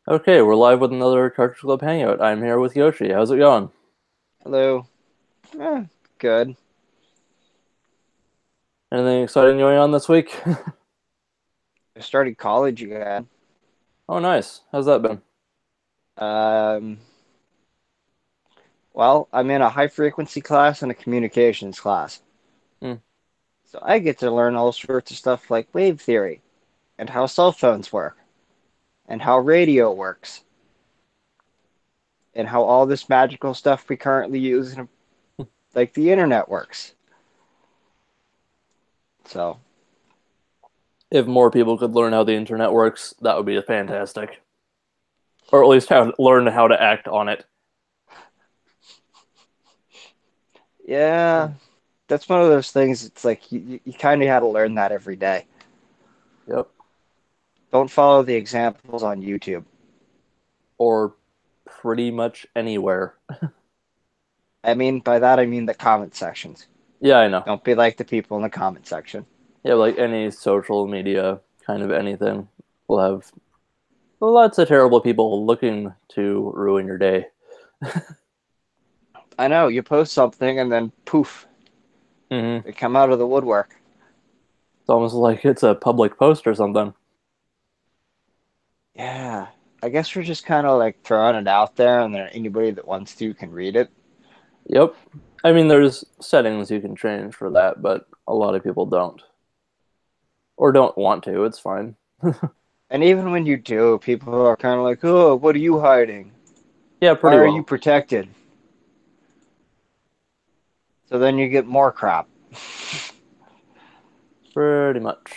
Okay, we're live with another Cartridge Club Hangout. I'm here with Yoshi. How's it going? Hello. Good. Anything exciting going on this week? I started college again. Oh, nice. How's that been? Um, well, I'm in a high frequency class and a communications class. Hmm. So I get to learn all sorts of stuff like wave theory and how cell phones work and how radio works and how all this magical stuff we currently use like the internet works. So, If more people could learn how the internet works, that would be fantastic. Or at least learn how to act on it. yeah, that's one of those things. It's like you kind of had to learn that every day. Yep. Don't follow the examples on YouTube. Or pretty much anywhere. By that, I mean the comment sections. Yeah, I know. Don't be like the people in the comment section. Yeah, like any social media, kind of anything, will have lots of terrible people looking to ruin your day. I know, you post something and then poof, Hmm. they come out of the woodwork. It's almost like it's a public post or something. Yeah. I guess we're just kind of like throwing it out there and then anybody that wants to can read it. Yep. I mean, there's settings you can change for that, but a lot of people don't. Or don't want to. It's fine. And even when you do, people are kind of like, oh, what are you hiding? Yeah, Why pretty are you well. protected? So then you get more crap. Pretty much.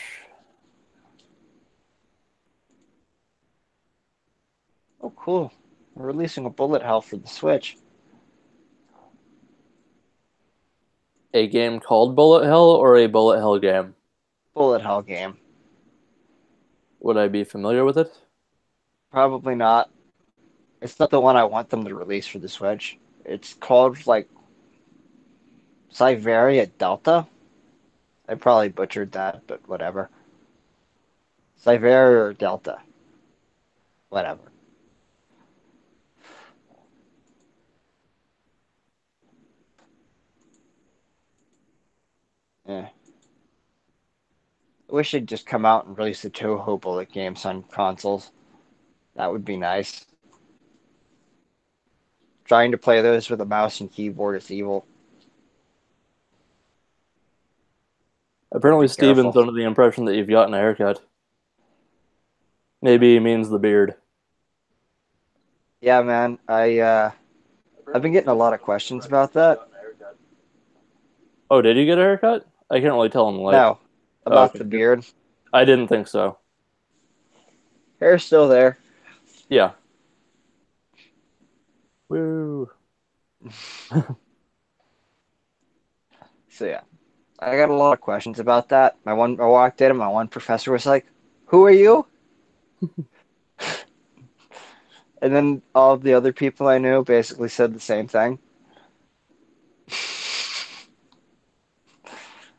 Oh, cool. We're releasing a bullet hell for the Switch. A game called Bullet Hell or a Bullet Hell game? Bullet hell game. Would I be familiar with it? Probably not. It's not the one I want them to release for the Switch. It's called like Siberia Delta. I probably butchered that, but whatever. Siberia or Delta. Whatever. Eh. I wish they'd just come out and release the Toho bullet games on consoles. That would be nice. Trying to play those with a mouse and keyboard is evil. Apparently, Be Steven's careful. under the impression that you've gotten a haircut. Maybe he means the beard. Yeah, man. I've been getting a lot of questions about that. Oh, did you get a haircut? I can't really tell in the light. No, Oh, about okay. the beard. I didn't think so. Hair's still there. Yeah. Woo. So yeah, I got a lot of questions about that. I walked in and my one professor was like, "Who are you?" And then all of the other people I knew basically said the same thing.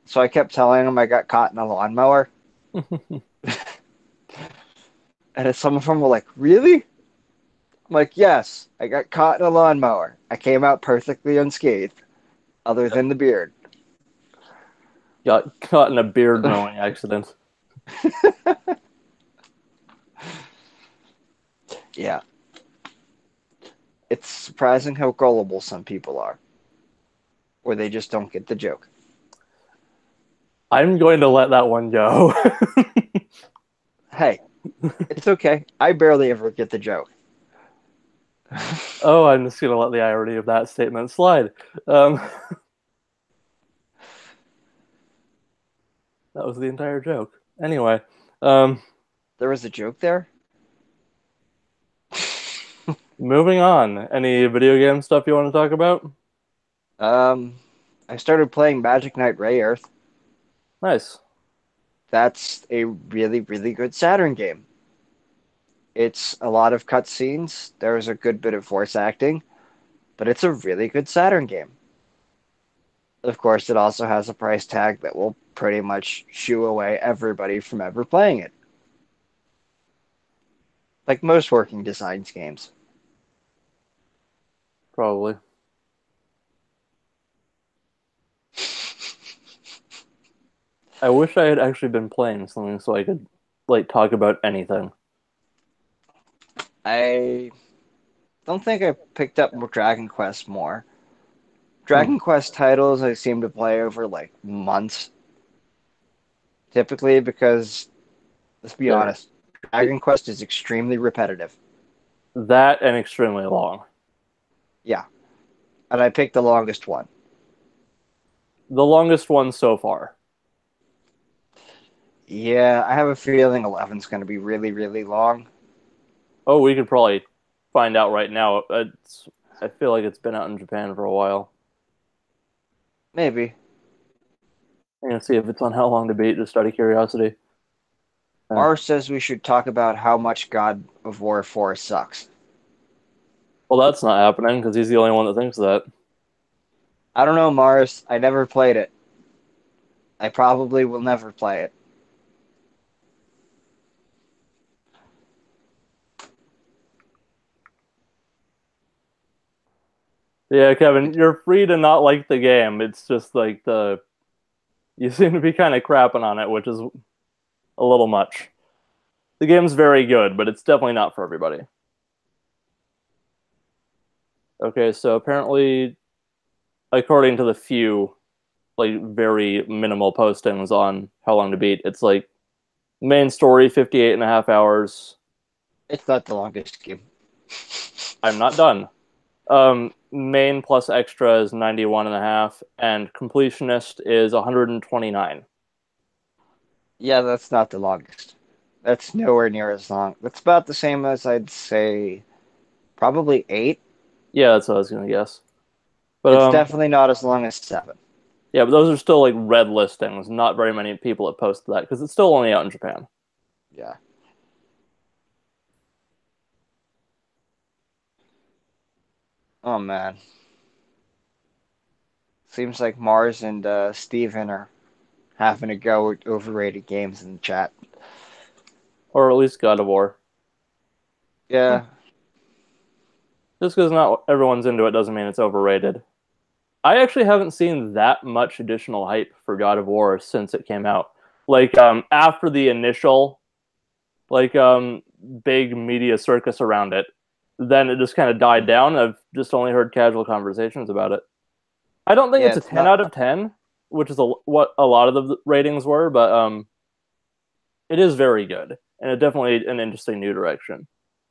So I kept telling them I got caught in a lawnmower, and some of them were like, "Really?" I'm like, "Yes, I got caught in a lawnmower. I came out perfectly unscathed, other than the beard." Got caught in a beard growing accident. Yeah, it's surprising how gullible some people are, or they just don't get the joke. I'm going to let that one go. Hey, it's okay. I barely ever get the joke. Oh, I'm just gonna let the irony of that statement slide. Um, that was the entire joke. Anyway, um, There was a joke there. moving on. Any video game stuff you want to talk about? Um, I started playing Magic Knight Ray Earth. Nice. That's a really, really good Saturn game. It's a lot of cutscenes. There's a good bit of voice acting, but it's a really good Saturn game. Of course, it also has a price tag that will pretty much shoo away everybody from ever playing it. like most working designs games. Probably. I wish I had actually been playing something so I could like talk about anything. I don't think I picked up Dragon Quest more. Hmm. Dragon Quest titles I seem to play over like months, typically because let's be There. honest, Dragon Quest is extremely repetitive. That and extremely long. Yeah, and I picked the longest one. The longest one so far. Yeah, I have a feeling 11's going to be really, really long. Oh, we could probably find out right now. I feel like it's been out in Japan for a while. Maybe. I'm gonna see if it's on How Long to Beat, just out of curiosity. Uh, Mars says we should talk about how much God of War 4 sucks. well, that's not happening because he's the only one that thinks that. I don't know, Mars. I never played it. I probably will never play it. Yeah, Kevin, you're free to not like the game. It's just like you seem to be kind of crapping on it, which is a little much. The game's very good, but it's definitely not for everybody. Okay, so apparently, according to the few like very minimal postings on How Long to Beat, it's like main story 58 and a half hours. It's not the longest game. I'm not done. Main plus extra is 91 and a half, and completionist is 129. Yeah, that's not the longest. That's nowhere near as long. That's about the same as I'd say probably 8. Yeah, that's what I was gonna guess. But It's definitely not as long as 7. yeah, but those are still like red listings. Not very many people have posted that because it's still only out in Japan. Yeah. Oh man. Seems like Mars and Steven are having a go at overrated games in the chat. Or at least God of War. Hmm. Yeah. Just because not everyone's into it doesn't mean it's overrated. I actually haven't seen that much additional hype for God of War since it came out. Like after the initial like big media circus around it, then it just kind of died down. I've just only heard casual conversations about it. I don't think Yeah, it's a it's 10 not out of 10, which is what a lot of the ratings were, but it is very good and it definitely an interesting new direction.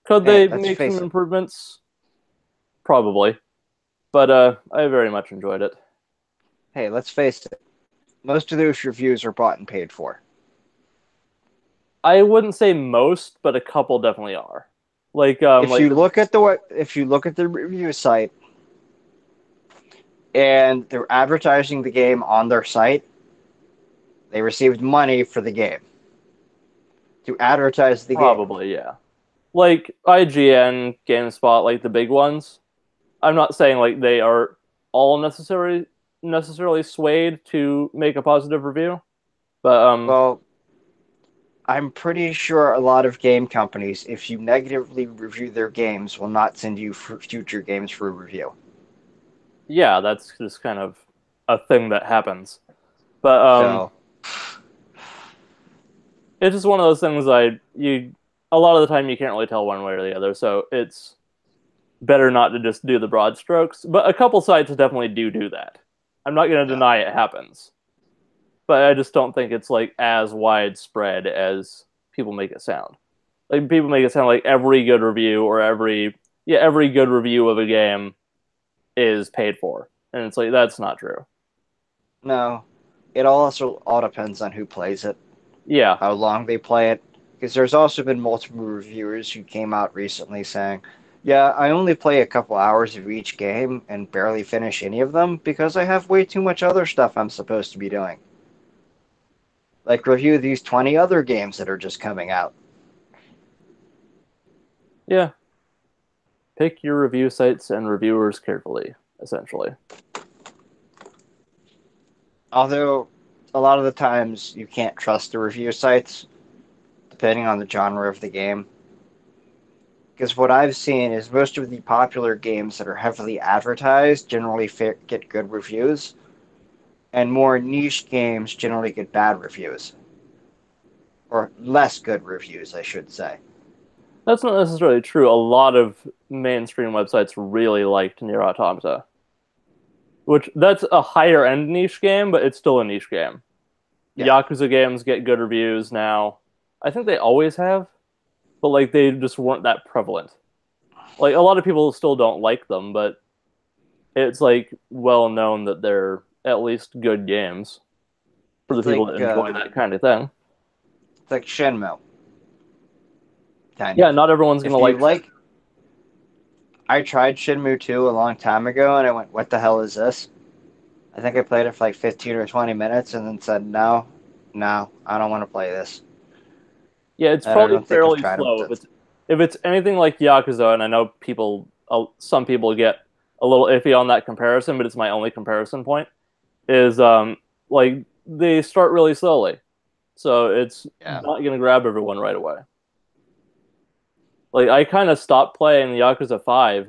Could hey, they let's make some face it. improvements? Probably, but I very much enjoyed it. Hey, let's face it. Most of those reviews are bought and paid for. I wouldn't say most, but a couple definitely are. If Like you the look at the review site and they're advertising the game on their site, they received money for the game to advertise the game. probably yeah. Like IGN, GameSpot, like the big ones. I'm not saying like they are all necessarily swayed to make a positive review, but Well, I'm pretty sure a lot of game companies, if you negatively review their games, will not send you future games for review. yeah, that's just kind of a thing that happens. But So, it's just one of those things you a lot of the time you can't really tell one way or the other, so it's better not to just do the broad strokes. But a couple sites definitely do that. I'm not going to yeah. deny it happens, but I just don't think it's like as widespread as people make it sound. Like people make it sound like every good review or every good review of a game is paid for, and it's like that's not true. No, it also all depends on who plays it, Yeah, how long they play it. Because there's also been multiple reviewers who came out recently saying, yeah, I only play a couple hours of each game and barely finish any of them because I have way too much other stuff I'm supposed to be doing. Like review these 20 other games that are just coming out. yeah. Pick your review sites and reviewers carefully, essentially. Although, a lot of the times you can't trust the review sites, depending on the genre of the game. Because what I've seen is most of the popular games that are heavily advertised generally get good reviews, and more niche games generally get bad reviews. Or less good reviews, I should say. That's not necessarily true. A lot of mainstream websites really liked Nier Automata, which that's a higher end niche game, but it's still a niche game. Yeah. Yakuza games get good reviews now. I think they always have, but like they just weren't that prevalent. Like a lot of people still don't like them, but it's like well known that they're at least good games for the It's people that enjoy that kind of thing. like Shenmue, kind Yeah, of. not everyone's gonna If you like shit. like, I tried Shenmue 2 a long time ago, and I went, "What the hell is this?" I think I played it for like 15 or 20 minutes, and then said, "No, no, I don't want to play this." Yeah, it's And I probably don't think I've fairly tried them slow. since. If it's anything like Yakuza, and I know people, some people get a little iffy on that comparison, but it's my only comparison point. Is like they start really slowly, so it's Yeah. not gonna grab everyone right away. Like I kind of stopped playing Yakuza 5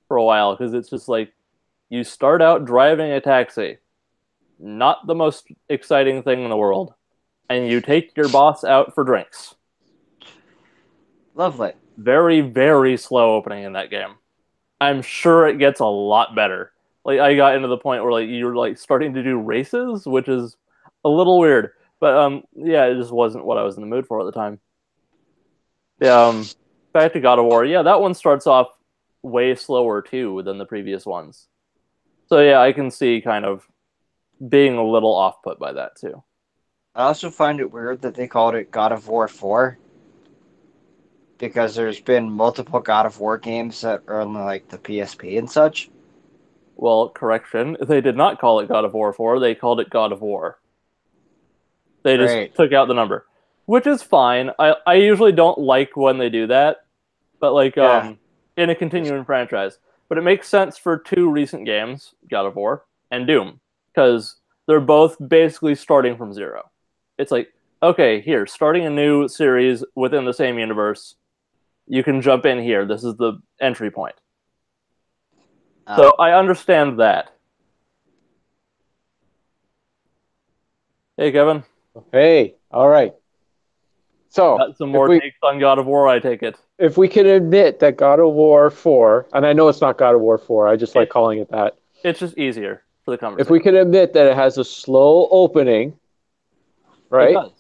for a while because it's just like you start out driving a taxi, not the most exciting thing in the world, and you take your boss out for drinks. Lovely. Very, very slow opening in that game. I'm sure it gets a lot better. Like I got into the point where like you're like starting to do races, which is a little weird. But yeah, it just wasn't what I was in the mood for at the time. Yeah, back to God of War. Yeah, that one starts off way slower too than the previous ones. So yeah, I can see kind of being a little off put by that too. I also find it weird that they called it God of War 4 because there's been multiple God of War games that are on like the PSP and such. Well, correction, they did not call it God of War 4, they called it God of War. They just Great. took out the number, which is fine. I usually don't like when they do that, but like Yeah. in a continuing franchise. But it makes sense for two recent games, God of War and Doom, because they're both basically starting from zero. It's like, okay, here, starting a new series within the same universe, you can jump in here. This is the entry point. Uh, So I understand that. Hey, Kevin, Hey, all right. So got some more takes on God of War, I take it. if we can admit that God of War 4, and I know it's not God of War 4, I just like It, calling it that. it's just easier for the If we conversation. can admit that it has a slow opening, It right? does.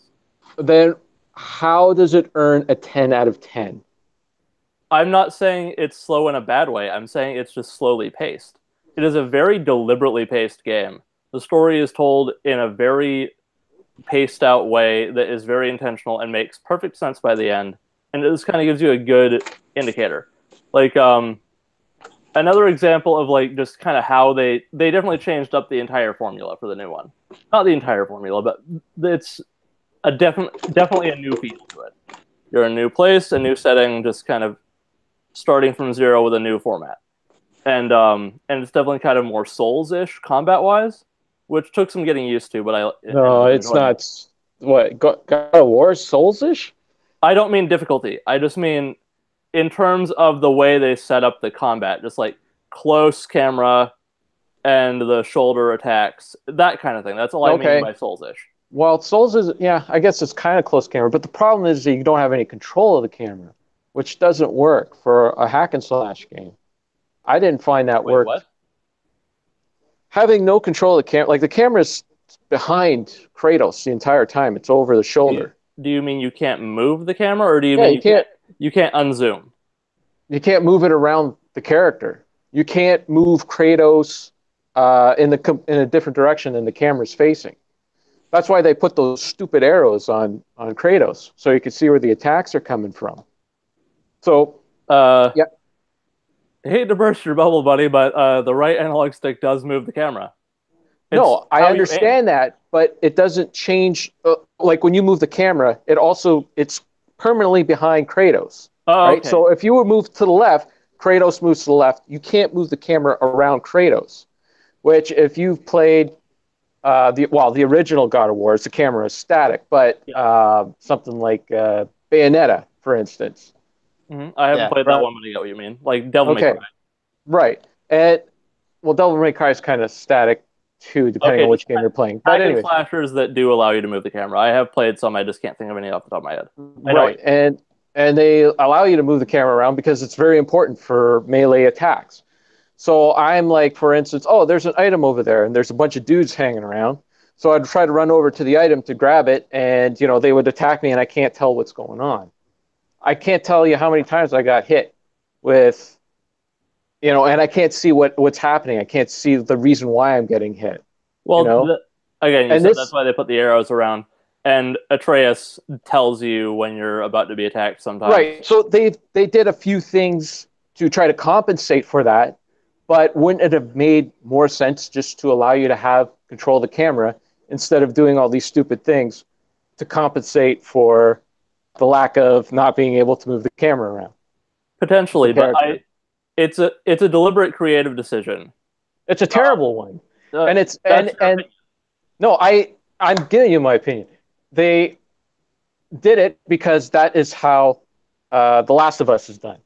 Then how does it earn a 10 out of 10? I'm not saying it's slow in a bad way. I'm saying it's just slowly paced. It is a very deliberately paced game. The story is told in a very paced out way that is very intentional and makes perfect sense by the end. And it just kind of gives you a good indicator. Like another example of like just kind of how they definitely changed up the entire formula for the new one. Not the entire formula, but it's a definitely a new feel to it. You're in a new place, a new setting, just kind of starting from zero with a new format. And it's definitely kind of more Souls-ish combat-wise, which took some getting used to, but I ended No, up it's enjoying it. not. What, God of War Souls-ish? I don't mean difficulty. I just mean in terms of the way they set up the combat, just like close camera and the shoulder attacks, that kind of thing. That's all I mean Okay. by Souls-ish. Well, Souls is, yeah, I guess it's kind of close camera, but the problem is that you don't have any control of the camera, which doesn't work for a hack and slash game. I didn't find that Wait, worked. what? Having no control of the camera, like the camera's behind Kratos the entire time. It's over the Do you, shoulder. do you mean you can't move the camera, or do you Yeah, mean you can't unzoom? you can't move it around the character. You can't move Kratos in a different direction than the camera's facing. That's why they put those stupid arrows on Kratos, so you can see where the attacks are coming from. So Uh, yeah, I hate to burst your bubble, buddy, but the right analog stick does move the camera. It's no, I how you aim. understand that, but it doesn't change. Like when you move the camera, it's permanently behind Kratos, Oh, right? okay. So if you would move to the left, Kratos moves to the left. You can't move the camera around Kratos. Which, if you've played the original God of War, the camera is static, but Yeah. something like Bayonetta, for instance, I haven't Yeah. played that Right. one, but I get what you mean. Like Devil May Cry. Okay. Right. And well, Devil May Cry is kind of static too, depending Okay, on just which game you're playing. But hack and anyways, slashers that do allow you to move the camera. I have played some. I just can't think of any off the top of my head. I know right. And they allow you to move the camera around because it's very important for melee attacks. So I'm like, for instance, oh, there's an item over there, and there's a bunch of dudes hanging around. So I'd try to run over to the item to grab it, and they would attack me, and I can't tell what's going on. I can't tell you how many times I got hit with, and I can't see what's happening. I can't see the reason why I'm getting hit. You Well, know, again, you and said that's this why they put the arrows around, and Atreus tells you when you're about to be attacked sometimes. right. So they did a few things to try to compensate for that, but wouldn't it have made more sense just to allow you to have control of the camera instead of doing all these stupid things to compensate for the lack of not being able to move the camera around the Potentially, but character? it's a deliberate creative decision. It's a terrible one, and it's That's your and opinion. no, I'm giving you my opinion. They did it because that is how The Last of Us is done.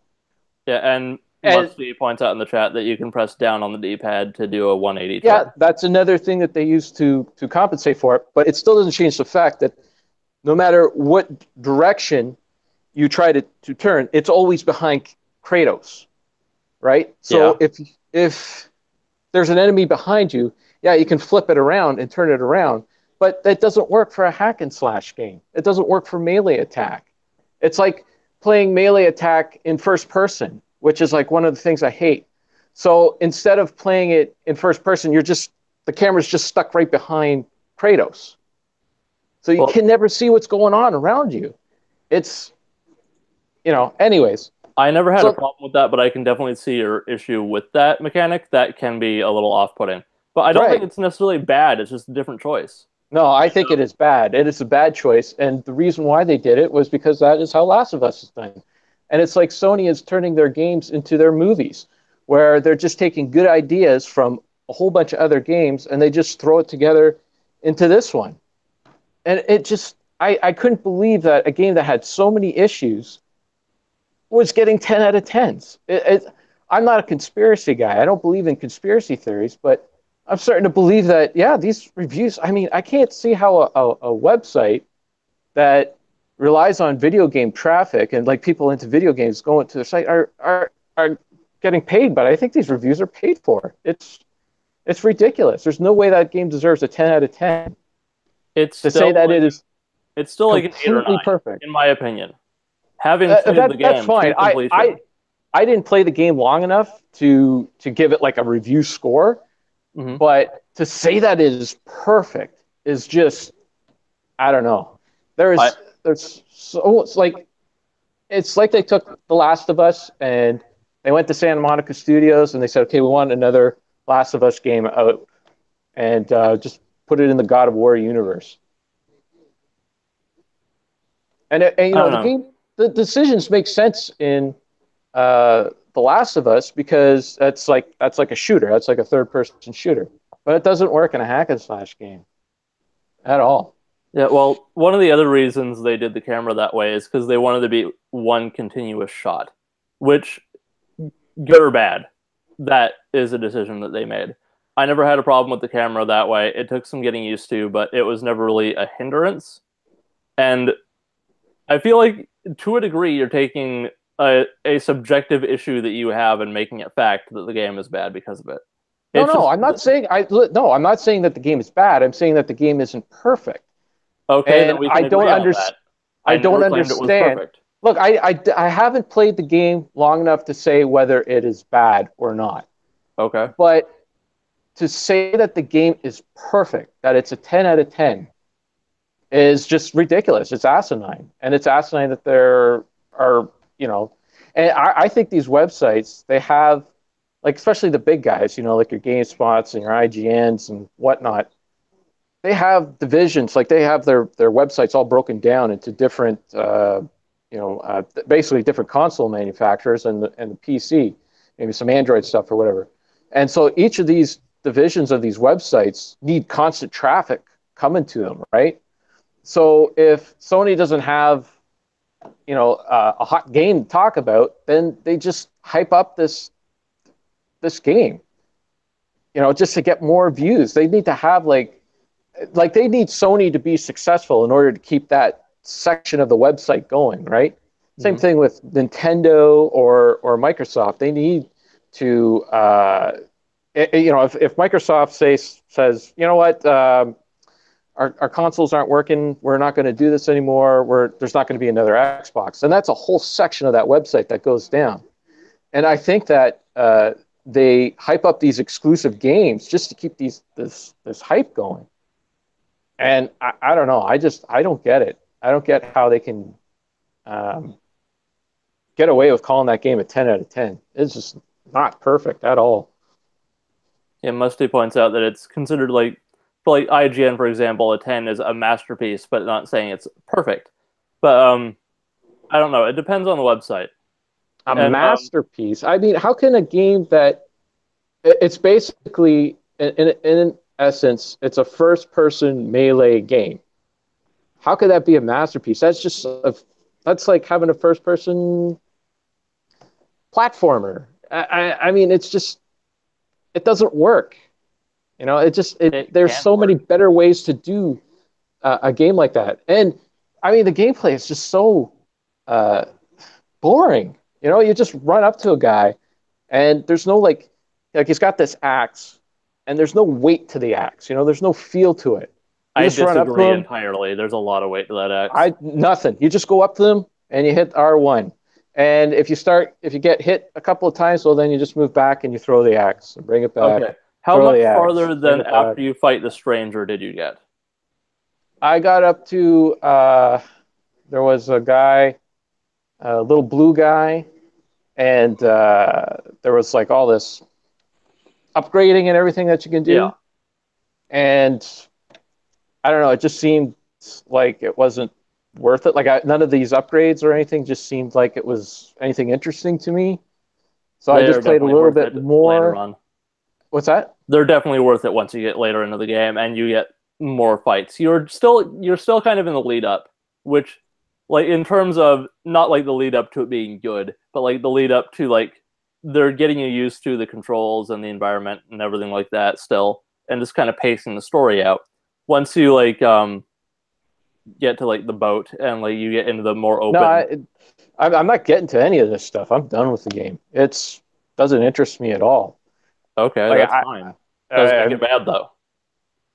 Yeah, and And Musty points out in the chat that you can press down on the D-pad to do a 180 yeah, turn. that's another thing that they use to compensate for it. But it still doesn't change the fact that no matter what direction you try to turn, it's always behind Kratos, right? Yeah. So if there's an enemy behind you, yeah, you can flip it around and turn it around, but that doesn't work for a hack and slash game. It doesn't work for melee attack. It's like playing melee attack in first person, which is like one of the things I hate. So instead of playing it in first person, the camera's just stuck right behind Kratos. So you Well, can never see what's going on around you. It's, anyways. I never had a So, problem with that, but I can definitely see your issue with that mechanic. That can be a little off-putting. But I don't think right. it's necessarily bad. It's just a different choice. No, I think it is bad. It is a bad choice. And the reason why they did it was because that is how Last of Us is done. And it's like Sony is turning their games into their movies, where they're just taking good ideas from a whole bunch of other games and they just throw it together into this one. And it just, I couldn't believe that a game that had so many issues was getting 10 out of 10s. I'm not a conspiracy guy. I don't believe in conspiracy theories, but I'm starting to believe that, yeah, these reviews, I mean, I can't see how a website that relies on video game traffic and like people into video games going to their site are getting paid, but I think these reviews are paid for. It's ridiculous. There's no way that game deserves a 10 out of 10 It's to say still that like it is it's still like an 8 or 9, completely perfect. in my opinion. Having played the That's game fine. to completion. I didn't play the game long enough to give it like a review score, Hmm. but to say that it is perfect is just, I don't know. I There's so it's like they took The Last of Us and they went to Santa Monica Studios and they said, okay, we want another Last of Us game out, and just put it in the God of War universe. And I don't the know. game, the decisions make sense in The Last of Us because that's like a shooter. That's like a third person shooter. But it doesn't work in a hack and slash game at all. Yeah, well, one of the other reasons they did the camera that way is because they wanted to be one continuous shot, which, good or bad, that is a decision that they made. I never had a problem with the camera that way. It took some getting used to, but it was never really a hindrance. And I feel like, to a degree, you're taking a subjective issue that you have and making it fact that the game is bad because of it. No, It's no, just, I'm not saying I'm not saying that the game is bad. I'm saying that the game isn't perfect. okay, then And we can agree on that. I I don't never claimed it was understand. perfect. Look, I haven't played the game long enough to say whether it is bad or not. Okay. But to say that the game is perfect, that it's a 10 out of 10, is just ridiculous. It's asinine. And it's asinine that there are, and I think these websites, they have, like, especially the big guys, like your GameSpots and your IGNs and whatnot, they have divisions, like they have their websites all broken down into different, basically different console manufacturers and the PC, maybe some Android stuff or whatever. And so each of these divisions of these websites need constant traffic coming to them, right? So if Sony doesn't have a hot game to talk about, then they just hype up this game, just to get more views. They need to have like they need Sony to be successful in order to keep that section of the website going, right? Same thing with Nintendo or Microsoft. They need to, if Microsoft says, you know what, our consoles aren't working, we're not going to do this anymore. There's not going to be another Xbox, and that's a whole section of that website that goes down. And I think that they hype up these exclusive games just to keep this hype going. And I don't know. I don't get it. I don't get how they can get away with calling that game a 10 out of 10. It's just not perfect at all. Yeah, Musty points out that it's considered for IGN, for example, a 10 is a masterpiece, but not saying it's perfect. But I don't know. It depends on the website. Masterpiece. I mean, how can a game that it's basically in essence, it's a first-person melee game. How could that be a masterpiece? That's like having a first-person platformer. I mean, it doesn't work. There's so many better ways to do a game like that. And I mean, the gameplay is just so boring. You just run up to a guy, and there's no like he's got this axe, and there's no weight to the axe. There's no feel to it. I disagree entirely. There's a lot of weight to that axe. Nothing. You just go up to them and you hit R1. And if you get hit a couple of times, well, then you just move back and you throw the axe and bring it back. Okay. How much farther than after you fight the stranger did you get? I got up to there was a guy, a little blue guy, and there was like all this upgrading and everything that you can do. Yeah. And I don't know, it just seemed like it wasn't worth it. Like none of these upgrades or anything just seemed like it was anything interesting to me. So I just played a little bit more. What's that? They're definitely worth it once you get later into the game and you get more fights. You're still kind of in the lead up, which like in terms of not like the lead up to it being good, but like the lead up to like they're getting you used to the controls and the environment and everything like that still, and just kind of pacing the story out. Once you like get to like the boat and like you get into the more open. No, I'm not getting to any of this stuff. I'm done with the game. It doesn't interest me at all. Okay, that's fine. Doesn't make it bad though.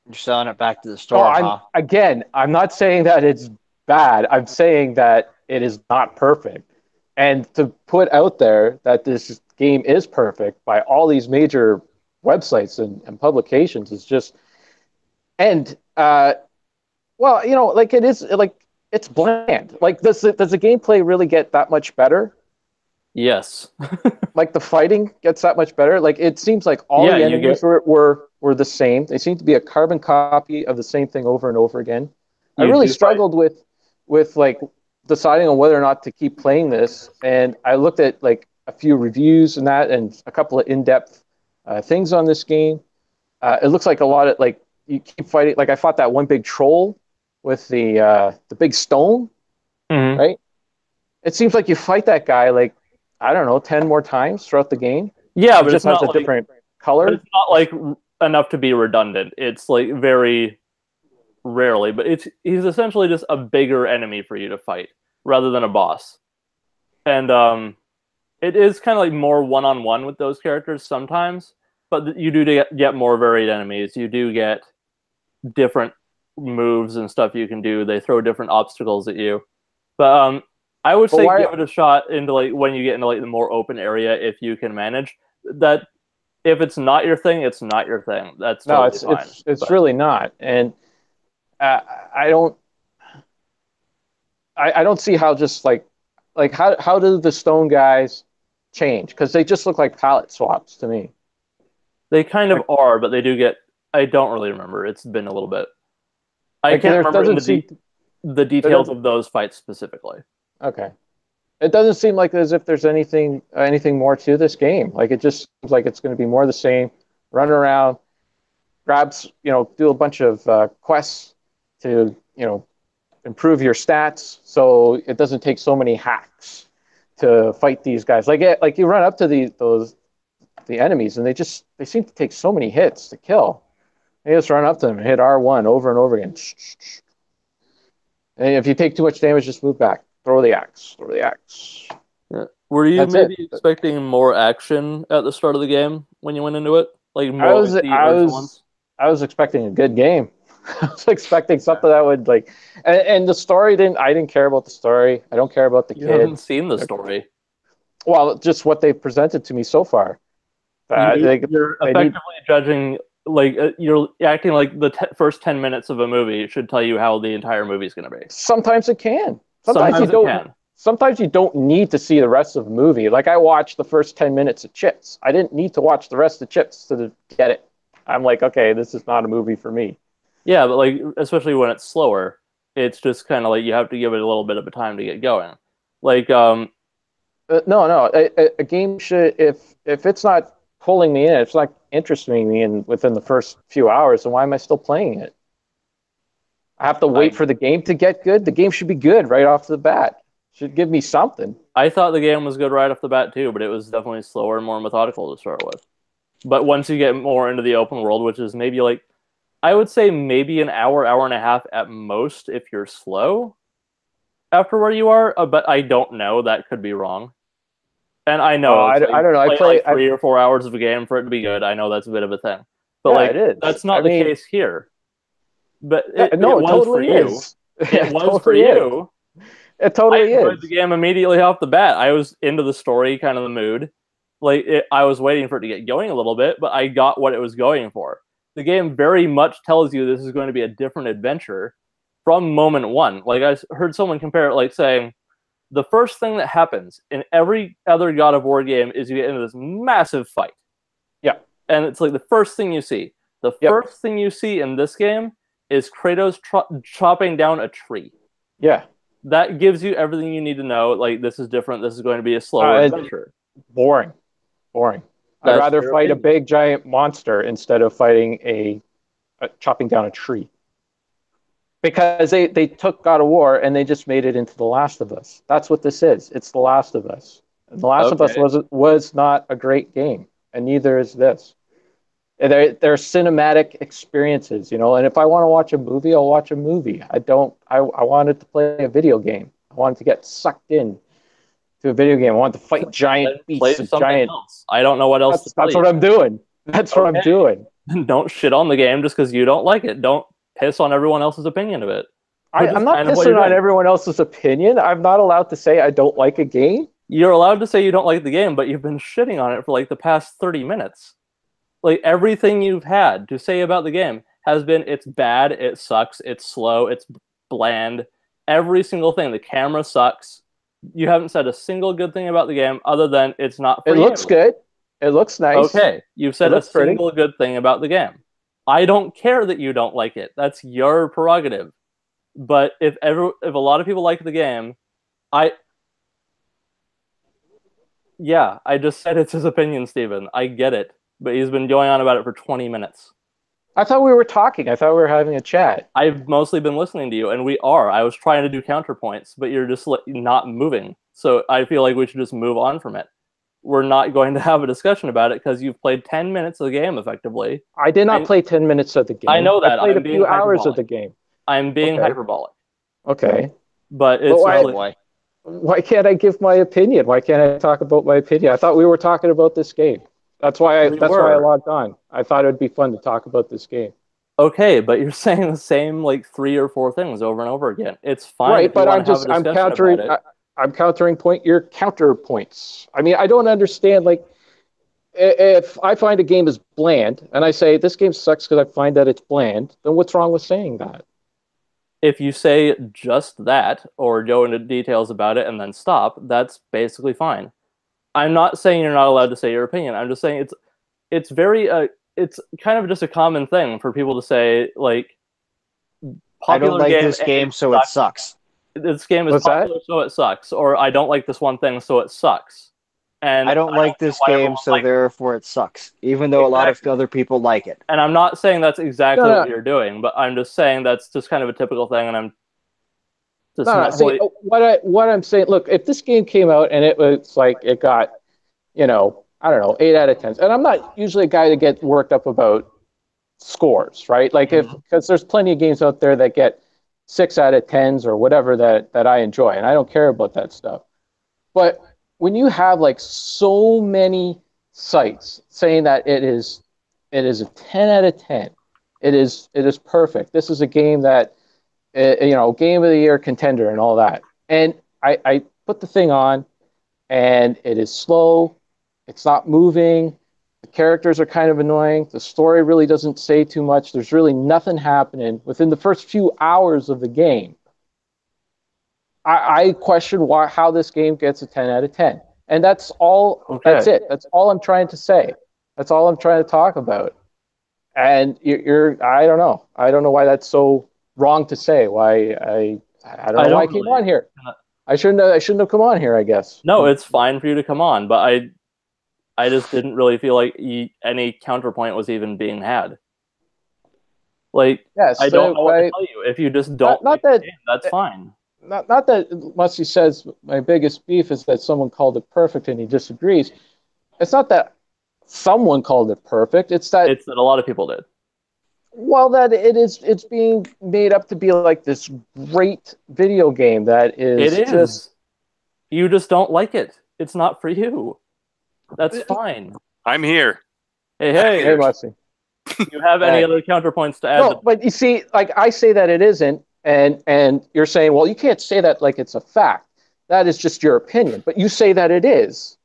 You're selling it back to the store, huh? Again, I'm not saying that it's bad. I'm saying that it is not perfect. And to put out there that this game is perfect by all these major websites and publications is just, and like it is, like it's bland. Like does the gameplay really get that much better? Yes. Like the fighting gets that much better. Like it seems like all the enemies were the same. They seem to be a carbon copy of the same thing over and over again. I really struggled with like deciding on whether or not to keep playing this, and I looked at like a few reviews and a couple of in-depth things on this game. It looks like a lot of like you keep fighting. Like I fought that one big troll with the big stone, right? It seems like you fight that guy like I don't know 10 more times throughout the game. Yeah, but it just has a different color. But it's not like enough to be redundant. It's like very rarely, but he's essentially just a bigger enemy for you to fight rather than a boss. And it is kind of like more one-on-one with those characters sometimes, but you do get more varied enemies. You do get different moves and stuff you can do. They throw different obstacles at you. But I would say give it a shot into like when you get into like the more open area if you can manage that. If it's not your thing, it's not your thing. That's totally fine. It's really not. And I don't see how just like how do the stone guys change? Because they just look like palette swaps to me. They kind of are, but they do get. I don't really remember. It's been a little bit. I can't remember the details of those fights specifically. Okay, it doesn't seem like as if there's anything more to this game. Like it just seems like it's going to be more the same. Run around, grabs, do a bunch of quests to improve your stats so it doesn't take so many hacks to fight these guys. Like you run up to the enemies and they seem to take so many hits to kill. You just run up to them and hit R1 over and over again. And if you take too much damage, just move back. Throw the axe. Throw the axe. Yeah. Were you That's maybe it. expecting more action at the start of the game when you went into it? Like more like the original ones? I was expecting a good game. I was expecting something that would and the story I didn't care about the story. I don't care about the You haven't kids. seen the story. Well, just what they've presented to me so far. You're effectively judging, like you're acting like the first 10 minutes of a movie should tell you how the entire movie is going to be. Sometimes it can. Sometimes you don't. Sometimes you don't need to see the rest of the movie. Like I watched the first 10 minutes of Chips. I didn't need to watch the rest of Chips to get it. I'm like, okay, this is not a movie for me. Yeah, but like especially when it's slower, it's just kind of like you have to give it a little bit of a time to get going. Like no, a game should if it's not pulling me in, if it's not interesting me in within the first few hours, then why am I still playing it? I have to wait for the game to get good. The game should be good right off the bat. Should give me something. I thought the game was good right off the bat too, but it was definitely slower and more methodical to start with. But once you get more into the open world, which is maybe like, I would say maybe an hour, hour and a half at most if you're slow after where you are, but I don't know. That could be wrong. And I know I don't know. I play like 3 or 4 hours of a game for it to be good. I know that's a bit of a thing, but yeah, like it is. that's not the case here. But it was totally for you. It was for you. It totally I enjoyed is. the game immediately off the bat. I was into the story, kind of the mood. I was waiting for it to get going a little bit, but I got what it was going for. The game very much tells you this is going to be a different adventure from moment one. Like I heard someone compare it, like saying, the first thing that happens in every other God of War game is you get into this massive fight. Yeah. And it's like the first thing you see. The first thing you see in this game is Kratos chopping down a tree. Yeah. That gives you everything you need to know. Like, this is different. This is going to be a slower adventure. Boring. I'd rather fight a big giant monster instead of fighting a chopping down a tree. Because they took God of War and they just made it into The Last of Us. That's what this is. It's The Last of Us. And The Last of Us was not a great game, and neither is this. They're cinematic experiences, and if I want to watch a movie, I'll watch a movie. I wanted to play a video game. I wanted to get sucked in to a video game. I wanted to fight giant beasts. Else. I don't know what else to play. That's what I'm doing. That's what I'm doing. Don't shit on the game just because you don't like it. Don't piss on everyone else's opinion of it. I'm not pissing on everyone else's opinion. I'm not allowed to say I don't like a game. You're allowed to say you don't like the game, but you've been shitting on it for like the past 30 minutes. Like everything you've had to say about the game has been it's bad, it sucks, it's slow, it's bland. Every single thing. The camera sucks. You haven't said a single good thing about the game other than it's not for you. It looks good. It looks nice. Okay, you've said a single good thing about the game. I don't care that you don't like it. That's your prerogative. But if a lot of people like the game, I just said it's his opinion, Steven. I get it. But he's been going on about it for 20 minutes. I thought we were talking. I thought we were having a chat. I've mostly been listening to you, and we are. I was trying to do counterpoints, but you're just not moving. So I feel like we should just move on from it. We're not going to have a discussion about it because you've played 10 minutes of the game, effectively. I did not play 10 minutes of the game. I know that. I played a few hours of the game. I'm being hyperbolic. Okay. But it's why can't I give my opinion? Why can't I talk about my opinion? I thought we were talking about this game. That's why I logged on. I thought it would be fun to talk about this game. Okay, but you're saying the same 3 or 4 things over and over again. It's fine. Right, but I'm countering. I'm countering your counterpoints. I mean, I don't understand. Like, if I find a game is bland and I say this game sucks because I find that it's bland, then what's wrong with saying that? If you say just that or go into details about it and then stop, that's basically fine. I'm not saying you're not allowed to say your opinion. I'm just saying it's very it's kind of just a common thing for people to say, like, I don't like this game, so it sucks. This game is popular, so it sucks. Or I don't like this one thing, so it sucks. And I don't like this game, so therefore it sucks. Even though a lot of other people like it. And I'm not saying that's exactly what you're doing, but I'm just saying that's just kind of a typical thing, and Just No, not see, what I'm saying. Look, if this game came out and it was like it got, I don't know, 8 out of 10, and I'm not usually a guy to get worked up about scores, right? Like because there's plenty of games out there that get 6 out of 10s or whatever that I enjoy, and I don't care about that stuff. But when you have like so many sites saying that it is a 10 out of 10, it is perfect. This is a game that game of the year contender and all that. And I put the thing on, and it is slow. It's not moving. The characters are kind of annoying. The story really doesn't say too much. There's really nothing happening within the first few hours of the game. I question how this game gets a 10 out of 10, and that's all. Okay. That's it. That's all I'm trying to say. That's all I'm trying to talk about. And I don't know. I don't know why that's so wrong to say. Why I don't know why I came on here. I shouldn't have come on here, I guess. No, it's fine for you to come on, but I just didn't really feel like any counterpoint was even being had. Like, yes, I don't know what to tell you. If you just don't not that game, that's fine. Not that Musty says my biggest beef is that someone called it perfect and he disagrees. It's not that someone called it perfect. It's that a lot of people did. Well, that it's being made up to be like this great video game that is. It is. You just don't like it. It's not for you. That's fine. I'm here. Hey, Musty. Do you have any other counterpoints to add? No, but you see, like I say that it isn't, and you're saying, well, you can't say that like it's a fact. That is just your opinion. But you say that it is,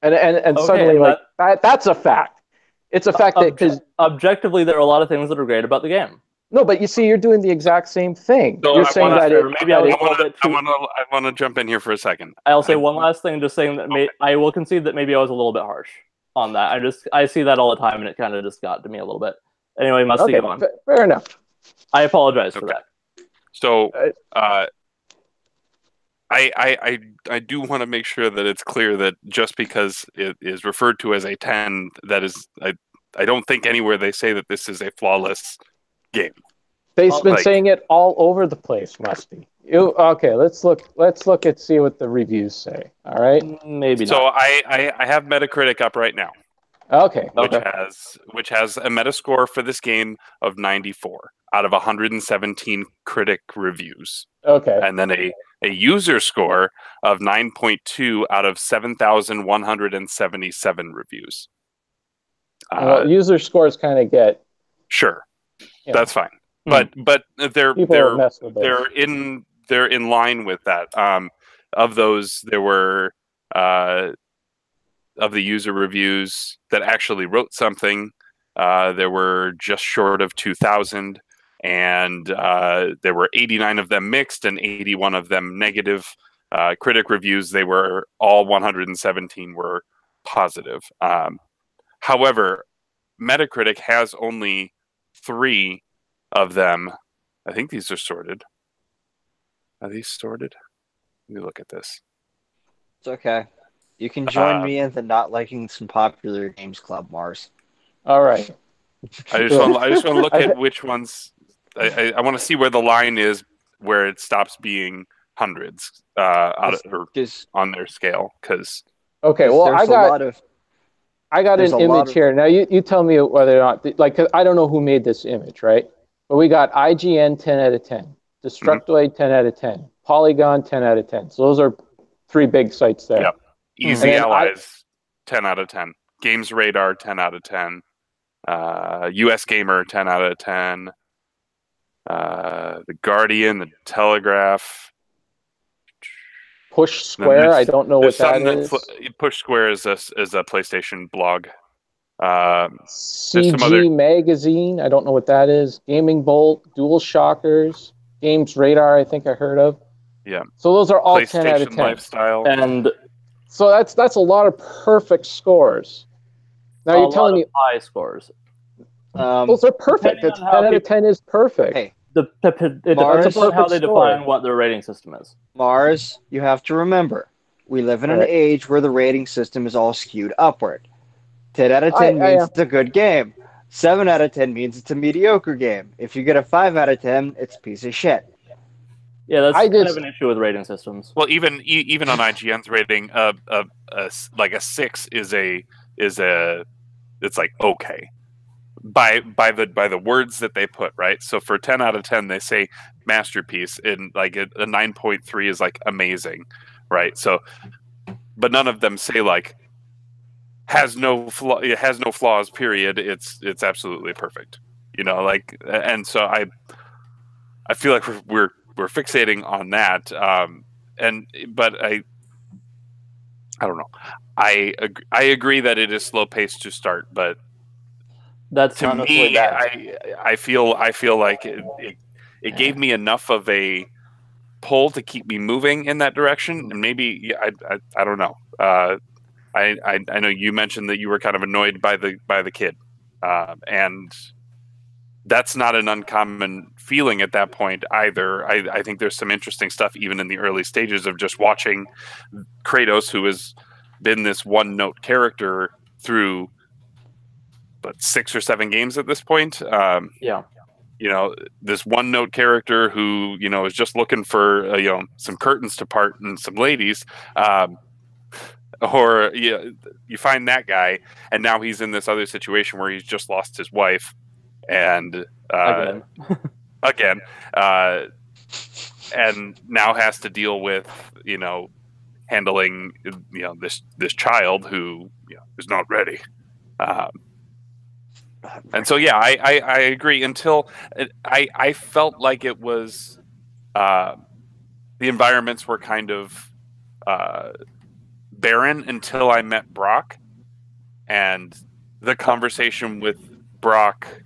and okay, suddenly like that's a fact. It's a fact that because objectively there are a lot of things that are great about the game. No, but you see, you're doing the exact same thing. So you're saying that I want to jump in here for a second. I'll say one last thing, just saying that I will concede that maybe I was a little bit harsh on that. I see that all the time, and it kind of just got to me a little bit. Anyway, Musty, go on. Fair enough. I apologize for that. So, I do want to make sure that it's clear that just because it is referred to as a 10, that is, I don't think anywhere they say that this is a flawless game. They've been saying it all over the place, Musty. Okay, let's look at see what the reviews say. All right, maybe. So not. I have Metacritic up right now. Okay. Which has a Metascore for this game of 94 out of 117 critic reviews. Okay. And then a user score of 9.2 out of 7,177 reviews. Well, user scores kind of get that's fine. But they're in line with that. Of those, there were of the user reviews that actually wrote something. There were just short of 2,000, and there were 89 of them mixed and 81 of them negative. Critic reviews, they were all 117 were positive. However, Metacritic has only 3 of them. I think these are sorted. Are these sorted? Let me look at this. It's okay. You can join me in the not liking some popular games club, Mars. All right. I just want to look at which ones. I want to see where the line is, where it stops being hundreds on their scale. Because I got an image here. Now you tell me whether or not cause I don't know who made this image, right? But we got IGN 10 out of 10, Destructoid 10 out of 10, Polygon 10 out of 10. So those are 3 big sites there. Yep. Easy Allies 10 out of 10, Games Radar 10 out of 10, US Gamer 10 out of 10, The Guardian, The Telegraph. Push Square, I don't know what that is. Push Square is a PlayStation blog. CG Magazine, I don't know what that is. Gaming Bolt, Dual Shockers, Games Radar, I think I heard of. Yeah. So those are all 10 out of 10. Lifestyle. And so that's a lot of perfect scores. Now you're telling me high scores. Those are perfect. 10 out of 10 is perfect. Hey, it depends on how they define what their rating system is. Mars, you have to remember, we live in an age where the rating system is all skewed upward. 10 out of 10 means it's a good game. 7 out of 10 means it's a mediocre game. If you get a 5 out of 10, it's a piece of shit. Yeah, that's I kind just- of an issue with rating systems. Well, even on IGN's rating, like a 6 is it's like okay by the words that they put, right? So for 10 out of 10, they say masterpiece, and like a 9.3 is like amazing, right? So, but none of them say like has no flaws. Period. It's absolutely perfect. Like, and so I feel like we're fixating on that. But I don't know. I agree that it is slow paced to start, but That's to not necessarily me, bad. I feel like it gave me enough of a pull to keep me moving in that direction, and maybe I don't know. I know you mentioned that you were kind of annoyed by the kid, and that's not an uncommon feeling at that point either. I think there's some interesting stuff even in the early stages of just watching Kratos, who has been this one note character through 6 or 7 games at this point. Yeah. This one note character who is just looking for some curtains to part and some ladies, or you find that guy, and now he's in this other situation where he's just lost his wife, and again, and now has to deal with handling this child who is not ready. And so, yeah, I agree. Until I felt like it was the environments were kind of barren until I met Brock, and the conversation with Brock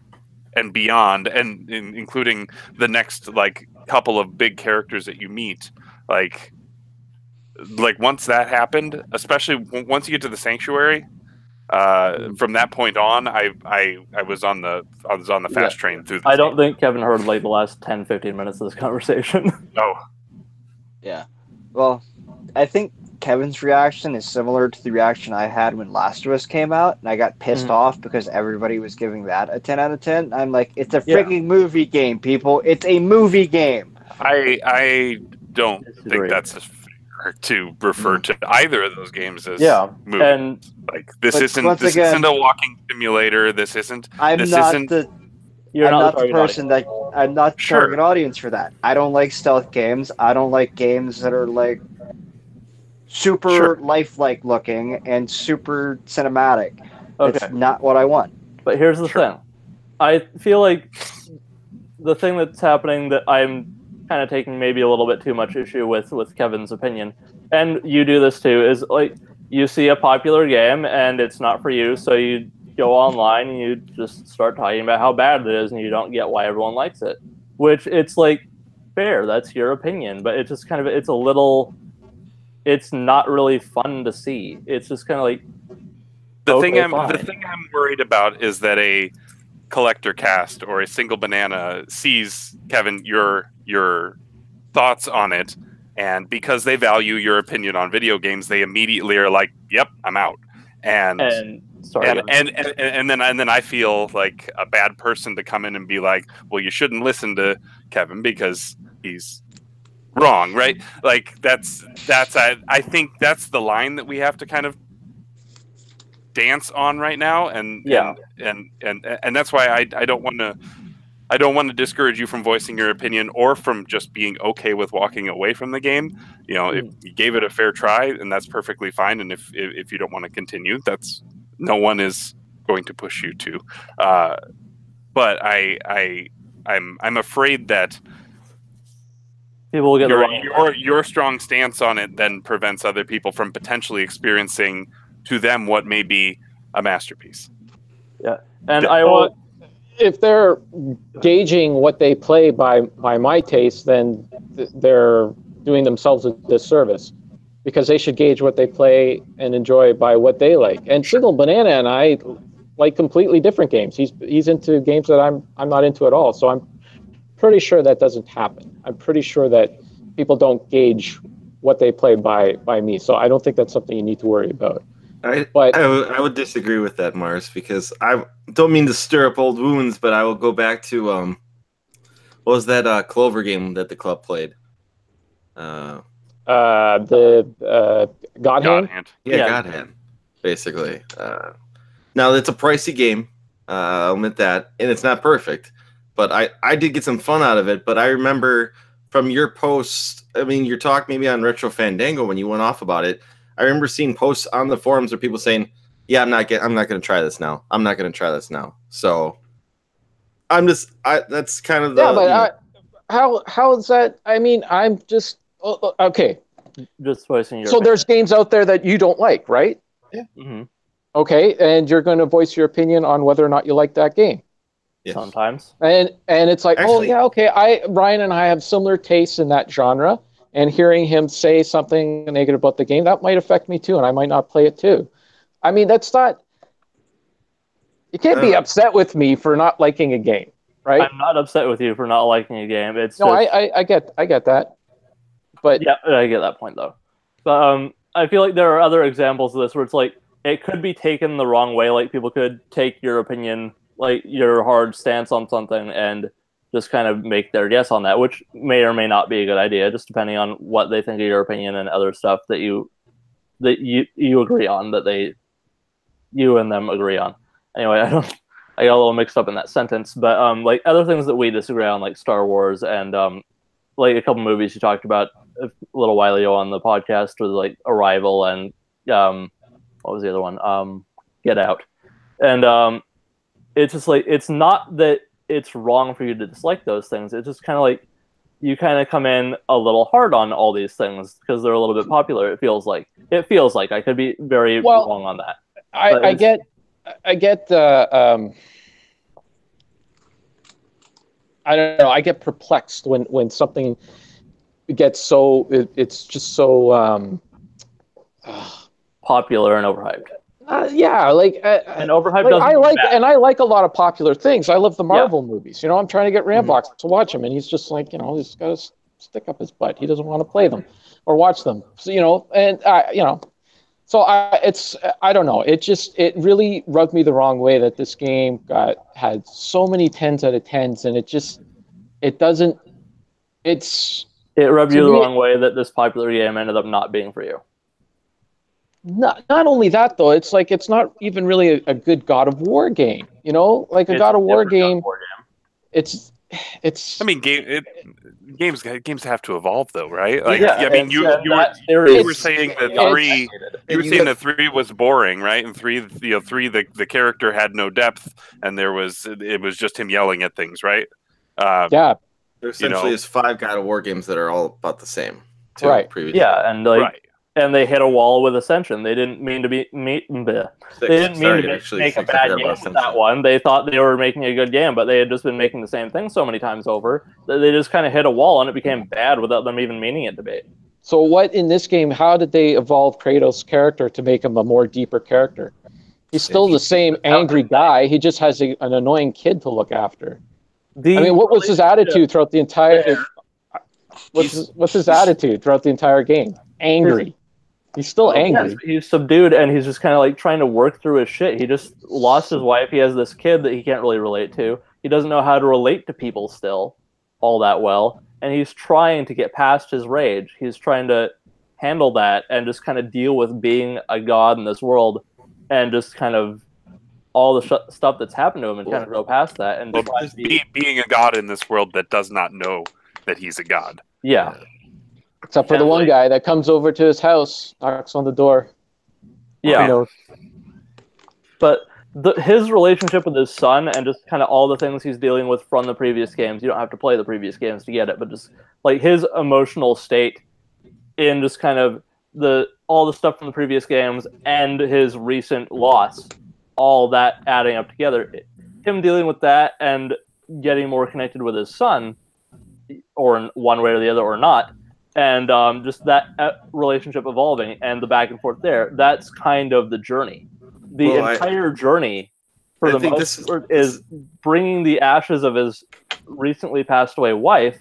and beyond, and including the next like couple of big characters that you meet, like once that happened, especially once you get to the sanctuary. From that point on, I was on the fast train through this. I don't think Kevin heard like the last 10-15 minutes of this conversation. No. Yeah. Well, I think Kevin's reaction is similar to the reaction I had when Last of Us came out, and I got pissed off because everybody was giving that a 10 out of 10. I'm like, it's a freaking movie game, people. It's a movie game. I don't think that's fair to refer to either of those games as movies. And like this isn't a walking simulator. This isn't. I'm not the person that I'm not the target audience for that. I don't like stealth games. I don't like games that are like super lifelike looking and super cinematic. Okay. It's not what I want. But here's the thing. I feel like the thing that's happening that I'm kind of taking maybe a little bit too much issue with Kevin's opinion, and you do this too, is like you see a popular game and it's not for you, so you go online and you just start talking about how bad it is, and you don't get why everyone likes it. Which it's like fair, that's your opinion, but it's just kind of it's not really fun to see. It's just kind of like the thing I'm worried about is that a collector cast or a single banana sees, Kevin, your thoughts on it, and because they value your opinion on video games, they immediately are like, "Yep, I'm out." And then I feel like a bad person to come in and be like, "Well, you shouldn't listen to Kevin because he's wrong," right? Like I think that's the line that we have to kind of dance on right now, and that's why I don't want to discourage you from voicing your opinion or from just being okay with walking away from the game. If you gave it a fair try, and that's perfectly fine. And if you don't want to continue, that's no one is going to push you to. But I'm afraid that people will get your strong stance on it then prevents other people from potentially experiencing to them what may be a masterpiece. Yeah, and I will. If they're gauging what they play by my taste, then they're doing themselves a disservice, because they should gauge what they play and enjoy by what they like. And Single Banana and I like completely different games. He's into games that I'm not into at all. So I'm pretty sure that doesn't happen. I'm pretty sure that people don't gauge what they play by me. So I don't think that's something you need to worry about. I would disagree with that, Mars, because I don't mean to stir up old wounds, but I will go back to what was that Clover game that the club played? The God Hand. Yeah, Yeah. God Hand, basically. Now, it's a pricey game. I'll admit that. And it's not perfect. But I did get some fun out of it. But I remember from your posts, I mean, your talk maybe on Retro Fandango when you went off about it, I remember seeing posts on the forums where people saying, yeah, I'm not going to try this now. I'm not going to try this now. So that's kind of the... Yeah, but how is that? I mean, I'm just... okay. Just voicing your So opinion. there's games out there that you don't like, right? Yeah. Mm-hmm. Okay, and you're going to voice your opinion on whether or not you like that game. Yes. Sometimes. And it's like, Actually- oh yeah, okay. Ryan and I have similar tastes in that genre, and hearing him say something negative about the game, that might affect me too, and I might not play it too. I mean, that's not... You can't be upset with me for not liking a game, right? I'm not upset with you for not liking a game. It's No, just, I get that. But yeah, I get that point though. But I feel like there are other examples of this where it's like it could be taken the wrong way. Like people could take your opinion, like your hard stance on something, and just kind of make their guess on that, which may or may not be a good idea, just depending on what they think of your opinion and other stuff that you agree on, that you and them agree on. Anyway, I got a little mixed up in that sentence, but like other things that we disagree on, like Star Wars and like a couple movies you talked about a little while ago on the podcast, was like Arrival and what was the other one? Get Out. And it's just like, it's not that it's wrong for you to dislike those things. It's just kind of like you kind of come in a little hard on all these things because they're a little bit popular. It feels like I could be very wrong on that. I get the I don't know. I get perplexed when something gets so it's just so popular and overhyped. yeah, like And overhyped like, doesn't I mean like bad. and I like a lot of popular things. I love the Marvel movies. You know, I'm trying to get Rambox to watch them, and he's just like, you know, he's got to stick up his butt. He doesn't want to play them or watch them. So, you know, and you know, so I don't know. It really rubbed me the wrong way that this game had so many 10s out of 10s, and it doesn't. It rubbed you the wrong way that this popular game ended up not being for you. Not only that though, it's like it's not even really a good God of War game. You know, like a God of War game. It's. I mean, games have to evolve, though, right? Like, Yeah, I mean, you were saying that three was boring, right? And three, the character had no depth, and it was just him yelling at things, right? Yeah. There essentially is 5 God of War games that are all about the same. Right. Yeah, and like, and they hit a wall with Ascension. They didn't mean to make a bad game with that one. They thought they were making a good game, but they had just been making the same thing so many times over that they just kind of hit a wall and it became bad without them even meaning it to be. So what in this game, how did they evolve Kratos' character to make him a more deeper character? He's still the same angry guy. He just has an annoying kid to look after. I mean, what was his attitude throughout the entire... What's his attitude throughout the entire game? Angry. He's still angry. Yes, he's subdued, and he's just kind of like trying to work through his shit. He just lost his wife. He has this kid that he can't really relate to. He doesn't know how to relate to people still all that well, and he's trying to get past his rage. He's trying to handle that and just kind of deal with being a god in this world and just kind of all the stuff that's happened to him and kind of go past that. And being a god in this world that does not know that he's a god. Yeah. Except for the one guy that comes over to his house, knocks on the door. Yeah. But his relationship with his son and just kind of all the things he's dealing with from the previous games, you don't have to play the previous games to get it, but just like his emotional state in just kind of all the stuff from the previous games and his recent loss, all that adding up together, him dealing with that and getting more connected with his son, or in one way or the other or not, and just that relationship evolving and the back and forth there, that's kind of the journey. The entire journey, for the most part, is bringing the ashes of his recently passed away wife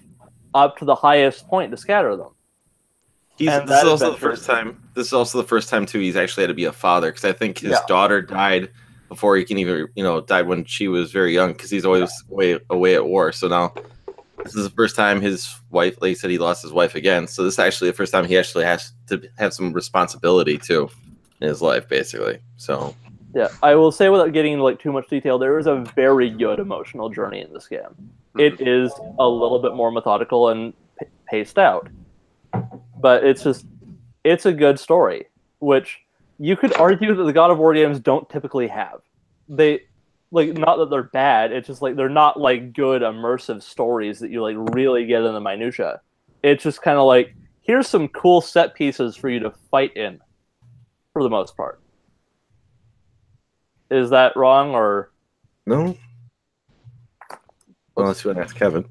up to the highest point to scatter them. This is also the first time too he's actually had to be a father, because I think his daughter died before he can even died when she was very young, because he's always away at war. So now This is the first time his wife, like he said, he lost his wife again. So this is actually the first time he actually has to have some responsibility too in his life, basically. So Yeah, I will say without getting into like too much detail, there is a very good emotional journey in this game. It is a little bit more methodical and paced out, but it's a good story, which you could argue that the God of War games don't typically have. They like not that they're bad, it's just like they're not like good immersive stories that you like really get in the minutia. It's just kind of like here's some cool set pieces for you to fight in, for the most part. Is that wrong or no? Well, let's ask Kevin.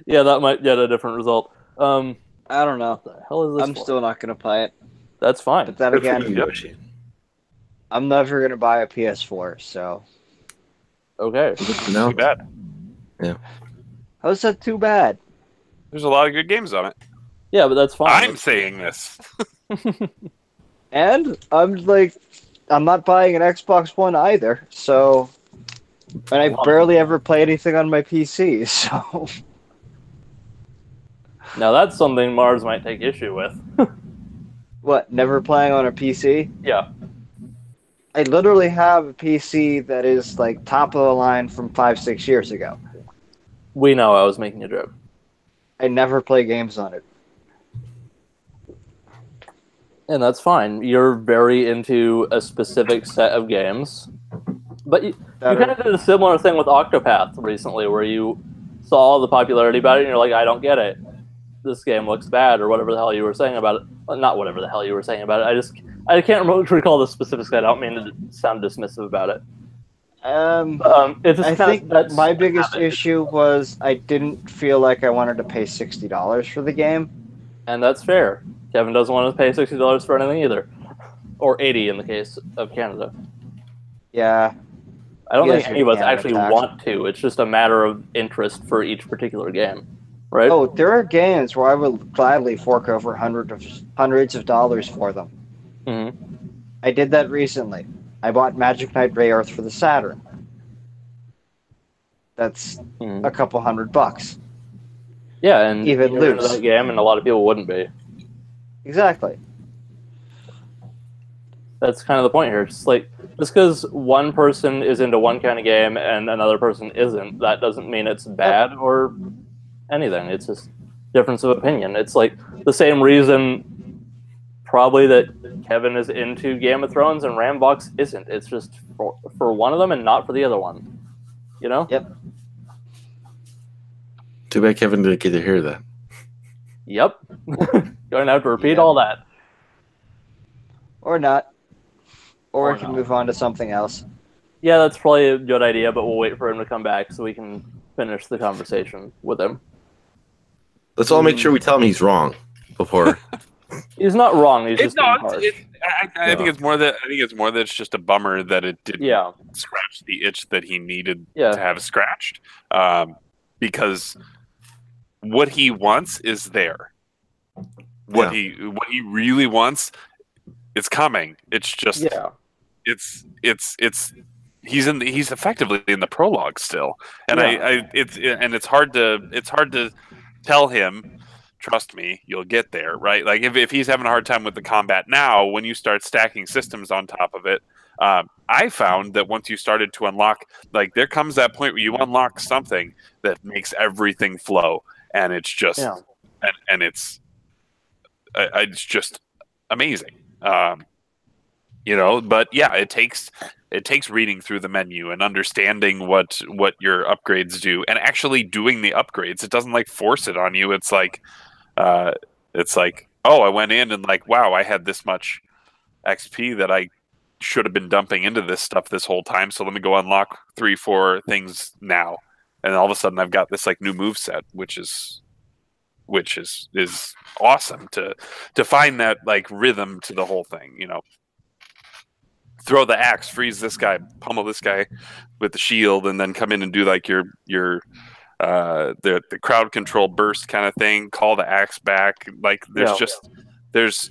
yeah, that might get a different result. I don't know. What the hell is this I'm for? still not going to play it. That's fine. But then Good for again, you, Yoshi. I'm never going to buy a PS4, so. Okay. No, Too bad. How's that too bad? There's a lot of good games on it. Yeah, but that's fine. I'm saying this. And I'm not buying an Xbox One either, so. And I barely ever play anything on my PC, so. Now that's something Mars might take issue with. What, never playing on a PC? Yeah. I literally have a PC that is like top of the line from 5-6 years ago. We know I was making a joke. I never play games on it. And that's fine. You're very into a specific set of games. But you kind of did a similar thing with Octopath recently where you saw all the popularity about it and you're like, I don't get it. This game looks bad or whatever the hell you were saying about it. Well, not whatever the hell you were saying about it. I can't recall the specifics. I don't mean to sound dismissive about it. I think that my biggest issue was I didn't feel like I wanted to pay $60 for the game. And that's fair. Kevin doesn't want to pay $60 for anything either. Or $80 in the case of Canada. Yeah. I don't Yes, think any of us Canada actually tax. want to. It's just a matter of interest for each particular game. Right? Oh, there are games where I would gladly fork over hundreds of dollars for them. Mm-hmm. I did that recently. I bought Magic Knight Ray Earth for the Saturn. That's a couple $100. Yeah, and Even you're into loose. that game, and a lot of people wouldn't be. Exactly. That's kind of the point here. It's like just because one person is into one kind of game and another person isn't, that doesn't mean it's bad or anything. It's just difference of opinion. It's like the same reason probably that Kevin is into Game of Thrones and Rambox isn't. It's just for one of them and not for the other one. You know? Yep. Too bad Kevin didn't get to hear that. Yep. Going to have to repeat all that. Or not. Or Or we can not. move on to something else. Yeah, that's probably a good idea, but we'll wait for him to come back so we can finish the conversation with him. Let's all make sure we tell him he's wrong before. He's not wrong. He's just being harsh. I think it's more that it's just a bummer that it didn't scratch the itch that he needed to have scratched. Because what he wants is there. What he really wants is coming. It's just it's he's effectively in the prologue still, and it's hard to tell him, trust me, you'll get there, right? Like if he's having a hard time with the combat now, when you start stacking systems on top of it, I found that once you started to unlock, like there comes that point where you unlock something that makes everything flow, and it's just and it's just amazing. But yeah, it takes reading through the menu and understanding what your upgrades do and actually doing the upgrades. It doesn't like force it on you. It's like oh, I went in and like, wow, I had this much XP that I should have been dumping into this stuff this whole time. So let me go unlock 3-4 things now. And all of a sudden I've got this like new move set, which is awesome to find that like rhythm to the whole thing, Throw the axe, freeze this guy, pummel this guy with the shield, and then come in and do like your the crowd control burst kind of thing. Call the axe back. Like there's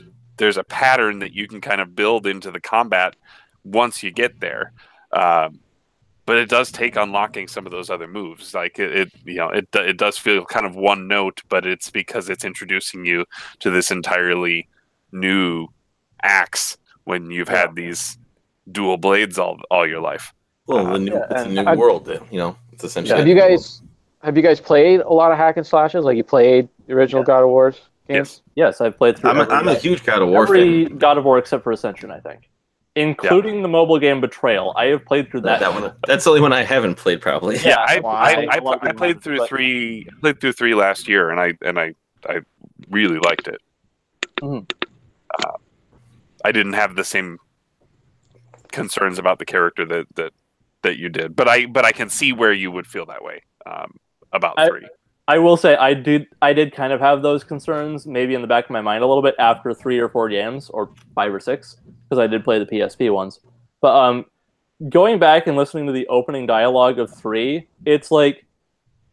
a pattern that you can kind of build into the combat once you get there. But but it does take unlocking some of those other moves. Like it does feel kind of one note, but it's because it's introducing you to this entirely new axe when you've had these dual blades all your life. Well, it's a new world. It's essentially. Have you guys played a lot of hack and slashes? Like you played the original God of War games? Yes, I've played through. I'm a huge God of War every fan. God of War except for Ascension, I think, including the mobile game Betrayal. I have played through that. That one. That's the only one I haven't played, probably. Yeah, I played through three. I played through 3 last year, and I really liked it. Mm-hmm. I didn't have the same concerns about the character that you did, but I can see where you would feel that way about 3. I will say I did kind of have those concerns maybe in the back of my mind a little bit after 3 or 4 games, or 5 or 6, because I did play the PSP ones. But going back and listening to the opening dialogue of 3, it's like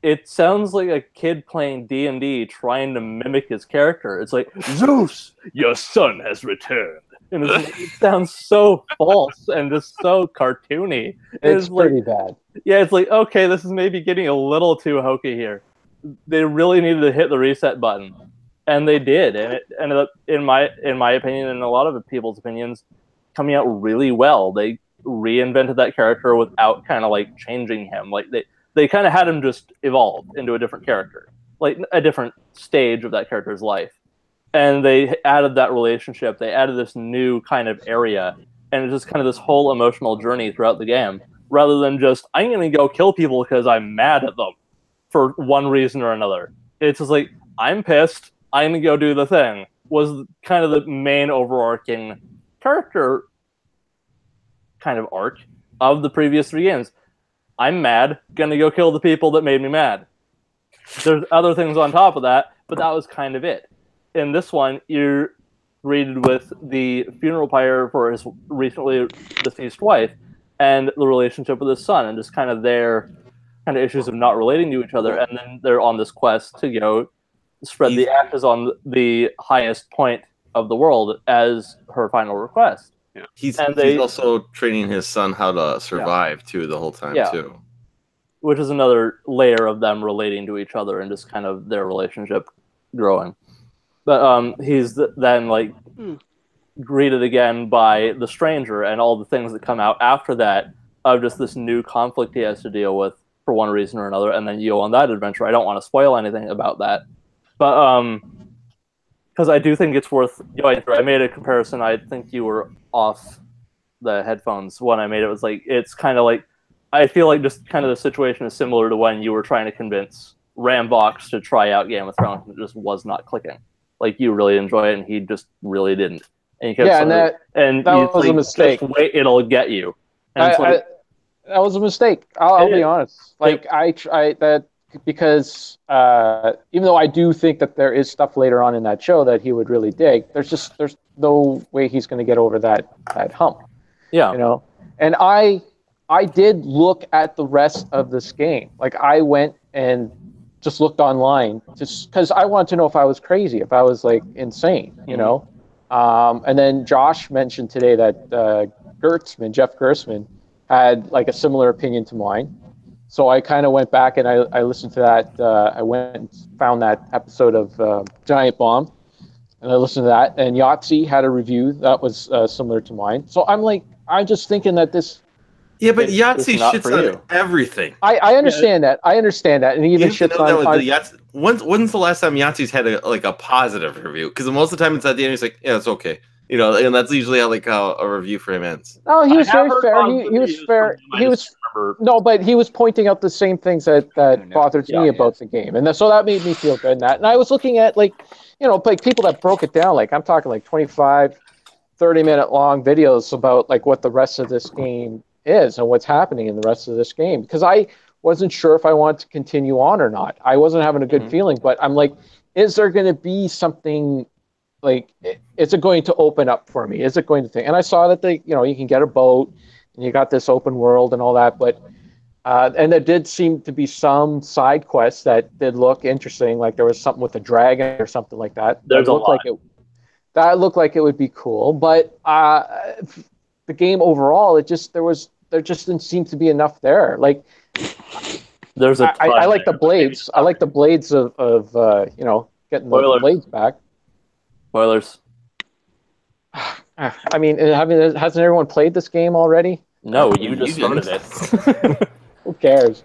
it sounds like a kid playing D&D trying to mimic his character. It's like, Zeus, your son has returned. And it sounds so false and just so cartoony. It's pretty bad. Yeah, it's like, okay, this is maybe getting a little too hokey here. They really needed to hit the reset button, and they did. And it ended up, in my opinion, and a lot of people's opinions, coming out really well. They reinvented that character without kind of like changing him. Like they kind of had him just evolve into a different character, like a different stage of that character's life. And they added that relationship. They added this new kind of area, and it's just kind of this whole emotional journey throughout the game, rather than just, I'm going to go kill people because I'm mad at them for one reason or another. It's just like, I'm pissed, I'm going to go do the thing, was kind of the main overarching character kind of arc of the previous 3 games. I'm mad, going to go kill the people that made me mad. There's other things on top of that, but that was kind of it. In this one, you're greeted with the funeral pyre for his recently deceased wife and the relationship with his son, and just kind of their kind of issues of not relating to each other. And then they're on this quest to go spread the ashes on the highest point of the world as her final request. Yeah. He's also training his son how to survive too the whole time too. Which is another layer of them relating to each other and just kind of their relationship growing. But he's then like greeted again by the stranger and all the things that come out after that of just this new conflict he has to deal with for one reason or another, and then you go on that adventure. I don't want to spoil anything about that, but because I do think it's worth going through. I made a comparison. I think you were off the headphones when I made it. It was like, it's kind of like, I feel like just kind of the situation is similar to when you were trying to convince Rambox to try out Game of Thrones, and it just was not clicking. Like, you really enjoy it, and he just really didn't. And you kept that was like, a mistake. Just wait, it'll get you. And that was a mistake. I'll be honest. Like, I that because even though I do think that there is stuff later on in that show that he would really dig, there's no way he's going to get over that hump. Yeah, you know. And I did look at the rest of this game. Like, I went and just looked online just because I wanted to know if I was crazy, if I was like insane, you know. And then Josh mentioned today that Jeff Gertzman, had like a similar opinion to mine. So I kind of went back and I listened to that. I went and found that episode of Giant Bomb, and I listened to that. And Yahtzee had a review that was similar to mine. So I'm just thinking that this. Yeah, but Yahtzee shits on everything. I understand that. I understand that, and he even shits on. When's the last time Yahtzee's had a positive review? Because most of the time it's at the end, he's like, yeah, it's okay. You know, and that's usually how a review for him ends. No, he was very fair. He was fair. No, but he was pointing out the same things that bothered me about the game, and so that made me feel good. And I was looking at like people that broke it down. Like, I'm talking like 25, 30-minute long videos about like what the rest of this game is and what's happening in the rest of this game, because I wasn't sure if I wanted to continue on or not. I wasn't having a good feeling, but I'm like, is there going to be something? Like, is it going to open up for me? Is it going to think? And I saw that you can get a boat and you got this open world and all that, but and there did seem to be some side quests that did look interesting. Like there was something with a dragon or something like that. There's a lot. That looked like it would be cool, but the game overall, there was there just didn't seem to be enough there. Like, There's a ton I like the there. blades. I like the blades of you know, getting the Spoilers. blades back. Spoilers. I mean, hasn't everyone played this game already? No, you You just started didn't. it. Who cares?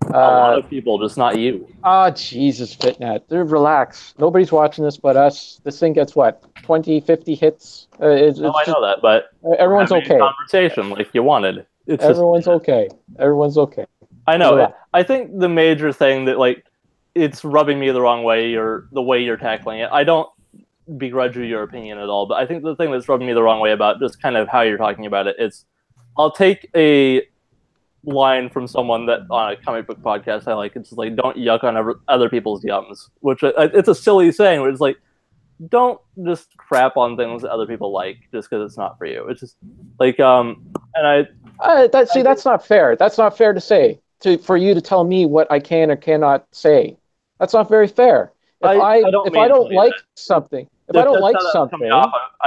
A lot of people, just not you. Oh, Jesus, Fitnet. Relax. Nobody's watching this but us. This thing gets, what, 20, 50 hits? It's No, I just, know that, but everyone's we're having okay. a conversation like you wanted. It's Everyone's just, okay. Everyone's okay. I know. Relax. I think the major thing that like it's rubbing me the wrong way, or the way you're tackling it. I don't begrudge you your opinion at all, but I think the thing that's rubbing me the wrong way about just kind of how you're talking about it is, I'll take a line from someone that on a comic book podcast I like. It's like, don't yuck on other people's yums, which it's a silly saying, but it's like, don't just crap on things that other people like just because it's not for you. It's just like and That's not fair. That's not fair to say. For you to tell me what I can or cannot say. That's not very fair. If I don't like something, I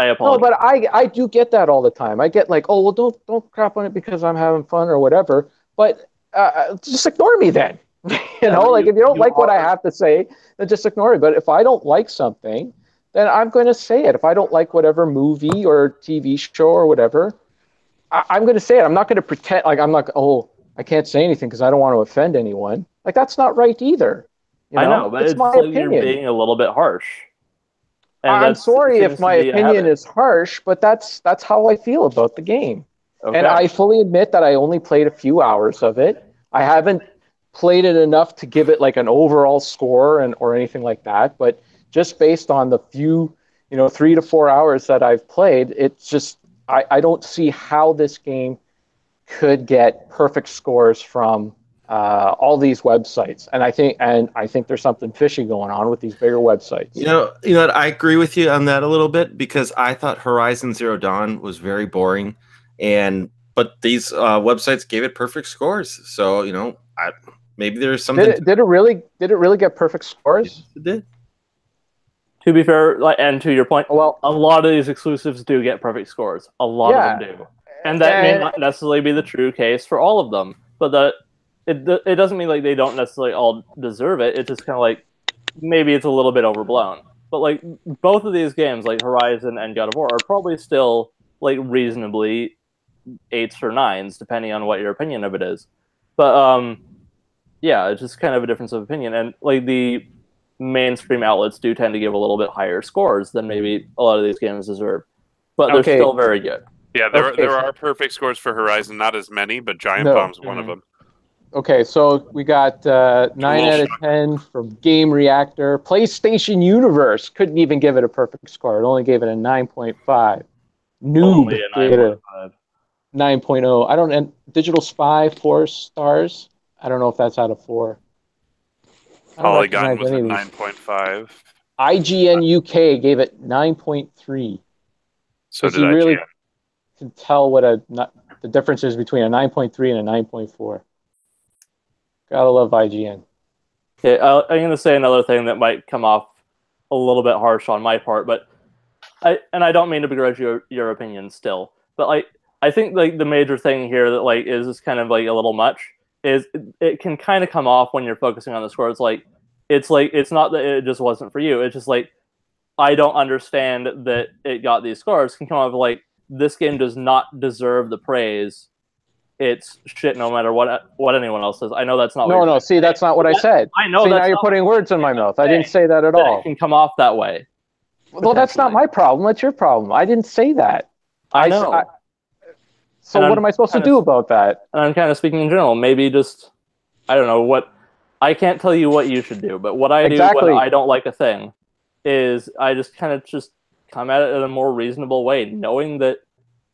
apologize. No, but I do get that all the time. I get like, oh well, don't crap on it because I'm having fun or whatever. But just ignore me then. you know, like if you don't like what I have to say, then just ignore it. But if I don't like something, then I'm going to say it. If I don't like whatever movie or TV show or whatever, I'm going to say it. I'm not going to pretend like I'm not. Oh, I can't say anything because I don't want to offend anyone. Like that's not right either. You know? I know, but it's my like opinion. you're being a little bit harsh. And I'm sorry if my opinion is harsh, but that's how I feel about the game. Okay. And I fully admit that I only played a few hours of it. I haven't played it enough to give it like an overall score or anything like that. But just based on the few, 3 to 4 hours that I've played, it's just I don't see how this game could get perfect scores from all these websites, and I think there's something fishy going on with these bigger websites. You know what? I agree with you on that a little bit because I thought Horizon Zero Dawn was very boring, but these websites gave it perfect scores. So maybe there's something. Did it really get perfect scores? Yes, it did. To be fair, and to your point, well, a lot of these exclusives do get perfect scores. A lot of them do, and that may not necessarily be the true case for all of them. But it doesn't mean like they don't necessarily all deserve it. It's just kind of like maybe it's a little bit overblown. But like both of these games, like Horizon and God of War, are probably still like reasonably 8s or 9s, depending on what your opinion of it is. But yeah, it's just kind of a difference of opinion, and like the mainstream outlets do tend to give a little bit higher scores than maybe a lot of these games deserve, but they're still very good. Yeah, there are perfect scores for Horizon, not as many, but Giant Bomb's one of them. Okay, so we got 9 out of 10 from Game Reactor. PlayStation Universe couldn't even give it a perfect score. It only gave it a 9.5. Noob gave it a 9.0. And Digital Spy 4 stars. I don't know if that's out of 4. Polygon was a 9.5. IGN UK gave it 9.3. So did you IGN. Really can tell what the difference is between a 9.3 and a 9.4. Gotta love IGN. Okay, I'm going to say another thing that might come off a little bit harsh on my part, but I don't mean to begrudge your opinion still, but I think like the major thing here that like is kind of like a little much is it can kind of come off when you're focusing on the score. It's not that it just wasn't for you. It's just like, I don't understand that it got these scores. Can come off like, this game does not deserve the praise. It's shit no matter what anyone else says. I know that's not No, see, that's not what I said. I know. See, now you're putting words in my mouth. I didn't say that at all. It can come off that way. Well, that's not my problem. That's your problem. I didn't say that. I know. So what am I supposed to do about that? And I'm kind of speaking in general. Maybe just, I don't know what. I can't tell you what you should do, but what I do when I don't like a thing is I just kind of just come at it in a more reasonable way, knowing that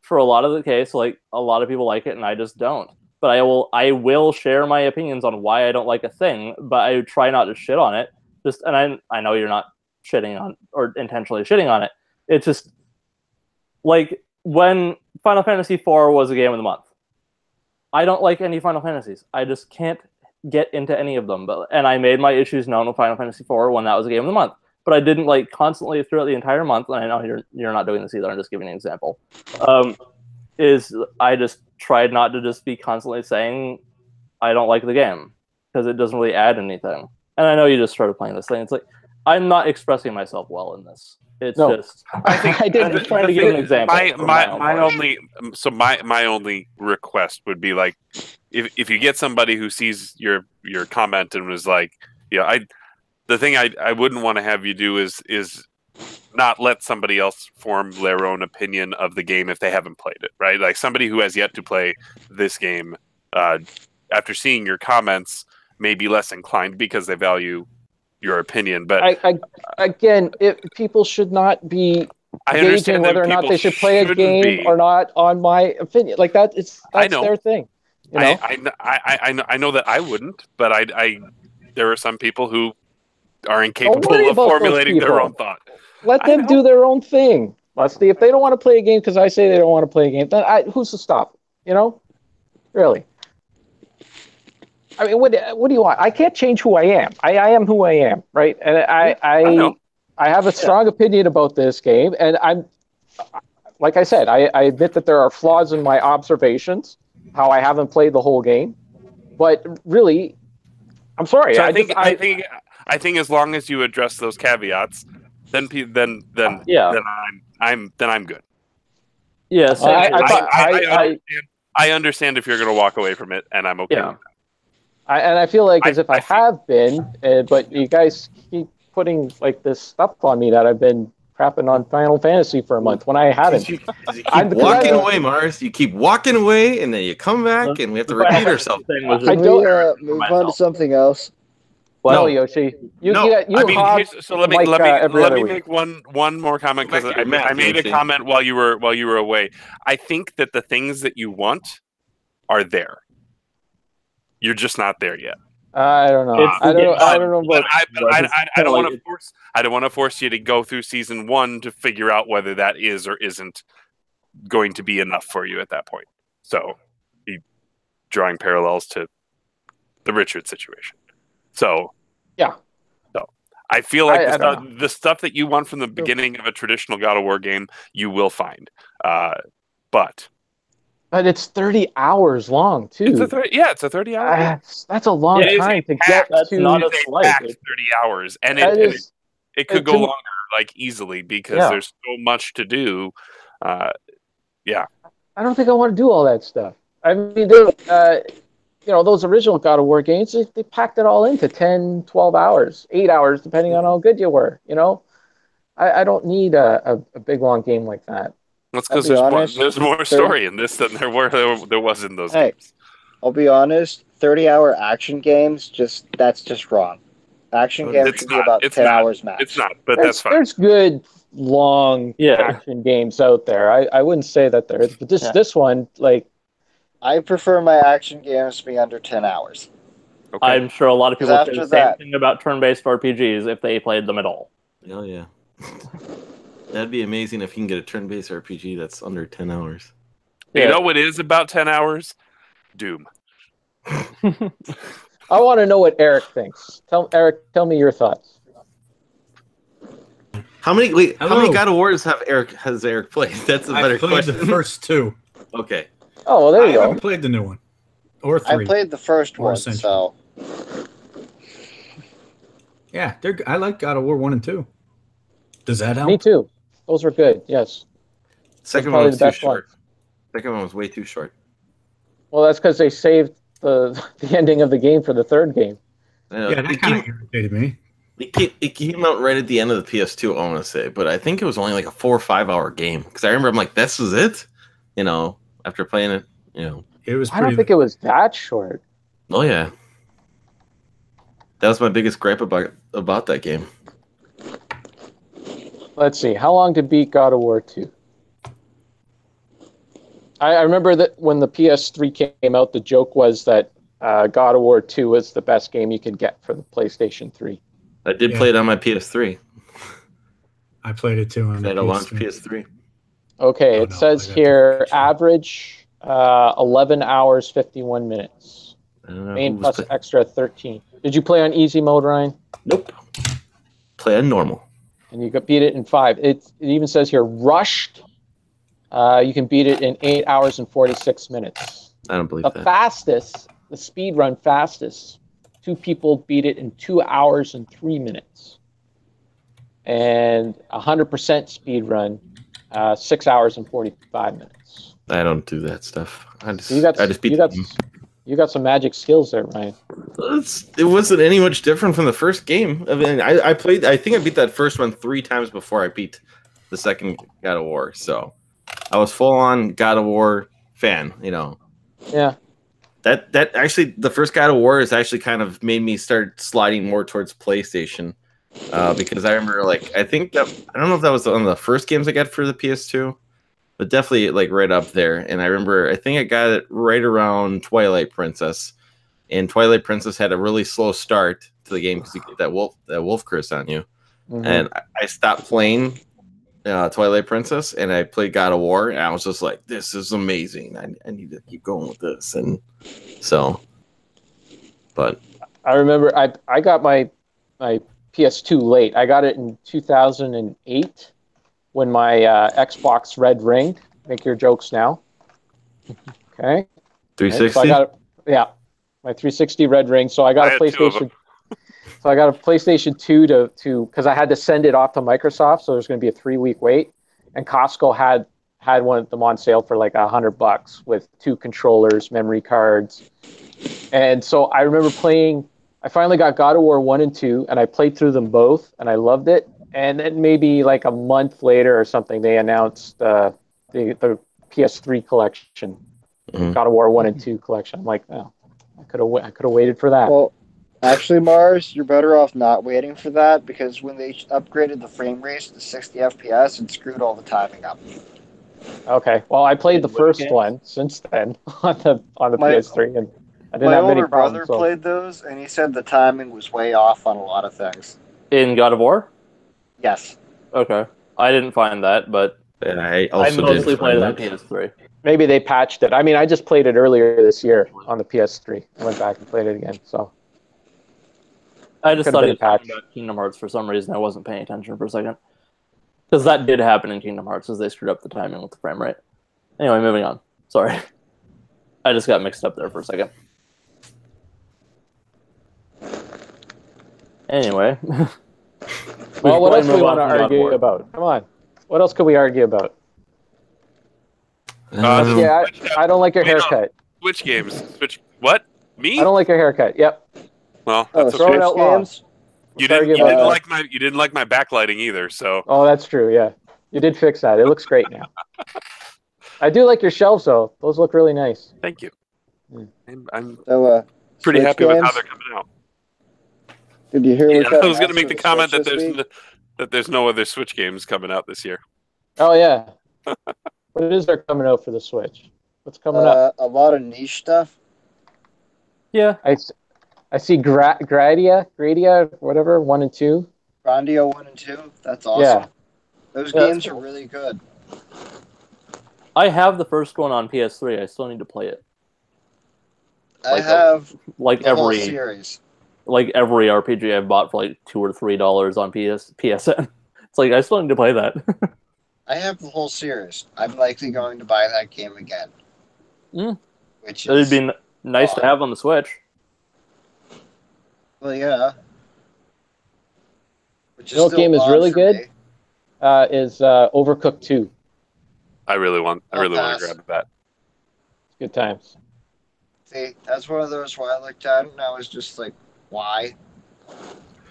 for a lot of the case, like a lot of people like it and I just don't. But I will share my opinions on why I don't like a thing, but I try not to shit on it. And I know you're not shitting on or intentionally shitting on it. It's just like when Final Fantasy IV was a game of the month. I don't like any Final Fantasies. I just can't get into any of them. And I made my issues known with Final Fantasy IV when that was a game of the month. But I didn't like constantly throughout the entire month. And I know you're not doing this either. I'm just giving an example. is I just tried not to just be constantly saying I don't like the game because it doesn't really add anything. And I know you just started playing this thing. It's like I'm not expressing myself well in this. It's just I think I did. I'm just trying to give an example. My only request would be like if you get somebody who sees your comment and was like, the thing I wouldn't want to have you do is not let somebody else form their own opinion of the game if they haven't played it, right? Like somebody who has yet to play this game, after seeing your comments, may be less inclined because they value your opinion. But again, people should not be gauging whether or not they should play a game or not on my opinion. Like that's their thing. You know? I know that I wouldn't, but there are some people who are incapable of formulating their own thought. Let them do their own thing, Musty. If they don't want to play a game because I say they don't want to play a game, then who's to stop? You know, really. I mean, what do you want? I can't change who I am. I am who I am, right? And I have a strong opinion about this game, and I'm, like I said, I admit that there are flaws in my observations, how I haven't played the whole game, but really, I'm sorry. So I think as long as you address those caveats, then I'm good. Yes, I understand if you're going to walk away from it, and I'm okay. Yeah. With that. And I feel like as if I have been, but you guys keep putting like this stuff on me that I've been crapping on Final Fantasy for a month when I haven't. You keep walking away, Mars. You keep walking away, and then you come back, and we have to repeat ourselves. I don't move on to something else. Well, no, Yoshi. Let me make one more comment because I made a comment while you were away. I think that the things that you want are there. You're just not there yet. I don't know. I don't know. But I don't want to force. I don't want to force you to go through season 1 to figure out whether that is or isn't going to be enough for you at that point. So, drawing parallels to the Richard situation. So, yeah. So, I feel like the stuff that you want from the beginning of a traditional God of War game, you will find. But it's 30 hours long too. It's a 30-hour game. That's a long time to get to. Not a slight. 30 hours, and it could go longer, like easily, because there's so much to do. Yeah. I don't think I want to do all that stuff. I mean, those original God of War games, they packed it all into 10, 12 hours, 8 hours, depending on how good you were. You know, I don't need a big long game like that. That's because there's more story in this than there was in those games. I'll be honest, 30-hour action games, that's just wrong. Action games should be about 10 hours max. It's not, but that's fine. There's good, long action games out there. I wouldn't say that there is, but this one, like... I prefer my action games to be under 10 hours. Okay. I'm sure a lot of people say the same thing about turn-based RPGs if they played them at all. Oh, yeah. That'd be amazing if you can get a turn-based RPG that's under 10 hours. Yeah. You know what is about 10 hours? Doom. I want to know what Eric thinks. Tell me your thoughts. How many God of Wars has Eric played? That's a better question. I played the first 2. Okay. Oh, well, there you go. I haven't played the new one. Or 3. I played the first one, so... Yeah, I like God of War 1 and 2. Does that help? Me too. Those were good, yes. Second one was too short. Second one was way too short. Well, that's because they saved the ending of the game for the third game. Yeah, that kind of irritated me. It came out right at the end of the PS2, I want to say, but I think it was only like a 4 or 5 hour game. Because I remember I'm like, this was it? You know, after playing it, It was I don't think it was that short. Oh, yeah. That was my biggest gripe about that game. Let's see. How long to beat God of War 2? I remember that when the PS3 came out, the joke was that God of War 2 was the best game you could get for the PlayStation 3. I did play it on my PS3. I played it too on the launch PS3. Okay, it says here average 11 hours, 51 minutes. Main plus extra 13. Did you play on easy mode, Ryan? Nope. Play on normal. And you beat it in 5. It even says here rushed You can beat it in 8 hours and 46 minutes. I don't believe The that. fastest, the speed run fastest, 2 people beat it in 2 hours and 3 minutes. And 100% speed run, 6 hours and 45 minutes. I don't do that stuff. I just beat you got some magic skills there, Ryan. It wasn't any much different from the first game. I mean, I played. I think I beat that first one 3 times before I beat the second God of War. So I was full on God of War fan. You know. Yeah. That actually, the first God of War has actually kind of made me start sliding more towards PlayStation, because I remember, like, I think that I don't know if that was one of the first games I got for the PS2, but definitely like right up there. And I remember, I think I got it right around Twilight Princess, and Twilight Princess had a really slow start to the game because you get that wolf curse on you. Mm-hmm. And I stopped playing Twilight Princess, and I played God of War, and I was just like, this is amazing. I need to keep going with this. And so, but I remember I got my PS2 late. I got it in 2008 when my Xbox red ringed. Make your jokes now. Okay. 360. So I got it. Yeah, my 360 red ring. So I got a PlayStation. So I got a PlayStation 2 to because I had to send it off to Microsoft. So there's going to be a 3-week wait, and Costco had one of them on sale for like $100 with 2 controllers, memory cards, and so I remember playing. I finally got God of War 1 and 2, and I played through them both, and I loved it. And then maybe like a month later or something, they announced the PS3 collection, God of War 1 and 2 collection. I'm like, oh, I could have waited for that. Well, actually, Mars, you're better off not waiting for that, because when they upgraded the frame rate to 60 FPS, it screwed all the timing up. Okay, well, I played the first one since then on the PS3, and I didn't have many problems. My older brother played those, and he said the timing was way off on a lot of things. In God of War? Yes. Okay. I didn't find that, but I also mostly did played it on that. PS3. Maybe they patched it. I mean, I just played it earlier this year on the PS3. I went back and played it again, so. I just thought he was talking about Kingdom Hearts for some reason. I wasn't paying attention for a second. Because that did happen in Kingdom Hearts, as they screwed up the timing with the frame rate. Anyway, moving on. Sorry. I just got mixed up there for a second. Well, Anyway. what else do we want to argue about? Come on. What else could we argue about? Yeah, I don't like your haircut. Switch games. What? Me? I don't like your haircut. Yep. Well, that's throw it out games. You didn't like my backlighting either, so. Oh, that's true. Yeah, you did fix that. It looks great now. I do like your shelves, though. Those look really nice. Thank you. I'm so, pretty happy with how they're coming out. Did you hear? I was going to make the comment that there's no other Switch games coming out this year. Oh yeah. What is there coming out for the Switch? What's coming up? A lot of niche stuff. Yeah. I see Gradia, whatever, 1 and 2. Grandia 1 and 2. That's awesome. Yeah. Those games are really good. I have the first one on PS3. I still need to play it. I have like the whole every series. Like every RPG I've bought for like $2 or $3 on PSN. It's like I still need to play that. I have the whole series. I'm likely going to buy that game again. Which it'd be nice to have on the Switch. Well, yeah. What game is really good? Is Overcooked 2. I really want to grab that. Good times. See, that's one of those where I looked at it and I was just like, why?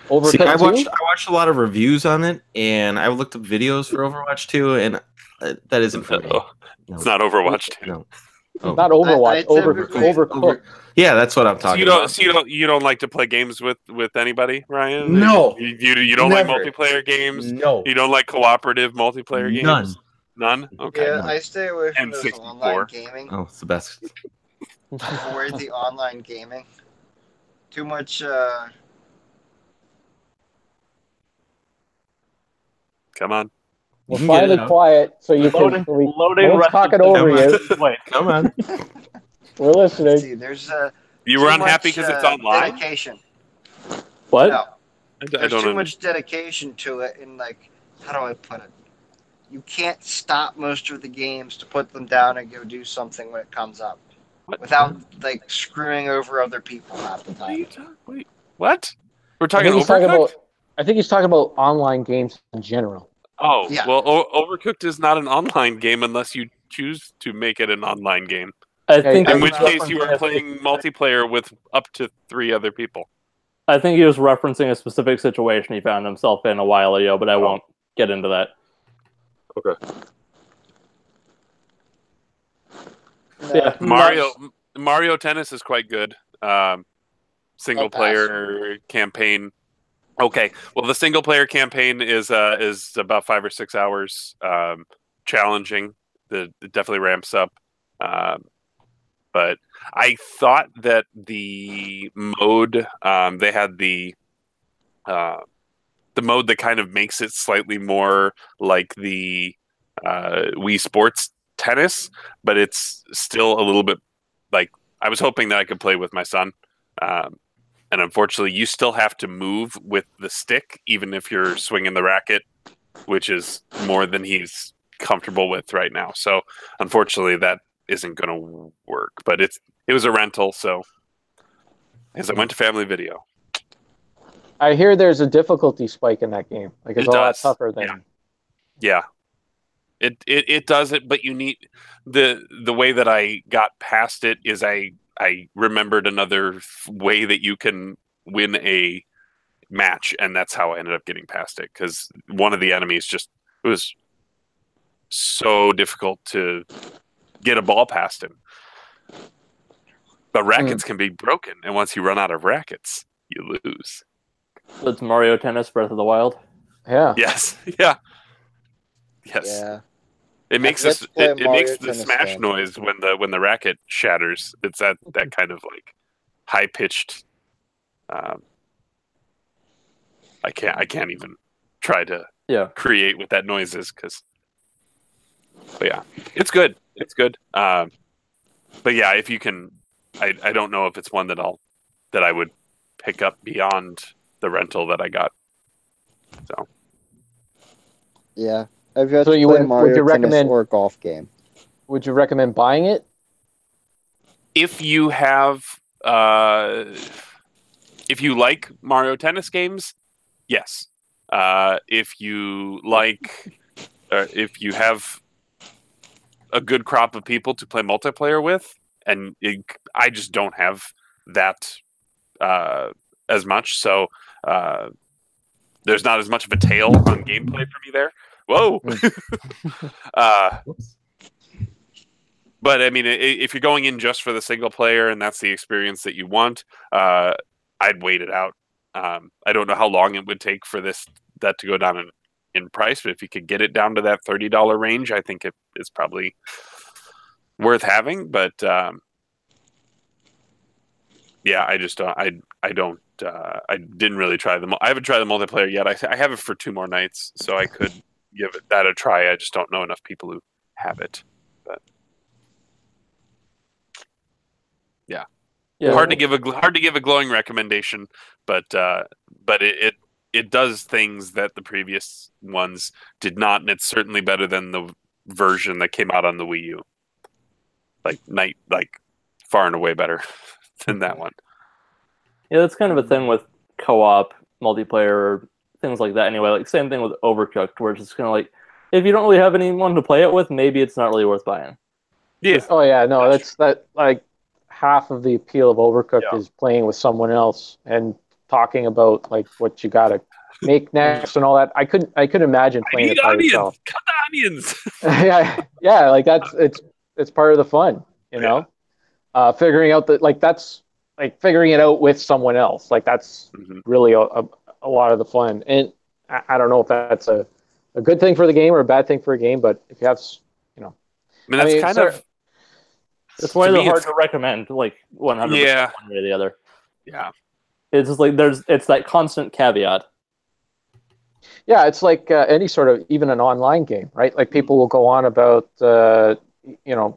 Overcooked 2? I watched a lot of reviews on it, and I looked up videos for Overwatch 2, and that isn't for me. No. It's not Overwatch 2. No. Not Overwatch. Overcooked. Yeah, that's what I'm talking about. So you don't like to play games with anybody, Ryan? No. You don't like multiplayer games? No. You don't like cooperative multiplayer games? None? Okay. Yeah, I stay away from those online gaming. Oh, it's the best. Avoid the online gaming. Too much. Come on. We're finally quiet, so you can talk it over you. Wait, come on. We're listening. See, there's you were unhappy because it's online? Dedication. What? No. I There's too much dedication to it, and like, how do I put it? you can't stop most of the games to put them down and go do something when it comes up without like screwing over other people half the What are you time. talking? Wait, what? We're I talking think he's talking Overcooked? about. I think he's talking about online games in general. Oh, Yeah. well, Overcooked is not an online game unless you choose to make it an online game. I think I In he which was case, you are referencing playing multiplayer with up to 3 other people. I think he was referencing a specific situation he found himself in a while ago, but I won't get into that. Okay. No, Yeah, Mario Tennis is quite good. Single player campaign. Okay, well, the single player campaign is about 5 or 6 hours. Challenging. It definitely ramps up. But I thought that the mode they had the mode that kind of makes it slightly more like the Wii Sports Tennis, but it's still a little bit like I was hoping that I could play with my son. And unfortunately, you still have to move with the stick, even if you're swinging the racket, which is more than he's comfortable with right now. So unfortunately, that isn't going to work. But it was a rental, so as I went to Family Video. I hear there's a difficulty spike in that game. Like it's It a lot does. tougher than. Yeah. It does it, but you need the way that I got past it is I remembered another way that you can win a match, and that's how I ended up getting past it, because one of the enemies it was so difficult to get a ball past him. But rackets can be broken, and once you run out of rackets, you lose. so it's Mario Tennis Breath of the Wild. Yeah. Yes. Yeah. Yes. Yeah. It makes I've yet to play a it Mario makes the Tennis smash game. noise when the racket shatters. It's that kind of like high pitched. I can't even try to create what that noise is, but yeah, it's good. It's good. But yeah, if you can, I don't know if it's one that I would pick up beyond the rental that I got. So Yeah. I've yet So to you play a would Mario you Tennis recommend or golf game. Would you recommend buying it? if you like Mario Tennis games, yes. If you if you have a good crop of people to play multiplayer with, and I just don't have that as much, so there's not as much of a tail on gameplay for me there. Whoa. But I mean, if you're going in just for the single player and that's the experience that you want, I'd wait it out. I don't know how long it would take for that to go down in price, but if you could get it down to that $30 range, I think it's probably worth having. But yeah, I just I didn't really try them. I haven't tried the multiplayer yet. I have it for 2 more nights, so I could give that a try. I just don't know enough people who have it. But yeah. Hard to give a glowing recommendation, but it does things that the previous ones did not, and it's certainly better than the version that came out on the Wii U. Like far and away better than that one. Yeah, that's kind of a thing with co-op multiplayer or things like that. Anyway, like same thing with Overcooked, where it's just kind of like if you don't really have anyone to play it with, maybe it's not really worth buying. Yeah. Oh yeah, no, that's like half of the appeal of Overcooked is playing with someone else and talking about like what you gotta make next and all that. I couldn't imagine playing it by yourself. Cut the onions. yeah, like it's part of the fun, you know. Figuring out that's like figuring it out with someone else. Like that's really a lot of the fun. And I don't know if that's a good thing for the game or a bad thing for a game, but if you have, you know, I mean, that's why they're hard to recommend, like 100% one way or the other. Yeah. It's just like it's that constant caveat. Yeah, it's like any sort of, even an online game, right? Like people will go on about,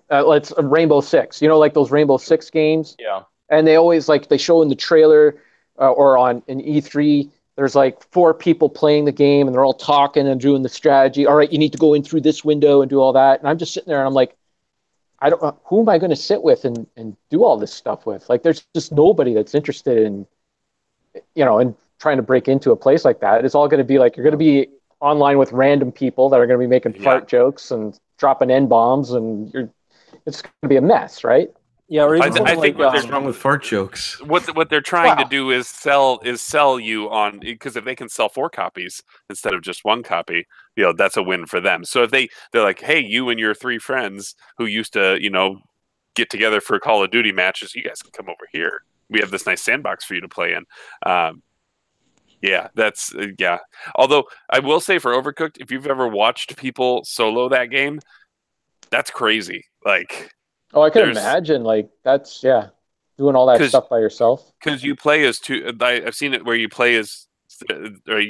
let's Rainbow Six, like those Rainbow Six games. Yeah. And they always they show in the trailer or on an E3 there's like 4 people playing the game and they're all talking and doing the strategy. All right, you need to go in through this window and do all that. And I'm just sitting there and I'm like, I don't know, who am I going to sit with and do all this stuff with? Like, there's just nobody that's interested in, in trying to break into a place like that. It's all going to be like, you're going to be online with random people that are going to be making fart jokes and dropping N-bombs, and it's going to be a mess, right? Yeah, or even I think what's wrong with fart jokes? What they're trying to do is sell you on, because if they can sell 4 copies instead of just 1 copy, that's a win for them. So if they're like, hey, you and your 3 friends who used to get together for Call of Duty matches, you guys can come over here. We have this nice sandbox for you to play in. That's Although I will say for Overcooked, if you've ever watched people solo that game, that's crazy. Like, oh, I can imagine. Like, that's doing all that stuff by yourself. Because you play as 2. I've seen it where you play as, or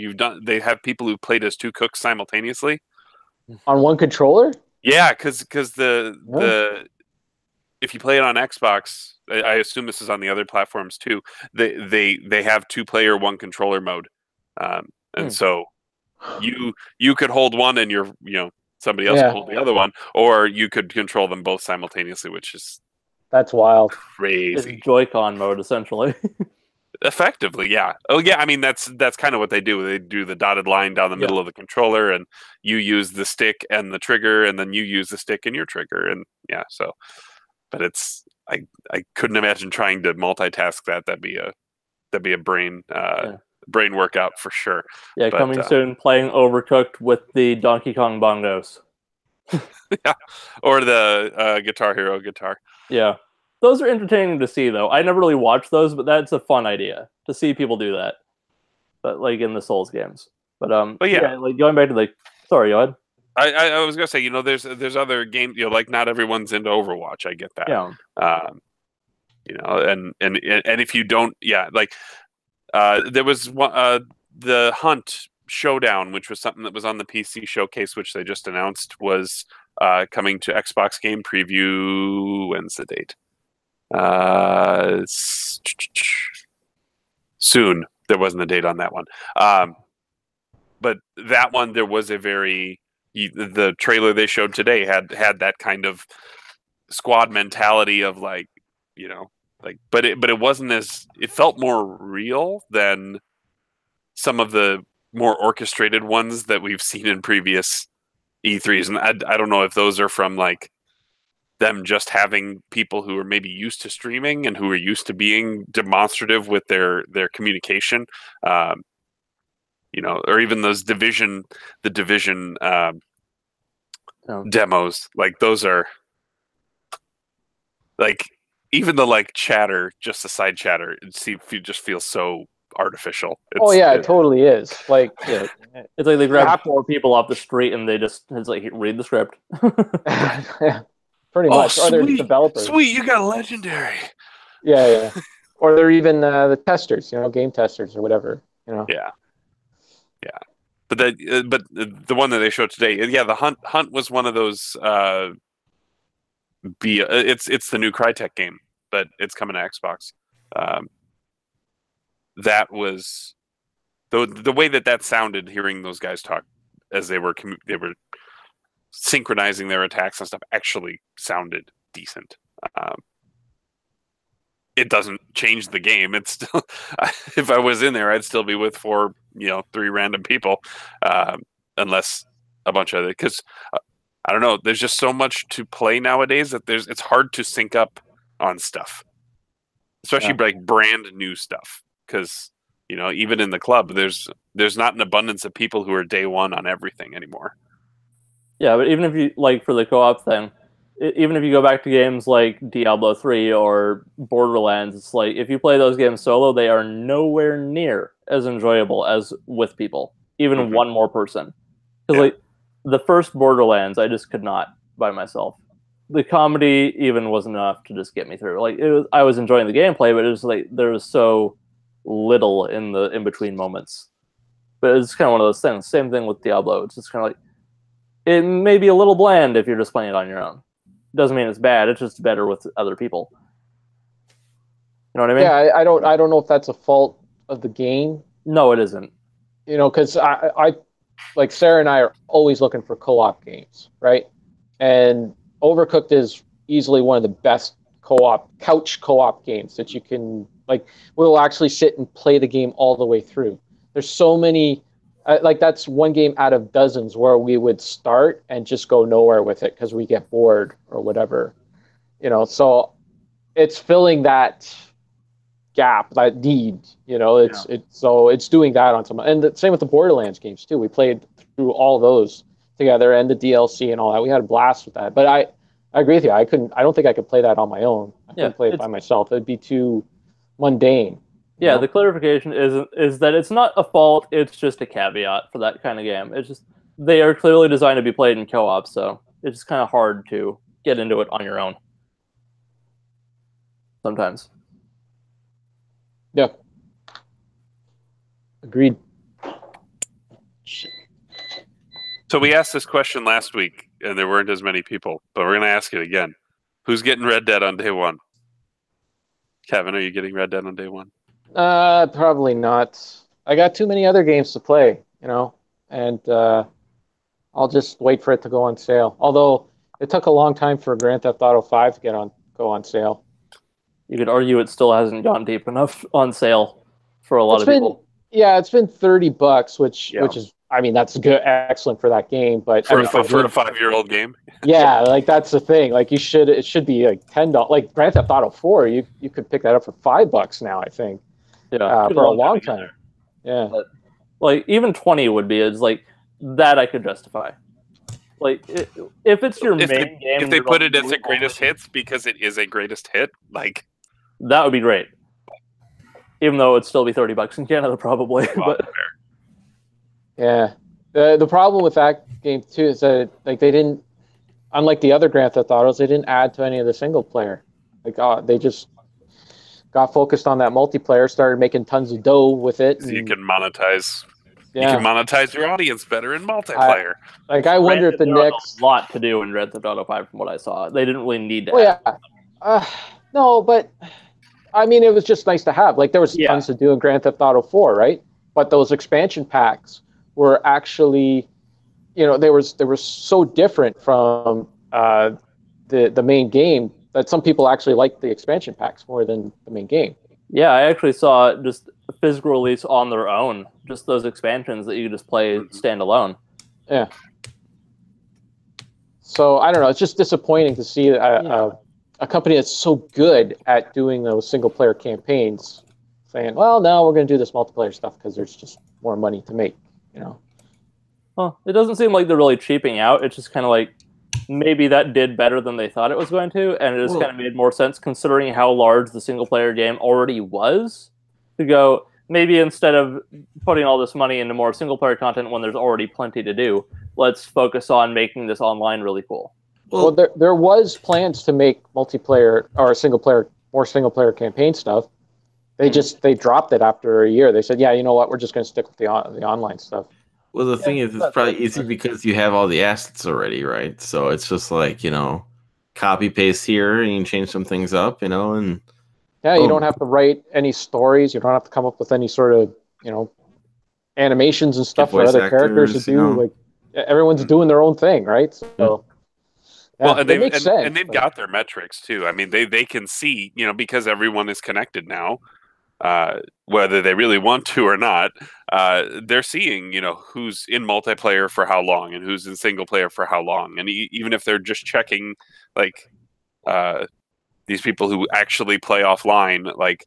they have people who played as 2 cooks simultaneously on one controller. Yeah, because the if you play it on Xbox, I assume this is on the other platforms too. They have 2-player 1 controller mode, and so you could hold one and somebody else could hold the other one, or you could control them both simultaneously, which is that's wild, crazy. It's Joy-Con mode essentially. Effectively, yeah. Oh, yeah. I mean, that's kind of what they do. They do the dotted line down the middle of the controller, and you use the stick and the trigger, and then you use the stick and your trigger, and so. But I couldn't imagine trying to multitask that. That'd be a brain workout for sure. Yeah, coming soon, playing Overcooked with the Donkey Kong bongos. Yeah, or the Guitar Hero guitar. Yeah, those are entertaining to see, though. I never really watched those, but that's a fun idea to see people do that. But like in the Souls games. But like going back to sorry, go ahead. I was gonna say, there's other games, like not everyone's into Overwatch. I get that. Yeah. And if you don't, there was one, the Hunt Showdown, which was something that was on the PC showcase, which they just announced was coming to Xbox Game Preview. When's the date? Soon. There wasn't a date on that one. But that one, there was the trailer they showed today had that kind of squad mentality of but it wasn't it felt more real than some of the more orchestrated ones that we've seen in previous E3s. And I don't know if those are from them just having people who are maybe used to streaming and who are used to being demonstrative with their communication, or even those Division demos. Like, those are even the chatter, just the side chatter, it just feels so artificial. It totally is. Like, it's like they grab 4 people off the street and it's like, read the script. Pretty much. Or they're developers. Sweet, you got a legendary. Yeah. Or they're even the testers, game testers or whatever. Yeah. But the one that they showed today, the Hunt was one of those. It's the new Crytek game, but it's coming to Xbox. That was the way that sounded. Hearing those guys talk as they were synchronizing their attacks and stuff actually sounded decent. It doesn't change the game. It's still, if I was in there, I'd still be with 3 random people, unless a bunch of it. Because I don't know, there's just so much to play nowadays that it's hard to sync up on stuff, especially brand new stuff. Because even in the club, there's not an abundance of people who are day one on everything anymore. Yeah, but even if you for the co-op thing, even if you go back to games like Diablo 3 or Borderlands, it's like if you play those games solo, they are nowhere near as enjoyable as with people, even one more person. Because the first Borderlands, I just could not by myself. The comedy even wasn't enough to just get me through. I was enjoying the gameplay, but it was there was so little in the in between moments. But it's kind of one of those things. Same thing with Diablo. It's just kind of it may be a little bland if you're just playing it on your own. Doesn't mean it's bad. It's just better with other people. You know what I mean? Yeah, I don't know if that's a fault of the game. No, it isn't. because I like Sarah and I are always looking for co-op games, right? And Overcooked is easily one of the best couch co-op games that you can like. We'll actually sit and play the game all the way through. There's so many. Like that's one game out of dozens where we would start and just go nowhere with it because we get bored or whatever, So it's filling that gap, that need. It's doing that on some, and the same with the Borderlands games too. We played through all those together and the DLC and all that. We had a blast with that. But I agree with you. I don't think I could play that on my own. I couldn't play it by myself. It'd be too mundane. Yeah, the clarification is that it's not a fault, it's just a caveat for that kind of game. It's just they are clearly designed to be played in co-op, so it's just kind of hard to get into it on your own. Sometimes. Yeah. Agreed. So we asked this question last week, and there weren't as many people, but we're going to ask it again. Who's getting Red Dead on day one? Kevin, are you getting Red Dead on day one? Probably not. I got too many other games to play, and I'll just wait for it to go on sale. Although it took a long time for Grand Theft Auto 5 to go on sale. You could argue it still hasn't gone deep enough on sale for a lot of people. Yeah, it's been $30, which is, that's good, excellent for that game. But for a 5-year-old game. Yeah, like that's the thing. Like it should be like $10. Like Grand Theft Auto 4, you could pick that up for $5 now, I think. Yeah, for a long time. Yeah, but, like even 20 would be like that. I could justify. Like if it's your main game, if they put it as a greatest hits because it is a greatest hit, like that would be great. Even though it'd still be $30 in Canada, probably. But yeah, the problem with that game too is that like they didn't, unlike the other Grand Theft Autos, they didn't add to any of the single player. Like they just got focused on that multiplayer, started making tons of dough with it. So you can monetize. Yeah. You can monetize your audience better in multiplayer. I wonder if the next a lot to do in Grand Theft Auto 5 from what I saw. They didn't really need to. No, but it was just nice to have. Like there was tons to do in Grand Theft Auto 4, right? But those expansion packs were actually, they were so different from the main game that some people actually liked the expansion packs more than the main game. Yeah, I actually saw just a physical release on their own, just those expansions that you could just play standalone. Yeah. So I don't know. It's just disappointing to see a company that's so good at doing those single player campaigns saying, "Well, no, we're going to do this multiplayer stuff because there's just more money to make." Well, it doesn't seem like they're really cheaping out. It's just kind of like maybe that did better than they thought it was going to, and it just kind of made more sense considering how large the single player game already was. To go, maybe instead of putting all this money into more single player content when there's already plenty to do, let's focus on making this online really cool. Well, there was plans to make multiplayer or more single player campaign stuff. They dropped it after a year. They said, "Yeah, you know what? We're just going to stick with the online stuff." Well, the thing is, it's probably easy because you have all the assets already, right? So it's just like, copy paste here and you can change some things up, and yeah, you don't have to write any stories. You don't have to come up with any sort of, animations and stuff for other characters to do. Like everyone's doing their own thing, right? So, and they've got their metrics too. They can see, because everyone is connected now. Whether they really want to or not, they're seeing, who's in multiplayer for how long and who's in single player for how long. And even if they're just checking, like, these people who actually play offline, like,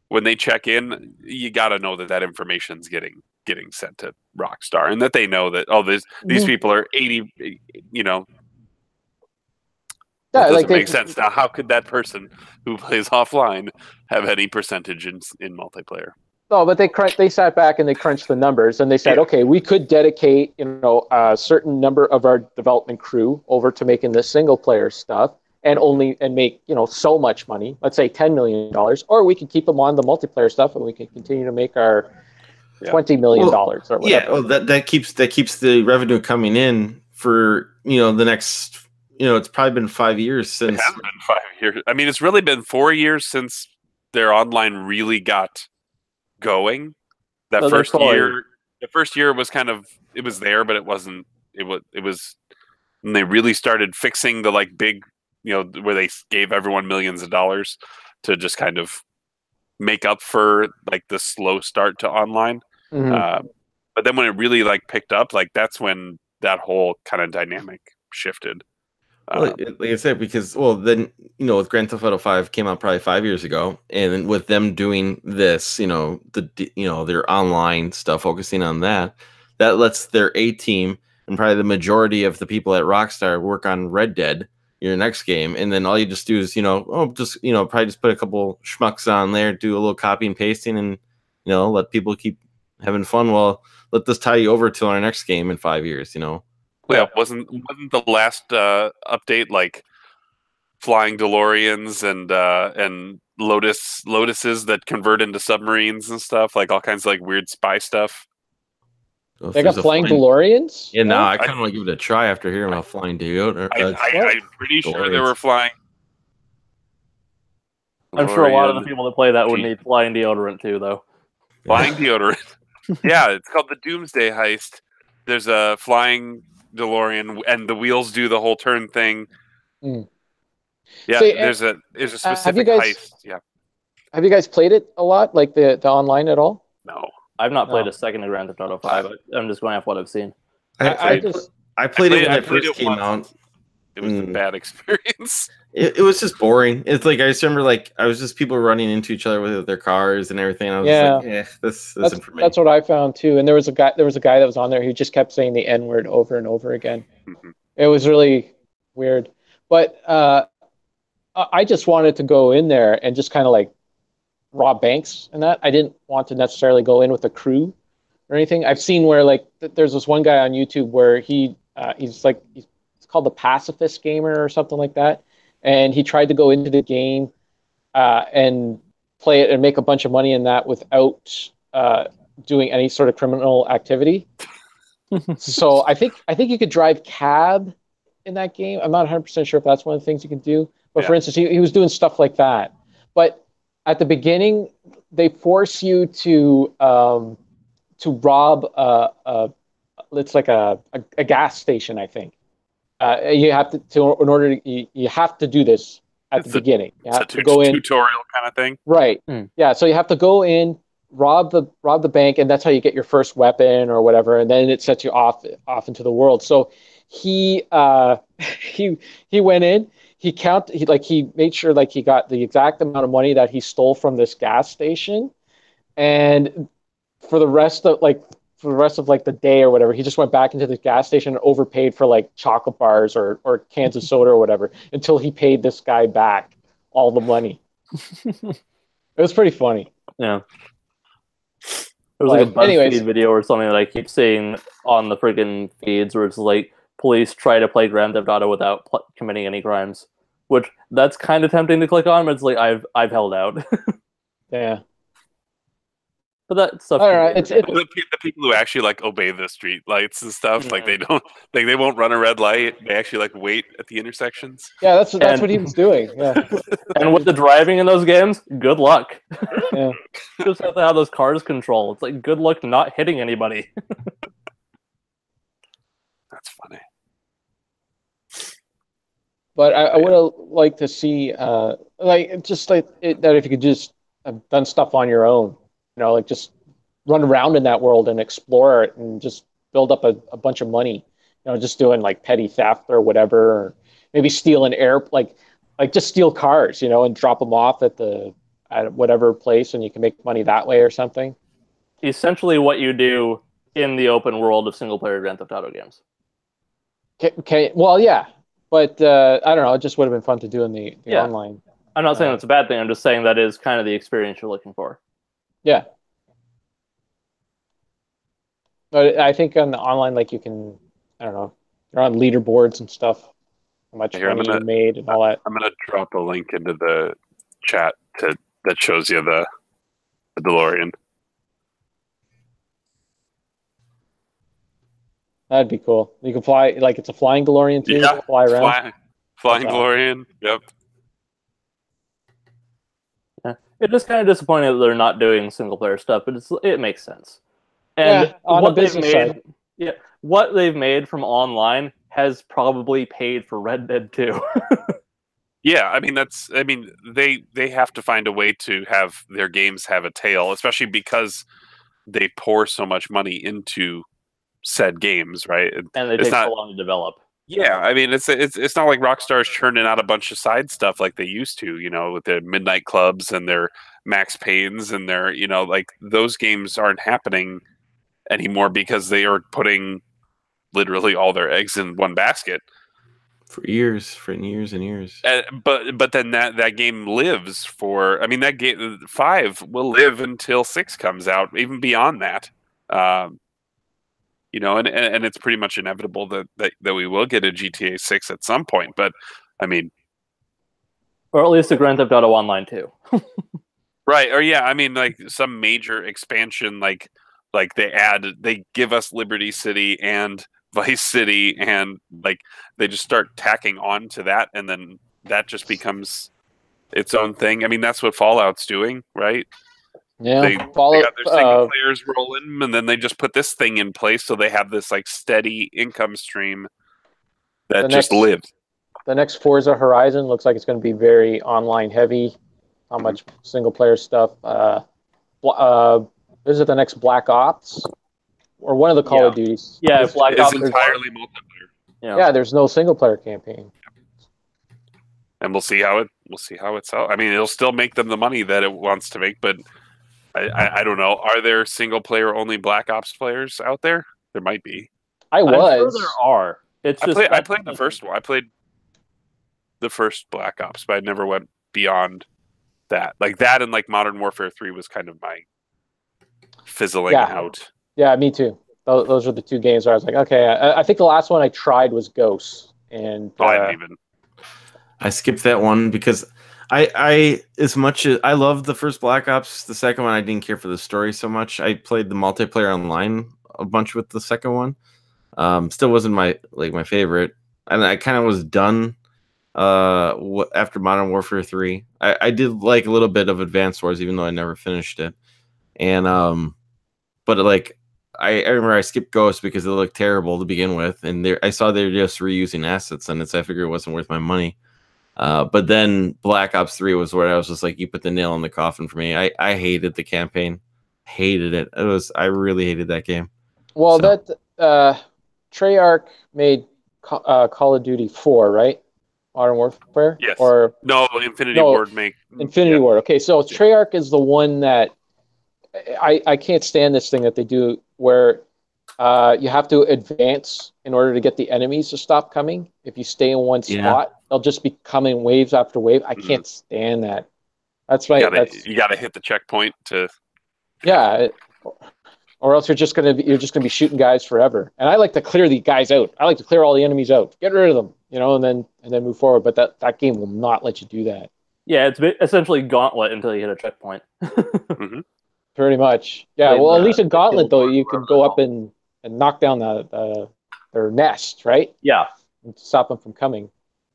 when they check in, you got to know that information's getting sent to Rockstar and that they know that, these people are 80, that doesn't make sense. Now, how could that person who plays offline have any percentage in multiplayer? No, but they sat back and they crunched the numbers and they said, okay, we could dedicate, a certain number of our development crew over to making this single player stuff and make, so much money, let's say $10 million, or we can keep them on the multiplayer stuff and we can continue to make our $20 million or whatever. Yeah, well, that keeps the revenue coming in for, the next. It's probably been 5 years since. It has been 5 years. It's really been 4 years since their online really got going. That first year, the first year was it was there, but it wasn't. It was when they really started fixing the like big, where they gave everyone millions of dollars to just kind of make up for like the slow start to online. Mhm. But then when it really like picked up, like that's when that whole kind of dynamic shifted. Well, like I said, because then with Grand Theft Auto 5 came out probably 5 years ago, and then with them doing this, their online stuff, focusing on that lets their A team and probably the majority of the people at Rockstar work on Red Dead, your next game, and then all you just do is probably just put a couple schmucks on there, do a little copy and pasting, and let people keep having fun. Well, let this tie you over to our next game in 5 years. Yeah, wasn't the last update like flying DeLoreans and Lotuses that convert into submarines and stuff, like all kinds of like weird spy stuff. So if They got there's a flying DeLoreans? Yeah, now? I kind of want to give it a try after hearing about flying deodorant. I'm pretty sure they were flying. I'm sure a lot of the people that play that would need flying deodorant too, though. Flying deodorant. Yeah, it's called the Doomsday Heist. There's a flying DeLorean, and the wheels do the whole turn thing. Mm. Yeah, See, there's a specific heist. Yeah. Have you guys played it a lot, like the online at all? No. I've not played a second of Grand Theft Auto 5. I'm just going off what I've seen. I played it when it first came out. It was a bad experience. It was just boring. It's like I just remember I was just people running into each other with their cars and everything. I was just like, this isn't for me. That's what I found too. And there was a guy that was on there who just kept saying the N word over and over again. Mm-hmm. It was really weird. But I just wanted to go in there and just kind of like rob banks and that. I didn't want to necessarily go in with a crew or anything. I've seen where like there's this one guy on YouTube where he's called the Pacifist Gamer or something like that, and he tried to go into the game and play it and make a bunch of money in that without doing any sort of criminal activity. So I think you could drive cab in that game. I'm not 100% sure if that's one of the things you can do. But for instance, he was doing stuff like that. But at the beginning, they force you to rob it's like a gas station, I think. You have you have to do this at the beginning. You have to go in tutorial kind of thing. Right. Yeah. So you have to go in, rob the bank, and that's how you get your first weapon or whatever, and then it sets you off into the world. So he went in. He made sure like he got the exact amount of money that he stole from this gas station, and for the rest of the day or whatever, he just went back into the gas station and overpaid for like chocolate bars or cans of soda or whatever until he paid this guy back all the money. It was pretty funny. Yeah. There was like a BuzzFeed video or something that I keep seeing on the freaking feeds where it's like police try to play Grand Theft Auto without committing any crimes, which that's kind of tempting to click on, but it's like I've held out. Yeah. But that stuff. All right, the people who actually like obey the street lights and stuff, like they don't, like they won't run a red light. They actually like wait at the intersections. Yeah, that's what he was doing. Yeah. And with the driving in those games, good luck. Yeah. You just have to have those cars control. It's like good luck not hitting anybody. That's funny. But I would have liked to see that if you could just have done stuff on your own. Like just run around in that world and explore it and just build up a bunch of money. Just doing like petty theft or whatever, or maybe steal an like just steal cars, and drop them off at whatever place, and you can make money that way or something. Essentially, what you do in the open world of single-player Grand Theft Auto games. Okay. Well, yeah, but I don't know. It just would have been fun to do in the online. I'm not saying that's a bad thing. I'm just saying that is kind of the experience you're looking for. Yeah. But I think on the online, like you can, I don't know, you're on leaderboards and stuff. How much money you made and all that. I'm gonna drop a link into the chat that shows you the DeLorean. That'd be cool. You can fly, like it's a flying DeLorean too. Yeah, fly around. Flying DeLorean. Yep. Yeah. It is kind of disappointing that they're not doing single player stuff, but it makes sense. And on what the they've business made, side. yeah, what they've made from online has probably paid for Red Dead 2. Yeah, I mean they have to find a way to have their games have a tail, especially because they pour so much money into said games, right? And they It's take so not. long to develop. Yeah, I mean it's not like Rockstar's churning out a bunch of side stuff like they used to, with their midnight clubs and their Max Paynes and their, like those games aren't happening anymore because they are putting literally all their eggs in one basket. For years and years. But then that game lives for. I mean, that game 5 will live until 6 comes out, even beyond that. And it's pretty much inevitable that we will get a GTA 6 at some point. But I mean, or at least a Grand Theft Auto Online 2. Right? Or yeah, I mean, like some major expansion, like they give us Liberty City and Vice City, and like they just start tacking on to that, and then that just becomes its own thing. I mean, that's what Fallout's doing, right? Yeah, They got their single players rolling, and then they just put this thing in place, so they have this like steady income stream that just lives. The next Forza Horizon looks like it's going to be very online heavy. Not much single player stuff. Is it the next Black Ops or one of the Call of Duties? Yeah, Black Ops is entirely multiplayer. Yeah, there's no single player campaign. And we'll see how it sells. I mean, it'll still make them the money that it wants to make, but I don't know. Are there single player only Black Ops players out there? There might be. I'm sure there are. I played the first one. I played the first Black Ops, but I never went beyond that. Like that and like Modern Warfare 3 was kind of my fizzling out. Yeah, me too. Those are the two games where I was like, okay. I think the last one I tried was Ghosts, and I skipped that one because I as much as I love the first Black Ops, the second one I didn't care for the story so much. I played the multiplayer online a bunch with the second one. Still wasn't my favorite, and I kind of was done after Modern Warfare 3. I did like a little bit of Advanced Wars, even though I never finished it. And but like I remember I skipped Ghost because it looked terrible to begin with, and I saw they were just reusing assets in it, so I figured it wasn't worth my money. But then Black Ops 3 was where I was just like, you put the nail in the coffin for me. I hated the campaign, hated it. I really hated that game. Well, that Treyarch made Call of Duty 4, right? Modern Warfare? Yes. Or no, Infinity Ward make Infinity Ward. Okay, so Treyarch is the one that I can't stand this thing that they do where you have to advance in order to get the enemies to stop coming. If you stay in one spot, they'll just be coming waves after wave. I can't stand that. That's right. You got to hit the checkpoint to. Yeah, or else you're just gonna be shooting guys forever. And I like to clear the guys out. I like to clear all the enemies out, get rid of them, and then move forward. But that game will not let you do that. Yeah, it's essentially Gauntlet until you hit a checkpoint. Mm-hmm. Pretty much. Yeah. Well, at least in Gauntlet though, you can go up and knock down their nest, right? Yeah. And stop them from coming.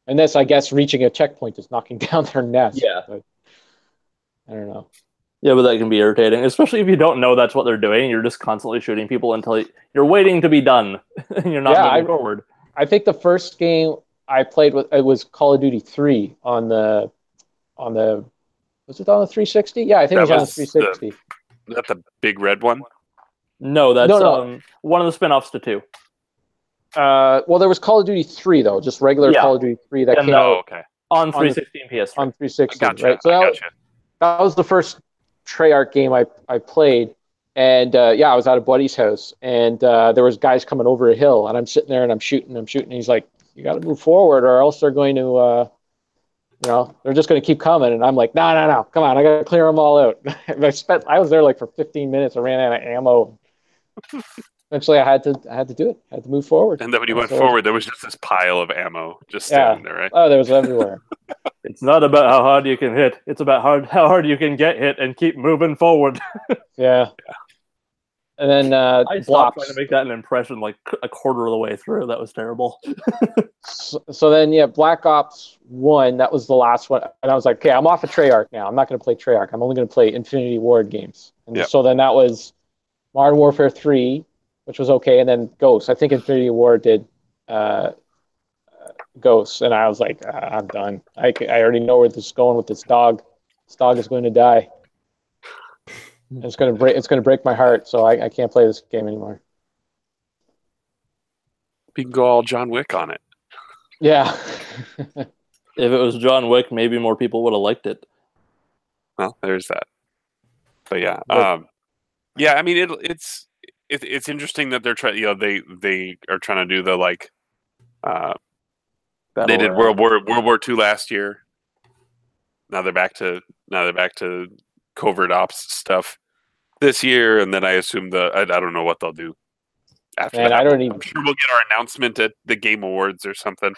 And this, I guess, reaching a checkpoint is knocking down their nest. Yeah. But I don't know. Yeah, but that can be irritating, especially if you don't know that's what they're doing. You're just constantly shooting people until you're waiting to be done. And you're not moving forward. I think the first game I played it was Call of Duty 3 on the was it on the 360? Yeah, I think it was on the 360. Is that the big red one? No, that's one of the spin-offs to 2. Well, there was Call of Duty 3 though, just regular Call of Duty 3 that came out on 360 and PS3. On 360, gotcha. Right? So that was the first Treyarch game I played, and I was at a buddy's house, and there was guys coming over a hill, and I'm sitting there and I'm shooting, and he's like, "You got to move forward, or else they're going to." They're just going to keep coming, and I'm like, no, come on, I got to clear them all out. I was there like for 15 minutes. I ran out of ammo. Eventually, I had to do it. I had to move forward. And then when you went forward, there was just this pile of ammo just standing there, right? Oh, there was everywhere. It's not about how hard you can hit. It's about how hard you can get hit and keep moving forward. Yeah. And then I stopped trying to make that an impression like a quarter of the way through. That was terrible. So then, Black Ops 1, that was the last one. And I was like, okay, I'm off of Treyarch now. I'm not going to play Treyarch. I'm only going to play Infinity Ward games. And so then that was Modern Warfare 3, which was okay, and then Ghosts. I think Infinity War did Ghosts, and I was like, I'm done. I already know where this is going with this dog. This dog is going to die. And it's going to break my heart, so I can't play this game anymore. You can go all John Wick on it. Yeah. If it was John Wick, maybe more people would have liked it. Well, there's that. But yeah, yeah. I mean, it's interesting that they're trying. You know, they are trying to do the like. They did World War II last year. Now they're back to covert ops stuff this year, and then I assume I don't know what they'll do after that. I'm sure we'll get our announcement at the Game Awards or something.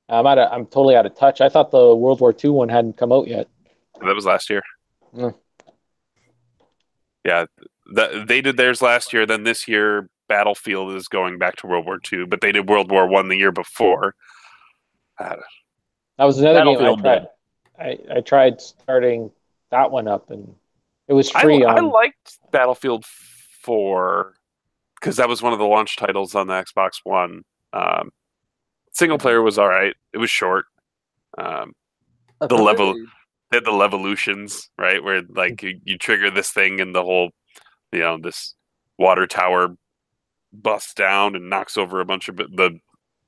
I'm totally out of touch. I thought the World War II one hadn't come out yet. That was last year. Yeah, they did theirs last year. Then this year, Battlefield is going back to World War II, but they did World War I the year before. That was another game I tried. I tried starting that one up, and it was free. I liked Battlefield 4 because that was one of the launch titles on the Xbox One. Single player was all right. It was short. They had the Levolutions, right? Where like you trigger this thing and the whole, this water tower busts down and knocks over a bunch of the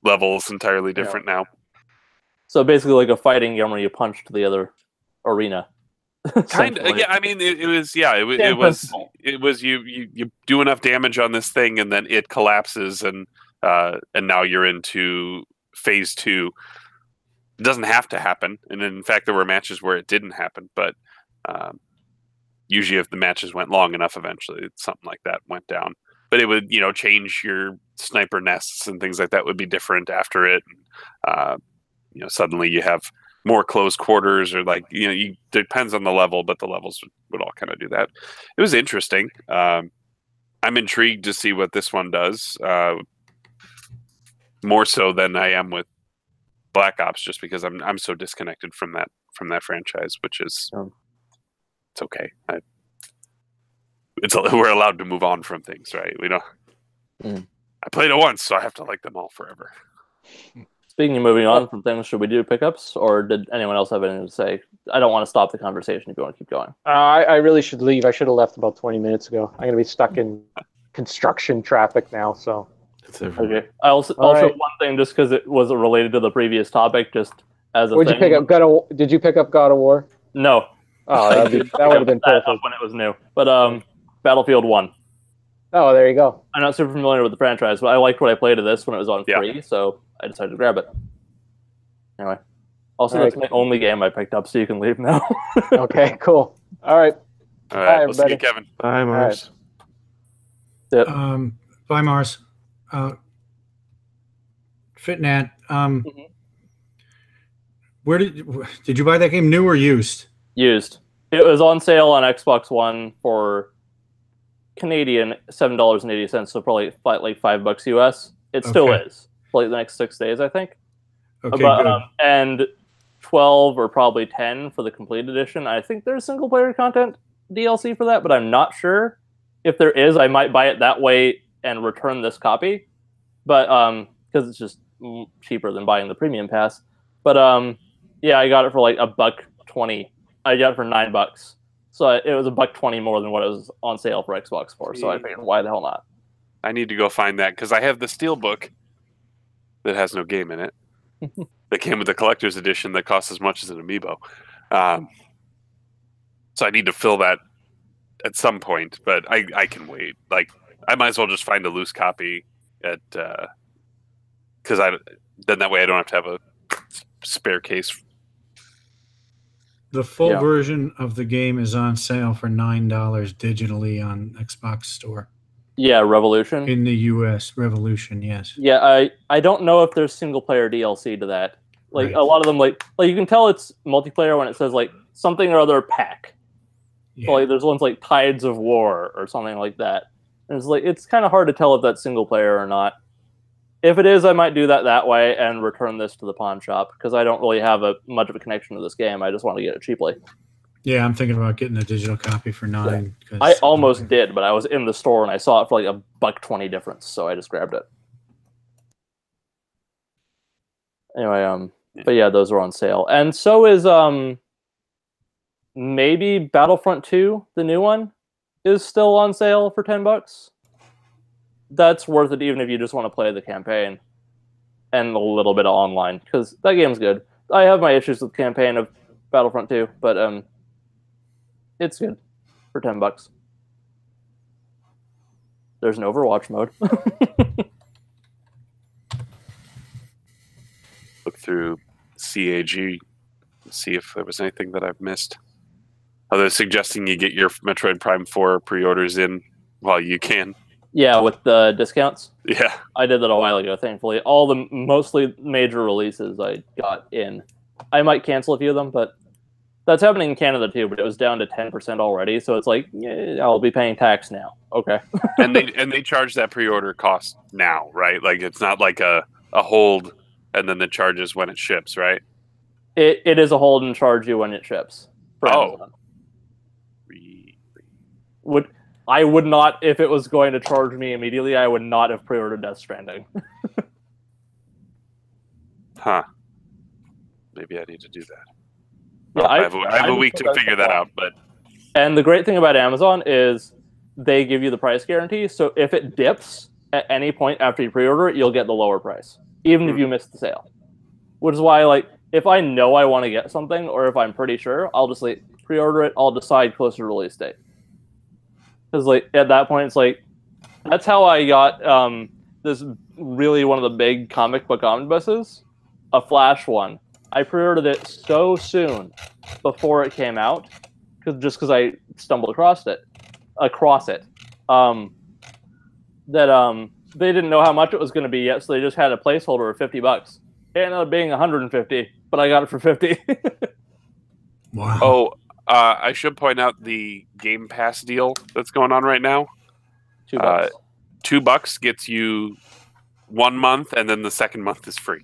levels entirely different now. So basically like a fighting game where you punch to the other arena. Kind of, yeah. I mean, it was you do enough damage on this thing and then it collapses and now you're into phase 2. It doesn't have to happen, and in fact, there were matches where it didn't happen. But usually, if the matches went long enough, eventually something like that went down. But it would, change your sniper nests and things like that would be different after it. Suddenly you have more close quarters, or like depends on the level, but the levels would all kind of do that. It was interesting. I'm intrigued to see what this one does. More so than I am with Black Ops, just because I'm so disconnected from that franchise, which is it's okay. We're allowed to move on from things, right? We don't. I played it once, so I have to like them all forever. Speaking of moving on from things, should we do pickups, or did anyone else have anything to say? I don't want to stop the conversation if you want to keep going. I really should leave. I should have left about 20 minutes ago. I'm going to be stuck in construction traffic now, so. Okay. I also one thing, just because it was related to the previous topic, just as a thing. Did you pick up God of War? No. Oh, that would have been perfect when it was new. But Battlefield 1. Oh, there you go. I'm not super familiar with the franchise, but I liked what I played of this when it was on free, so I decided to grab it. Anyway. Also, that's my only game I picked up, so you can leave now. Okay, cool. All right. Bye, everybody. We'll see you, Kevin. Bye, Mars. Right. Bye, Mars. Fitnat, where did you buy that game, new or used? Used. It was on sale on Xbox One for Canadian $7.80, so probably like $5 US. It still is. For like the next 6 days, I think. Okay, good. And 12 or probably 10 for the complete edition. I think there's single player content DLC for that, but I'm not sure. If there is, I might buy it that way and return this copy. But because it's just cheaper than buying the premium pass. But yeah, I got it for like $1.20. I got it for $9. So it was $1.20 more than what it was on sale for Xbox for. So I figured, why the hell not? I need to go find that because I have the Steelbook that has no game in it. That came with the collector's edition that costs as much as an amiibo. So I need to fill that at some point, but I can wait. Like I might as well just find a loose copy at because then that way I don't have to have a spare case. The full version of the game is on sale for $9 digitally on Xbox Store. Yeah, Revolution. In the US, Revolution, yes. Yeah, I don't know if there's single player DLC to that. Like a lot of them, like you can tell it's multiplayer when it says like something or other pack. Yeah. So, like there's ones like Tides of War or something like that. And it's kind of hard to tell if that's single player or not. If it is, I might do that way and return this to the pawn shop because I don't really have much of a connection to this game. I just want to get it cheaply. Yeah, I'm thinking about getting a digital copy for $9. Yeah. I almost did, but I was in the store and I saw it for like $1.20 difference, so I just grabbed it. Anyway, but yeah, those are on sale, and so is maybe Battlefront 2, the new one, is still on sale for $10. That's worth it, even if you just want to play the campaign and a little bit of online, because that game's good. I have my issues with the campaign of Battlefront 2, but it's good for $10. There's an Overwatch mode. Look through CAG, see if there was anything that I've missed. Are they suggesting you get your Metroid Prime 4 pre-orders in while you can? Yeah, with the discounts. Yeah. I did that a while ago, thankfully. All the mostly major releases I got in. I might cancel a few of them, but that's happening in Canada too, but it was down to 10% already, so it's like, yeah, I'll be paying tax now. Okay. and they charge that pre-order cost now, right? Like it's not like a hold and then the charges when it ships, right? It is a hold and charge you when it ships. For Amazon. Really? I would not, if it was going to charge me immediately, I would not have pre-ordered Death Stranding. Huh. Maybe I need to do that. Yeah, I have a week to figure that out. And the great thing about Amazon is they give you the price guarantee, so if it dips at any point after you pre-order it, you'll get the lower price, even if you miss the sale. Which is why, like, if I know I want to get something, or if I'm pretty sure, I'll just like pre-order it. I'll decide closer to release date. Because like at that point, it's like that's how I got this really one of the big comic book omnibuses, a Flash one. I pre-ordered it so soon before it came out, because I stumbled across it, that they didn't know how much it was going to be yet, so they just had a placeholder of $50. It ended up being 150, but I got it for 50. Wow. Oh, I should point out the Game Pass deal that's going on right now. $2. $2 gets you 1 month, and then the second month is free.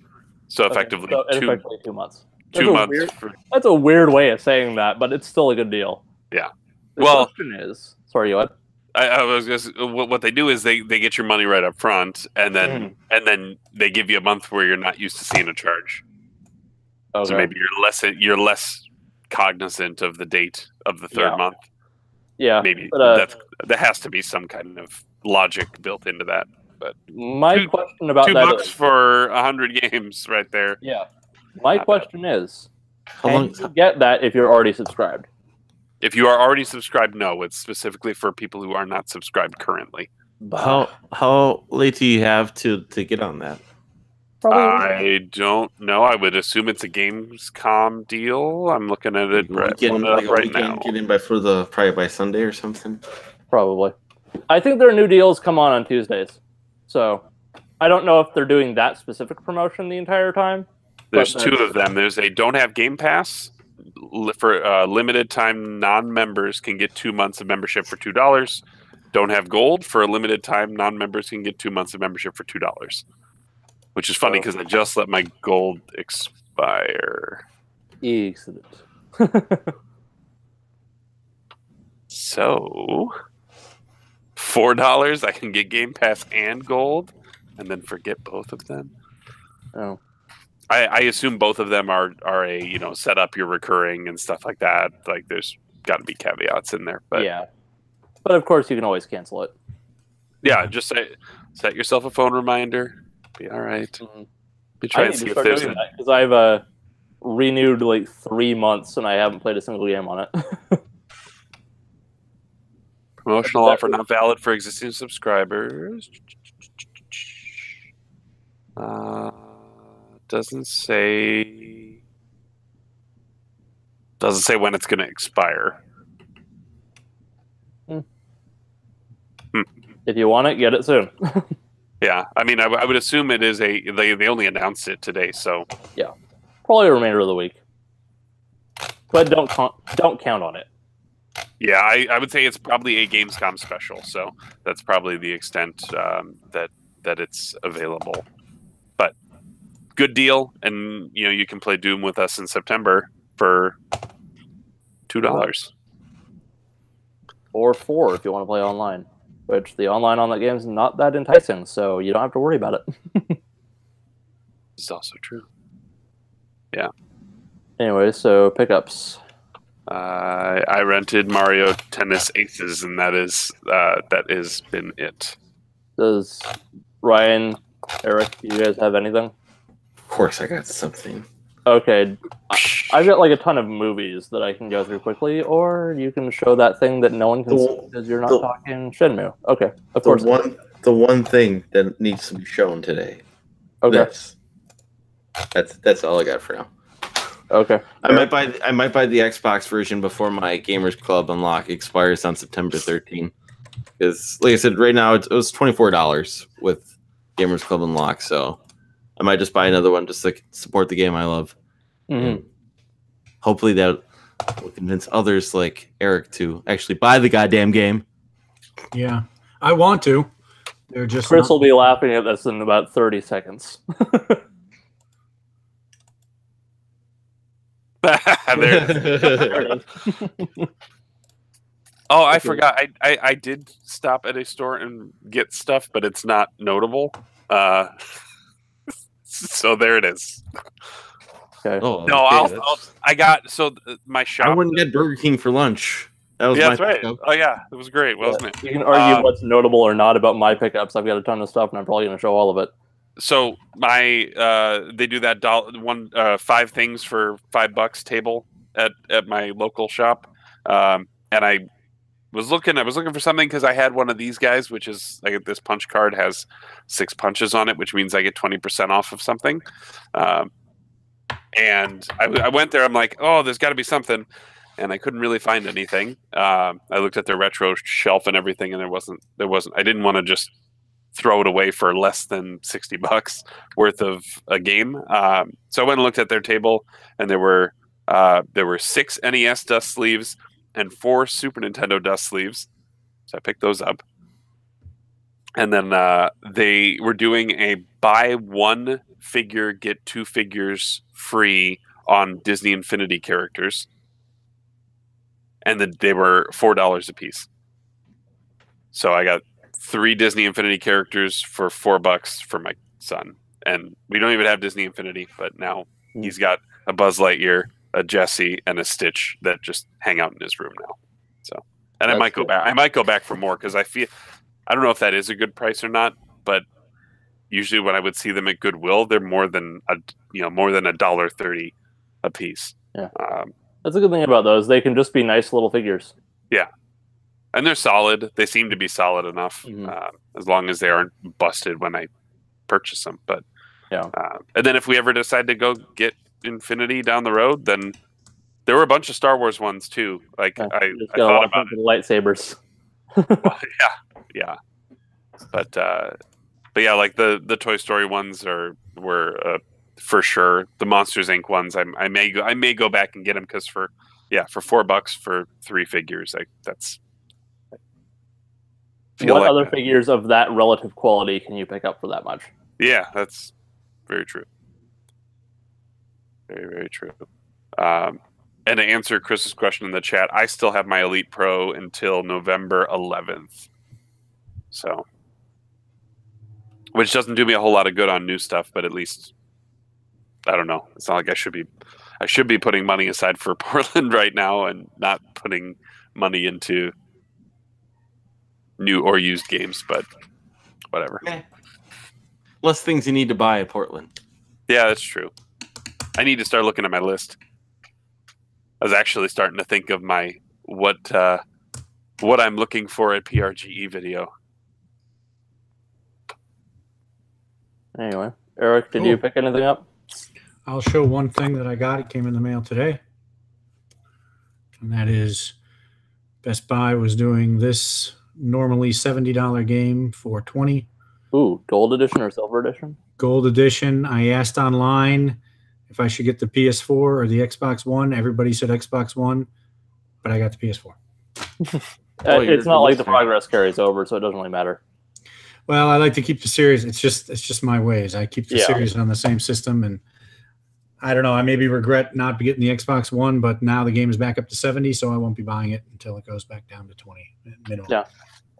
So effectively, effectively 2 months. That's a weird way of saying that, but it's still a good deal. Yeah. The question is, sorry, what? I was just, what they do is they get your money right up front, and then they give you a month where you're not used to seeing a charge. Okay. So maybe you're less cognizant of the date of the third month. Yeah, maybe there has to be some kind of logic built into that. But my question about $2 for 100 games, right there. Yeah, my question is, can you get that if you're already subscribed? If you are already subscribed, no. It's specifically for people who are not subscribed currently. How late do you have to get on that? I don't know. I would assume it's a Gamescom deal. I'm looking at it right now. Get in probably by Sunday or something. Probably. I think their new deals come on Tuesdays. So I don't know if they're doing that specific promotion the entire time. There's two of them. There's a don't have Game Pass for limited time. Non-members can get 2 months of membership for $2. Don't have Gold for a limited time. Non-members can get 2 months of membership for $2. Which is funny because I just let my Gold expire. Excellent. So $4, I can get Game Pass and Gold, and then forget both of them. Oh, I assume both of them are a set up your recurring and stuff like that. Like there's got to be caveats in there, but yeah. But of course, you can always cancel it. Yeah, just set yourself a phone reminder. Be all right. Mm-hmm. Be trying to see if there's because I've renewed like 3 months and I haven't played a single game on it. Promotional offer not valid for existing subscribers. Doesn't say when it's going to expire. If you want it, get it soon. Yeah, I mean, I would assume it is they only announced it today, so yeah, probably the remainder of the week. But don't count on it. Yeah, I would say it's probably a Gamescom special, so that's probably the extent that it's available. But good deal, and you can play Doom with us in September for $2. Or 4 if you want to play online. Which the online on that game is not that enticing, so you don't have to worry about it. This is also true. Anyway, so pickups. I rented Mario Tennis Aces, and that has been it. Does Ryan, Eric, do you guys have anything? Of course, I got something. Okay, I've got like a ton of movies that I can go through quickly, or you can show that thing that no one can see because you're not talking Shenmue. Okay, of course. The one thing that needs to be shown today. Okay, that's all I got for now. okay. I might buy the Xbox version before my Gamers Club unlock expires on September 13th. Because, like I said, right now it was $24 with Gamers Club unlock, so I might just buy another one just to support the game I love. Mm-hmm. Hopefully that will convince others like Eric to actually buy the goddamn game. Yeah, I want to. They're just Chris will be laughing at this in about 30 seconds. There it is. Oh, I forgot. I did stop at a store and get stuff, but it's not notable. So there it is. Okay. Oh, No, okay, I got my shop. I went and got Burger King for lunch. That was Yeah, my that's right. pickup. Oh yeah, it was great, wasn't it? You can argue what's notable or not about my pickups. I've got a ton of stuff, and I'm probably going to show all of it. So my they do that 5 things for $5 table at my local shop, and I was looking for something because I had one of these guys, which is like this punch card has 6 punches on it, which means I get 20% off of something. And I went there. I'm like, oh, there's got to be something, and I couldn't really find anything. I looked at their retro shelf and everything, and there wasn't. I didn't want to just throw it away for less than $60 worth of a game. So I went and looked at their table, and there were 6 NES dust sleeves and 4 Super Nintendo dust sleeves. So I picked those up. And then they were doing a buy 1 figure, get 2 figures free on Disney Infinity characters. And then they were $4 a piece. So I got 3 Disney Infinity characters for $4 for my son. And we don't even have Disney Infinity, but now he's got a Buzz Lightyear, a Jesse, and a Stitch that just hang out in his room now. So, and I might go back. I might go back for more because I don't know if that is a good price or not. But usually, when I would see them at Goodwill, they're more than $1.30 a piece. Yeah, that's a good thing about those. They can just be nice little figures. Yeah, and they're solid. They seem to be solid enough, as long as they aren't busted when I purchase them. But yeah, and then if we ever decide to go get Infinity down the road, then there were a bunch of Star Wars ones too. Like I thought about the lightsabers. Well, yeah. But yeah, like the Toy Story ones were for sure. The Monsters Inc. ones, I may go back and get them because for $4 for 3 figures, that's. What other figures of that relative quality can you pick up for that much? Yeah, that's very true. Very, very true. And to answer Chris's question in the chat, I still have my Elite Pro until November 11th. So, which doesn't do me a whole lot of good on new stuff, but at least, I don't know. It's not like I should be putting money aside for Portland right now and not putting money into new or used games, but whatever. Less things you need to buy at Portland. Yeah, that's true. I need to start looking at my list. I was actually starting to think of what I'm looking for at PRGE video. Anyway, Eric, did you pick anything up? I'll show one thing that I got. It came in the mail today. And that is Best Buy was doing this normally $70 game for $20. Ooh, gold edition or silver edition? Gold edition. I asked online if I should get the PS4 or the Xbox One. Everybody said Xbox One, but I got the PS4. It's not like the progress carries over, so it doesn't really matter. Well, I like to keep the series. It's just my ways. I keep the series on the same system, and I don't know. I maybe regret not getting the Xbox One, but now the game is back up to 70, so I won't be buying it until it goes back down to 20 minimum. Yeah.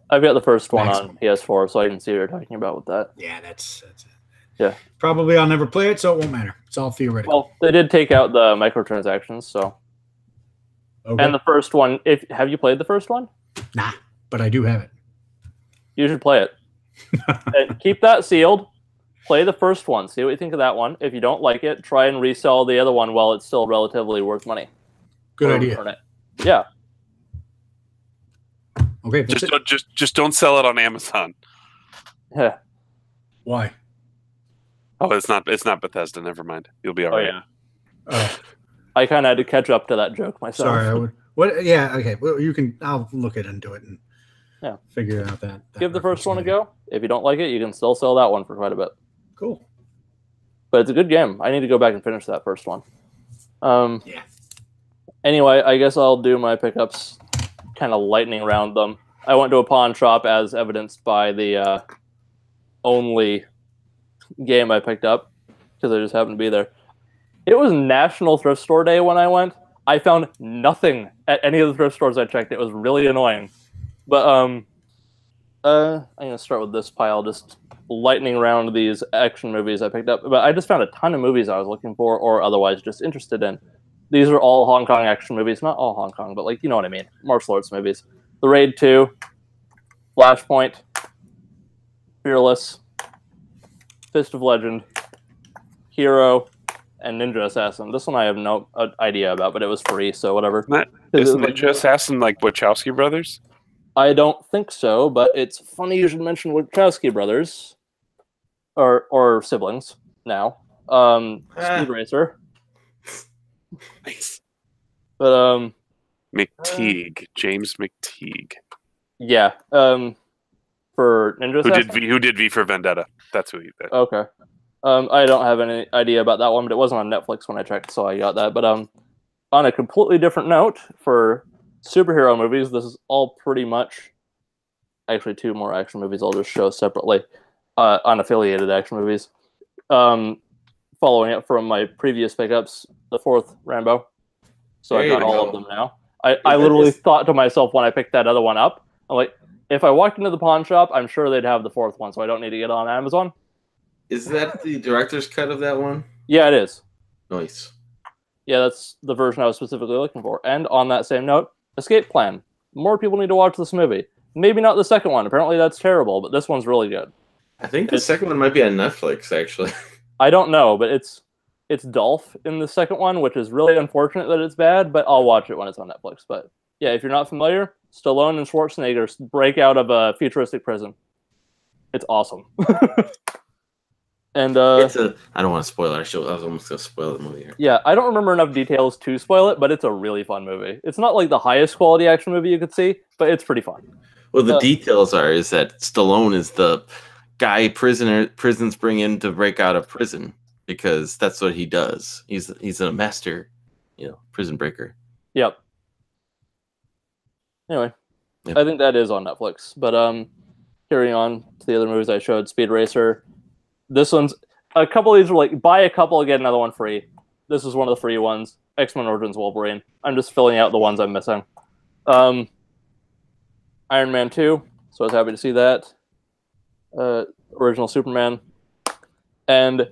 I've got the first one Maximum. on PS4, so I can see what you're talking about with that. Yeah, that's it. Yeah. Probably I'll never play it, so it won't matter. It's all theoretical. Well, they did take out the microtransactions, so. Okay. And the first one, have you played the first one? Nah, but I do have it. You should play it. And keep that sealed. Play the first one. See what you think of that one. If you don't like it, try and resell the other one while it's still relatively worth money. Good idea. Return it. Yeah. Okay. Just don't sell it on Amazon. Yeah. Why? Oh, it's not Bethesda. Never mind. You'll be all right. Yeah. Oh, I kind of had to catch up to that joke myself. sorry. I would. What? Yeah. Okay. Well, you can. I'll look into it and figure out that. Give the first one a go. If you don't like it, you can still sell that one for quite a bit. Cool. But it's a good game. I need to go back and finish that first one. Yeah. Anyway, I guess I'll do my pickups kind of lightning round them. I went to a pawn shop as evidenced by the only game I picked up because I just happened to be there. It was National Thrift Store Day when I went. I found nothing at any of the thrift stores I checked. It was really annoying. But I'm going to start with this pile, just lightning round these action movies I picked up. But I just found a ton of movies I was looking for or otherwise just interested in. These are all Hong Kong action movies. Not all Hong Kong, but like, you know what I mean. Martial arts movies. The Raid 2, Flashpoint, Fearless, Fist of Legend, Hero, and Ninja Assassin. This one I have no idea about, but it was free, so whatever. Isn't Ninja Assassin like Wachowski brothers? I don't think so, but it's funny you should mention Wachowski brothers. Or siblings, now. Speed Racer. Nice. But, McTeague. James McTeague. yeah. For Ninja Assassin? Who did V for Vendetta? That's who he did. Okay. I don't have any idea about that one, but it wasn't on Netflix when I checked, so I got that. But on a completely different note, for superhero movies, this is all pretty much actually two more action movies I'll just show separately. Unaffiliated action movies. Following up from my previous pickups, the fourth Rambo. So I got all of them now. I literally thought to myself when I picked that other one up, I'm like, if I walked into the pawn shop, I'm sure they'd have the fourth one, so I don't need to get it on Amazon. Is that the director's cut of that one? Yeah, it is. Nice. Yeah, that's the version I was specifically looking for. And on that same note, Escape Plan. More people need to watch this movie. Maybe not the second one. Apparently that's terrible, but this one's really good. I think the second one might be on Netflix, actually. I don't know, but it's Dolph in the second one, which is really unfortunate that it's bad, but I'll watch it when it's on Netflix. But yeah, if you're not familiar, Stallone and Schwarzenegger break out of a futuristic prison. It's awesome. And I don't want to spoil it. I was almost going to spoil the movie here. Yeah, I don't remember enough details to spoil it, but it's a really fun movie. It's not like the highest quality action movie you could see, but it's pretty fun. Well, the details is that Stallone is the guy prisons bring in to break out of prison because that's what he does. He's a master, prison breaker. Yep. Anyway, Yep. I think that is on Netflix. But carrying on to the other movies I showed, Speed Racer. This one's a couple of these are like buy a couple, get another one free. This is one of the free ones. X-Men Origins Wolverine. I'm just filling out the ones I'm missing. Iron Man 2, so I was happy to see that. Original Superman. And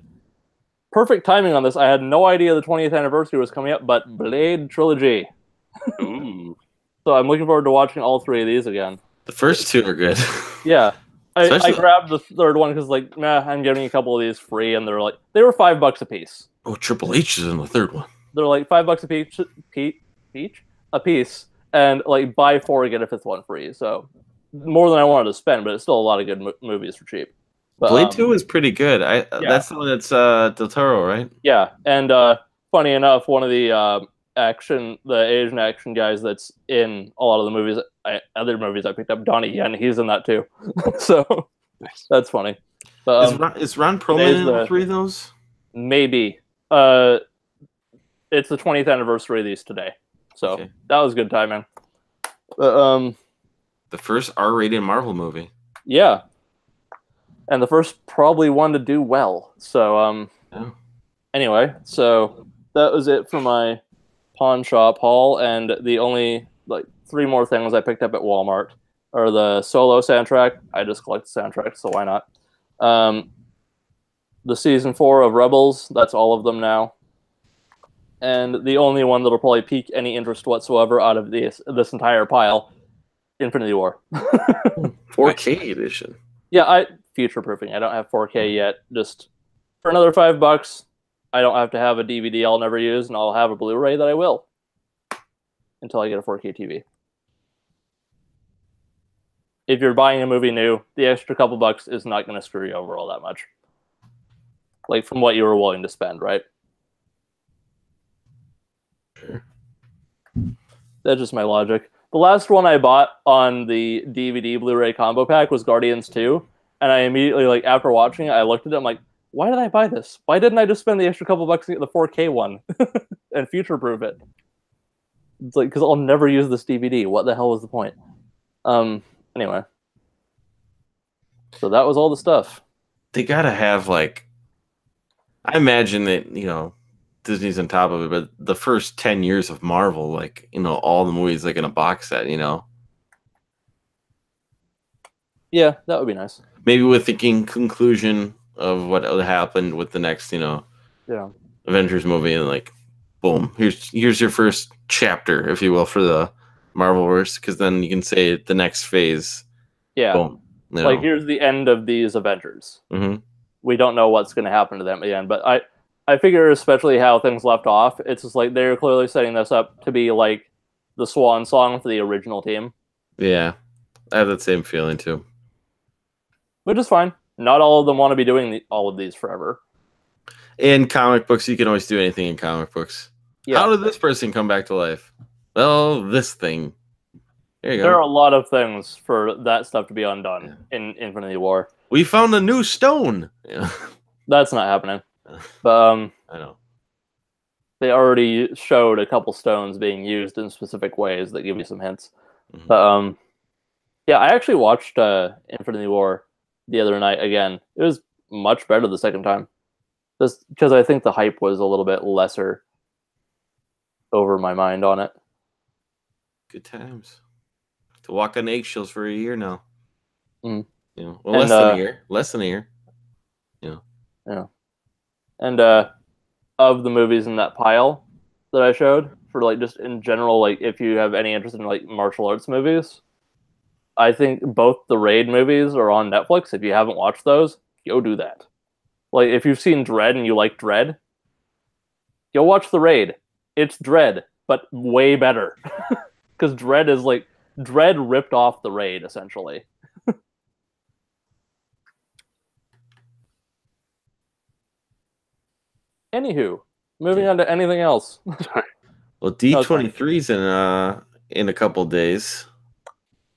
perfect timing on this. I had no idea the 20th anniversary was coming up, but Blade Trilogy. Ooh. So I'm looking forward to watching all three of these again. The first two are good. Yeah. I Especially- grabbed the third one because, like, I'm getting a couple of these free, and they were $5 a piece. Oh, Triple H is in the third one. They're like $5 a piece, and like buy four get a fifth one free. So more than I wanted to spend, but it's still a lot of good movies for cheap. But, Blade 2 is pretty good. That's the one that's Del Toro, right? Yeah, and funny enough, one of the Asian action guys that's in a lot of the movies, other movies I picked up, Donnie Yen, he's in that too. So that's funny. But, is Ron Perlman in all three of those? Maybe. It's the 20th anniversary of these today, so Okay. that was good timing. The first R-rated Marvel movie. Yeah, and the first probably one to do well. So Yeah. Anyway, so that was it for my pawn shop haul, and the only like 3 more things I picked up at Walmart are the Solo soundtrack. I just collect the soundtrack, so why not? The season 4 of Rebels. That's all of them now. And the only one that'll probably pique any interest whatsoever out of this entire pile, Infinity War. 4K edition. Yeah, I future proofing. I don't have 4K yet. Just for another $5, I don't have to have a DVD I'll never use, and I'll have a Blu-ray that I will until I get a 4K TV. If you're buying a movie new, the extra couple bucks is not going to screw you over all that much. Like from what you were willing to spend, right? Sure. That's just my logic. The last one I bought on the DVD Blu-ray combo pack was Guardians 2, and I immediately, like, after watching it, I looked at it, I'm like, why did I buy this? Why didn't I just spend the extra couple bucks to get the 4K one and future-proof it? It's like, because I'll never use this DVD. What the hell was the point? Anyway. So that was all the stuff. They gotta have, like, I imagine that, Disney's on top of it, but the first 10 years of Marvel, like, all the movies like in a box set, Yeah, that would be nice. Maybe with the conclusion of what happened with the next, Yeah. Avengers movie, and like, boom, here's your first chapter, if you will, for the Marvelverse, because then you can say the next phase. Yeah. Boom. Like, here's the end of these Avengers. Mm-hmm. We don't know what's going to happen to them again, but I figure, especially how things left off, it's just like they're clearly setting this up to be like the swan song for the original team. Yeah, I have that same feeling too. Which is fine. Not all of them want to be doing all of these forever. In comic books, you can always do anything in comic books. Yeah. How did this person come back to life? Well, this thing. There you go. There are a lot of things for that stuff to be undone in Infinity War. We found a new stone. Yeah. That's not happening. But I know. They already showed a couple stones being used in specific ways that give you some hints. Mm-hmm. But yeah, I actually watched Infinity War the other night again. It was much better the second time. Just because I think the hype was a little bit lesser over my mind on it. Good times. To walk on eggshells for a year now. Mm. Well, less than a year. Less than a year. Yeah. And of the movies in that pile that I showed, for like just in general, like if you have any interest in like martial arts movies, I think both the Raid movies are on Netflix. If you haven't watched those, go do that. Like if you've seen Dredd and you like Dredd, go watch the Raid. It's Dredd, but way better. Because Dredd ripped off the Raid, essentially. Anywho, moving on to anything else. Well, D23's in a couple days.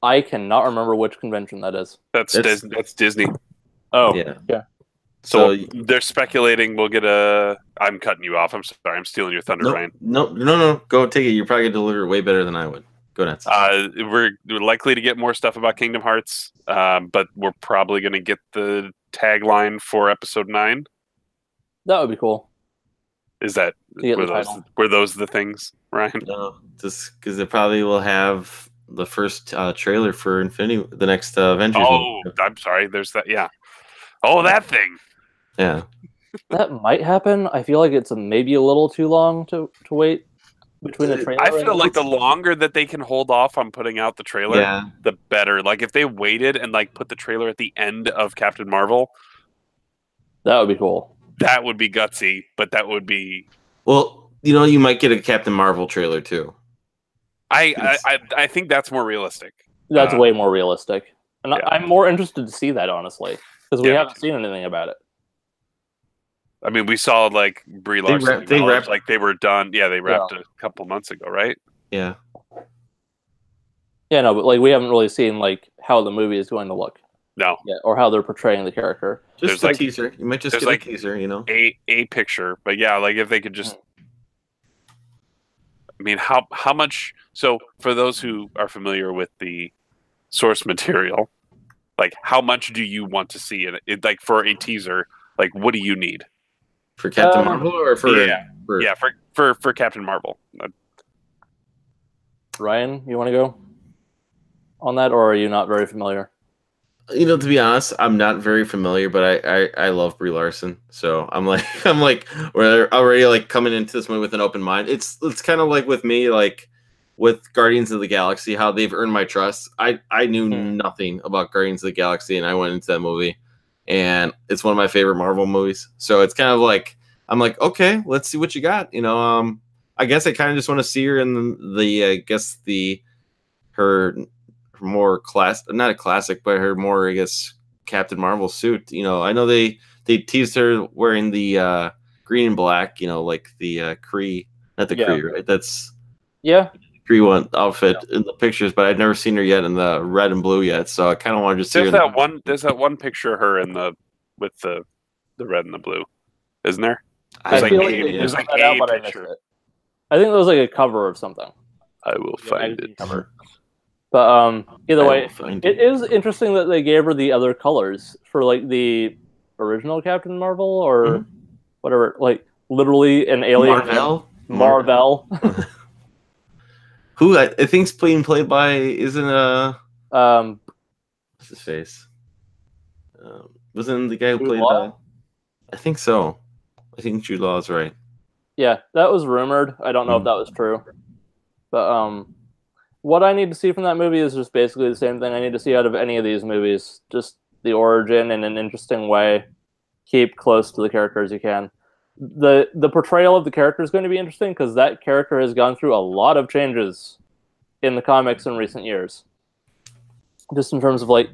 I cannot remember which convention that is. That's Disney. Oh, yeah. So they're speculating we'll get a... I'm cutting you off. I'm sorry. I'm stealing your thunder, Ryan. No. Go take it. You're probably going to deliver it way better than I would. Go nuts. We're likely to get more stuff about Kingdom Hearts, but we're probably going to get the tagline for Episode 9. That would be cool. Is that... Were those the things, Ryan? No, just because it probably will have the first trailer for the next Avengers movie. I'm sorry. There's that, yeah. Oh, that thing. Yeah. That might happen. I feel like it's maybe a little too long to wait between the trailer. I feel like the longer that they can hold off on putting out the trailer, the better. Like if they waited and like put the trailer at the end of Captain Marvel, that would be cool. That would be gutsy, but that would be... Well, you might get a Captain Marvel trailer too. I think that's more realistic. That's way more realistic. And I'm more interested to see that, honestly, because we haven't seen anything about it. I mean, we saw like Brie Larson. They wrapped like they were done. Yeah, they wrapped a couple months ago, right? Yeah. Yeah, no, but like we haven't really seen like how the movie is going to look. No. Yeah, or how they're portraying the character. Just a teaser. You might just get a teaser, A picture. But yeah, like if they could just... I mean, how much... So for those who are familiar with the source material, like how much do you want to see in it? Like for a teaser, like what do you need? For Captain Marvel or for for Captain Marvel. Ryan, you want to go on that, or are you not very familiar? To be honest, I'm not very familiar, but I love Brie Larson, so I'm like we're already like coming into this movie with an open mind. It's kind of like with me, like with Guardians of the Galaxy, how they've earned my trust. I knew nothing about Guardians of the Galaxy, and I went into that movie, and it's one of my favorite Marvel movies. So it's kind of like I'm like, okay, let's see what you got. I guess I kind of just want to see her in her more not a classic, but her more, I guess, Captain Marvel suit. I know they teased her wearing the green and black, like the Kree, not the Kree, right? That's Kree one outfit in the pictures, but I'd never seen her yet in the red and blue yet. So I kind of wanted to see her. There's that one picture of her with the red and the blue, isn't there? There's like a picture. I think it was like a cover of something. I will find it. Cover. But either way, it is interesting that they gave her the other colors for like the original Captain Marvel or whatever, like literally an alien. Marvel. Who I think's being played by what's his face? Wasn't the guy who played? I think so. I think Jude Law is right. Yeah, that was rumored. I don't know if that was true, but what I need to see from that movie is just basically the same thing I need to see out of any of these movies. Just the origin in an interesting way. Keep close to the character as you can. The portrayal of the character is going to be interesting because that character has gone through a lot of changes in the comics in recent years. Just in terms of like,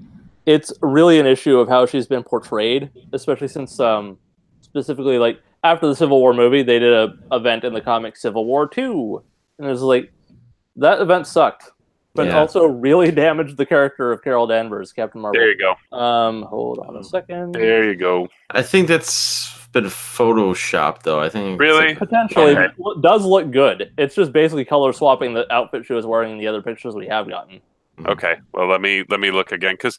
it's really an issue of how she's been portrayed, especially since specifically like after the Civil War movie, they did an event in the comic Civil War 2. And it was like, that event sucked, but also really damaged the character of Carol Danvers, Captain Marvel. There you go. Hold on a second. There you go. I think that's been photoshopped, though. I think really potentially it does look good. It's just basically color swapping the outfit she was wearing in the other pictures we have gotten. Okay, well let me look again because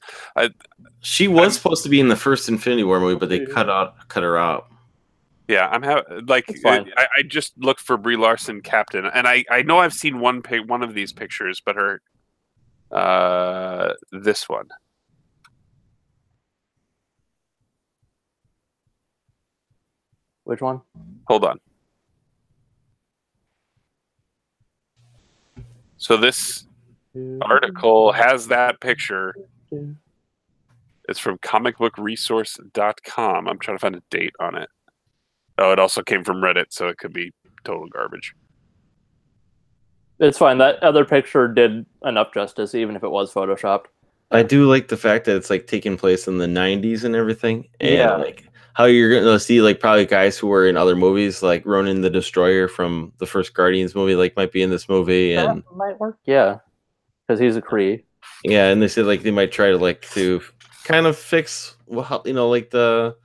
she was supposed to be in the first Infinity War movie, but they cut her out. Yeah, I just looked for Brie Larson Captain, and I know I've seen one of these pictures, but her this one. Which one? Hold on. So this article has that picture. It's from comicbookresource.com. I'm trying to find a date on it. Oh, it also came from Reddit, so it could be total garbage. It's fine. That other picture did enough justice, even if it was photoshopped. I do like the fact that it's like taking place in the 90s and everything. And like how you're going to see like probably guys who were in other movies, like Ronan the Destroyer from the first Guardians movie, like might be in this movie. That and might work. Yeah. Because he's a Kree. Yeah, and they said like they might try to kind of fix, like the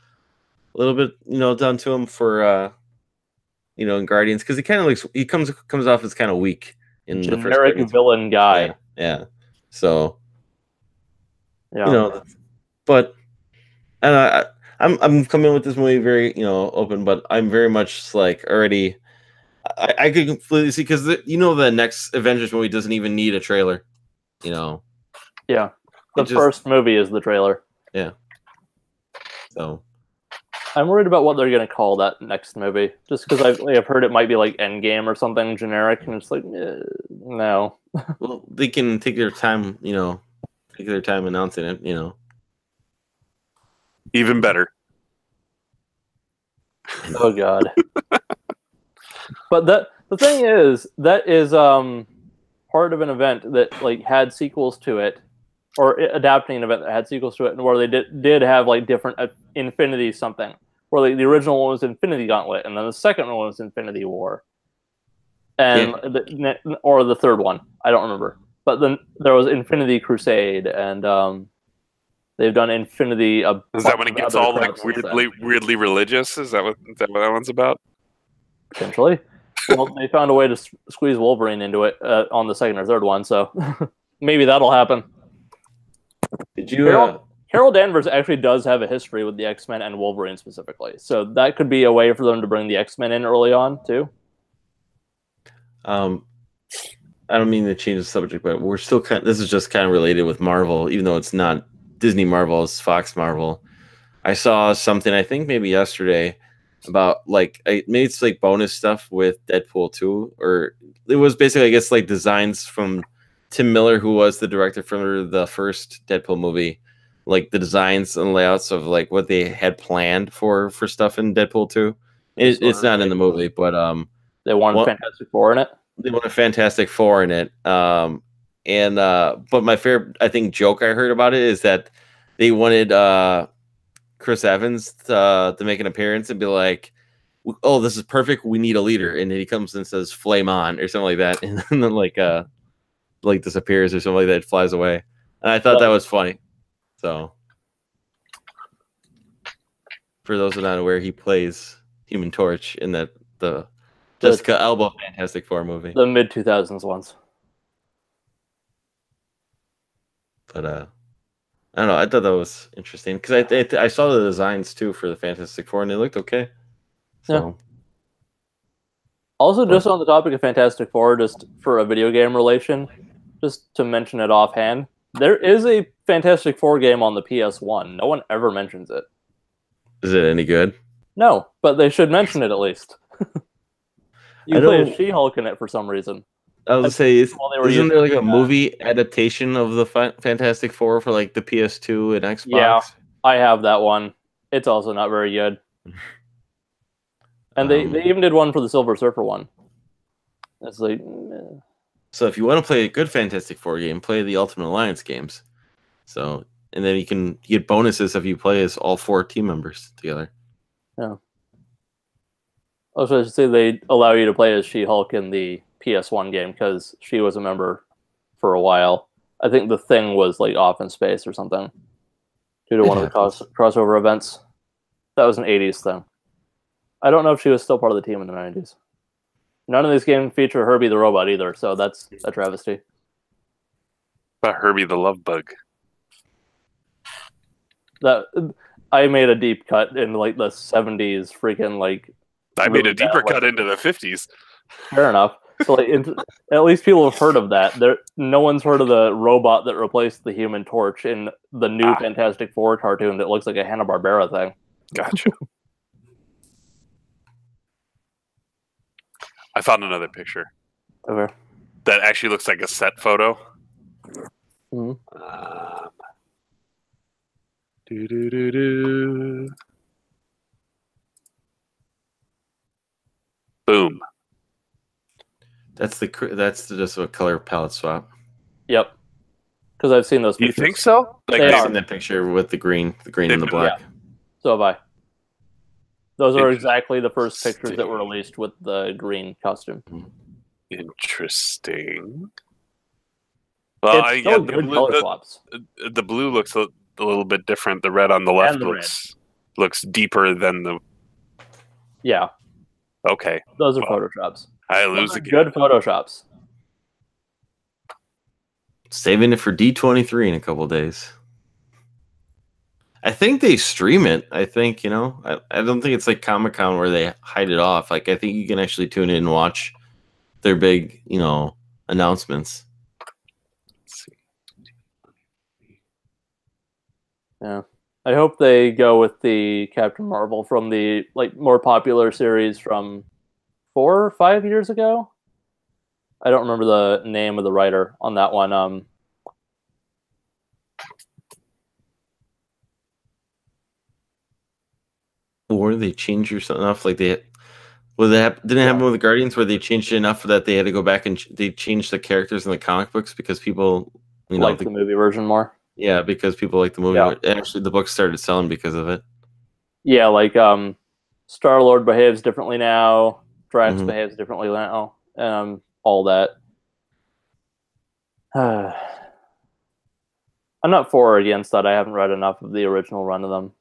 little bit, done to him for, in Guardians, because he kind of looks, he comes off as kind of weak in the first Guardians. Villain guy. Yeah. So, but, and I'm coming with this movie very, open, but I'm very much like already, I could completely see because the next Avengers movie doesn't even need a trailer, Yeah. The first movie is the trailer. Yeah. So. I'm worried about what they're going to call that next movie, just because I've heard it might be like Endgame or something generic, and it's like, no. Well, they can take their time, announcing it, Even better. Oh God. But the thing is, that is part of an event that like had sequels to it, or adapting an event that had sequels to it, and where they did have like different Infinity something. Where like the original one was Infinity Gauntlet, and then the second one was Infinity War, and or the third one, I don't remember. But then there was Infinity Crusade, and they've done Infinity. Is that when it gets all like weirdly religious? Is that what that one's about? Potentially. Well, they found a way to squeeze Wolverine into it on the second or third one, so maybe that'll happen. Did you? Carol Danvers actually does have a history with the X-Men and Wolverine specifically, so that could be a way for them to bring the X-Men in early on too. I don't mean to change the subject, but we're still this is just kind of related with Marvel, even though it's not Disney Marvel, it's Fox Marvel. I saw something, I think maybe yesterday, about like maybe it's like bonus stuff with Deadpool 2, or it was basically, I guess, like designs from Tim Miller, who was the director for the first Deadpool movie, like the designs and layouts of like what they had planned for stuff in Deadpool 2. It's not in the movie, but they wanted Fantastic Four in it. They wanted Fantastic Four in it. But my favorite, I think, joke I heard about it is that they wanted Chris Evans to make an appearance and be like, "Oh, this is perfect. We need a leader," and then he comes and says "Flame on" or something like that, and then like disappears or something like that, flies away. And I thought that was funny. So, for those who are not aware, he plays Human Torch in the Jessica Alba Fantastic Four movie, the mid-2000s ones. But I don't know. I thought that was interesting because I saw the designs too for the Fantastic Four and they looked okay. So. Yeah. Also, just on the topic of Fantastic Four, just for a video game relation, just to mention it offhand, there is a Fantastic Four game on the PS1. No one ever mentions it. Is it any good? No, but they should mention it at least. You play as She-Hulk in it for some reason. I was gonna say, isn't there like a movie adaptation of the Fantastic Four for like the PS2 and Xbox? Yeah, I have that one. It's also not very good. And they even did one for the Silver Surfer one. It's like, so if you want to play a good Fantastic Four game, play the Ultimate Alliance games. So, and then you get bonuses if you play as all 4 team members together. Yeah. Also, I should say they allow you to play as She-Hulk in the PS1 game because she was a member for a while. I think the Thing was like off in space or something due to one of the crossover events. That was an 80s thing. I don't know if she was still part of the team in the 90s. None of these games feature Herbie the Robot either, so that's a travesty. About Herbie the Love Bug. That I made a deep cut in like the 70s, freaking like. I made a deeper cut into the 50s. Fair enough. So like, at least people have heard of that. No one's heard of the robot that replaced the Human Torch in the new Fantastic Four cartoon that looks like a Hanna-Barbera thing. Gotcha. I found another picture. Okay. That actually looks like a set photo. Mm-hmm. Boom. That's just a color palette swap. Yep. Because I've seen those pictures. You think so? Like I've seen that picture with the green and the black. Yeah. So have I. Those are exactly the first pictures that were released with the green costume. Interesting. Well, the blue looks a little bit different. The red on the left looks deeper than the. Yeah. Okay. Those are photoshops. I lose again. Good photoshops. Saving it for D23 in a couple days. I think they stream it. I think, I don't think it's like Comic-Con where they hide it off. Like, I think you can actually tune in and watch their big, announcements. Let's see. Yeah. I hope they go with the Captain Marvel from the more popular series from 4 or 5 years ago. I don't remember the name of the writer on that one. Or they changed enough, like didn't it happen with the Guardians where they changed it enough that they had to go back and they changed the characters in the comic books because people like the movie version more. Yeah, because people like the movie. Yeah. Actually, the book started selling because of it. Yeah, like Star-Lord behaves differently now. Drax behaves differently now. All that. I'm not for or against that. I haven't read enough of the original run of them.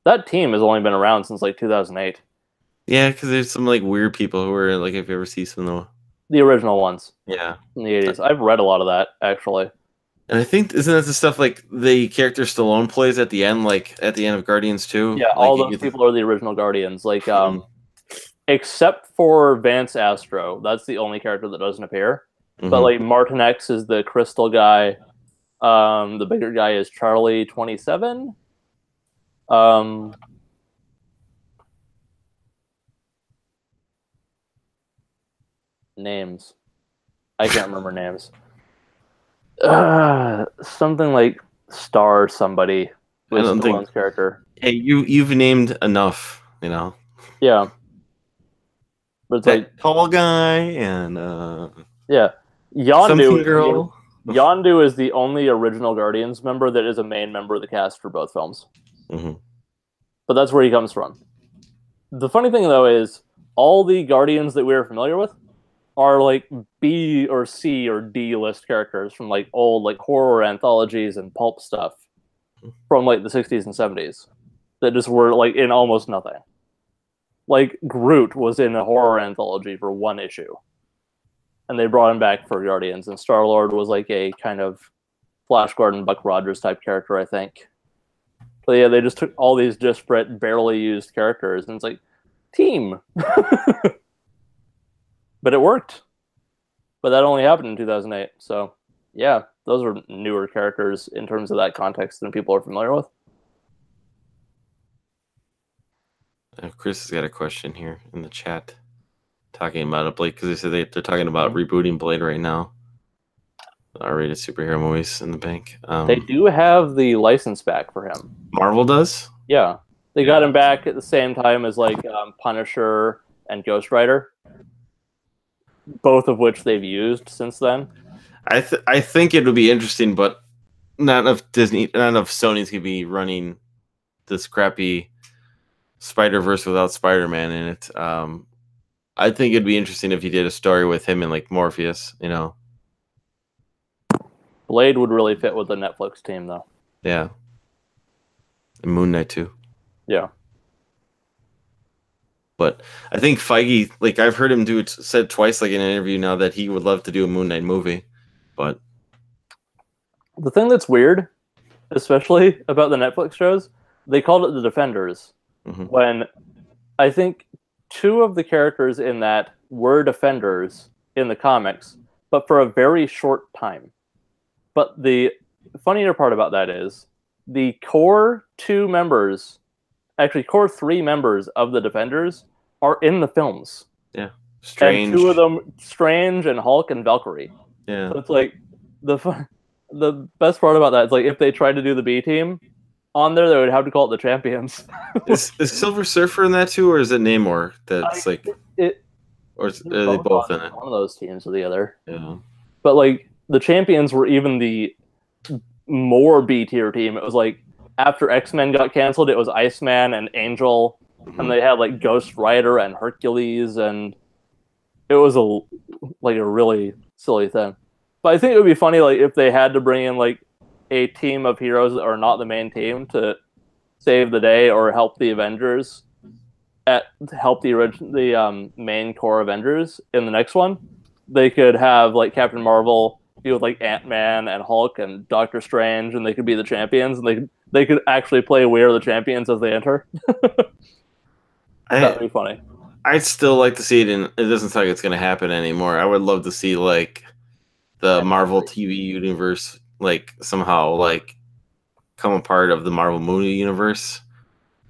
That team has only been around since 2008. Yeah, because there's some weird people who are if you ever see some of the original ones. Yeah. In the 80s. I've read a lot of that, actually. And I think isn't that the stuff like the character Stallone plays at the end, like at the end of Guardians 2? Yeah, like all those people are the original Guardians. Like, except for Vance Astro, that's the only character that doesn't appear. But like Martin X is the crystal guy. The bigger guy is Charlie 27. Names. I can't remember names. Something like Star somebody was Stallone's character. Hey, you've named enough, you know. Yeah. But it's like tall guy and yeah. something girl. Yondu is the only original Guardians member that is a main member of the cast for both films. But that's where he comes from. The funny thing, though, is all the Guardians that we're familiar with are like B or C or D list characters from like old like horror anthologies and pulp stuff from like the 60s and 70s that just were like in almost nothing. Like Groot was in a horror anthology for one issue. And they brought him back for Guardians, and Star-Lord was like a kind of Flash Gordon, Buck Rogers type character, I think. So yeah, they just took all these disparate, barely used characters, and it's like, team! But it worked. But that only happened in 2008, so yeah, those are newer characters in terms of that context than people are familiar with. Chris has got a question here in the chat. Talking about it, Blake, because they said they're talking about rebooting Blade right now. R-rated superhero movies in the bank. They do have the license back for him. Marvel does? Yeah. They got him back at the same time as like Punisher and Ghost Rider. Both of which they've used since then. I think it would be interesting, but not enough Sony's gonna be running this crappy Spider-Verse without Spider-Man in it. I think it'd be interesting if you did a story with him and like Morpheus, you know. Blade would really fit with the Netflix team, though. Yeah. And Moon Knight too. Yeah. But I think Feige, like I've heard him said twice, like in an interview now, that he would love to do a Moon Knight movie. But the thing that's weird, especially about the Netflix shows, they called it the Defenders. When I think two of the characters in that were Defenders in the comics, but for a very short time. But the funnier part about that is the core three members of the Defenders are in the films. Yeah. Strange. And two of them, Strange and Hulk and Valkyrie. Yeah. So it's like the best part about that is like if they tried to do the B team on there, they would have to call it the Champions. is Silver Surfer in that too, or is it Namor? That's or are they both in it? One of those teams or the other. Yeah. But like the Champions were even the more B tier team. It was like after X-Men got canceled, it was Iceman and Angel, and they had like Ghost Rider and Hercules, and it was a really silly thing. But I think it would be funny like if they had to bring in like a team of heroes that are not the main team to save the day or help the Avengers, help the main core Avengers in the next one. They could have like Captain Marvel be with like Ant-Man and Hulk and Doctor Strange, and they could be the champions, and they could actually play We Are the Champions as they enter. That'd be funny. I'd still like to see it it doesn't sound like it's going to happen anymore. I would love to see like the Marvel TV universe like somehow like come a part of the Marvel movie universe.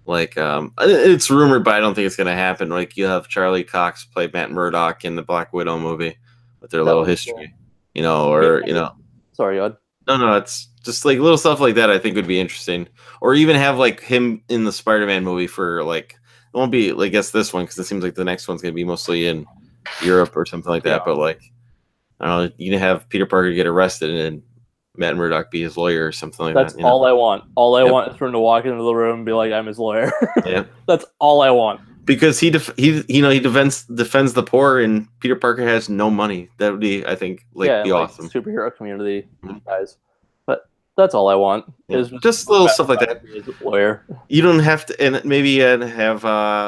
Like it's rumored, but I don't think it's going to happen. Like you have Charlie Cox play Matt Murdock in the Black Widow movie with their little history, you know, or you know. Sorry, Yod. No, it's just like little stuff like that. I think would be interesting, or even have like him in the Spider-Man movie for like it won't be I guess this one because it seems like the next one's going to be mostly in Europe or something like that. Yeah. But like I don't know, you can have Peter Parker get arrested and Matt Murdock be his lawyer or something like that. That's all I want. All I want is for him to walk into the room and be like, "I'm his lawyer." Yeah, that's all I want. Because he defends the poor, and Peter Parker has no money. That would be, I think, be awesome. Superhero community guys. But that's all I want is just little stuff like that. Lawyer. You don't have to, and maybe have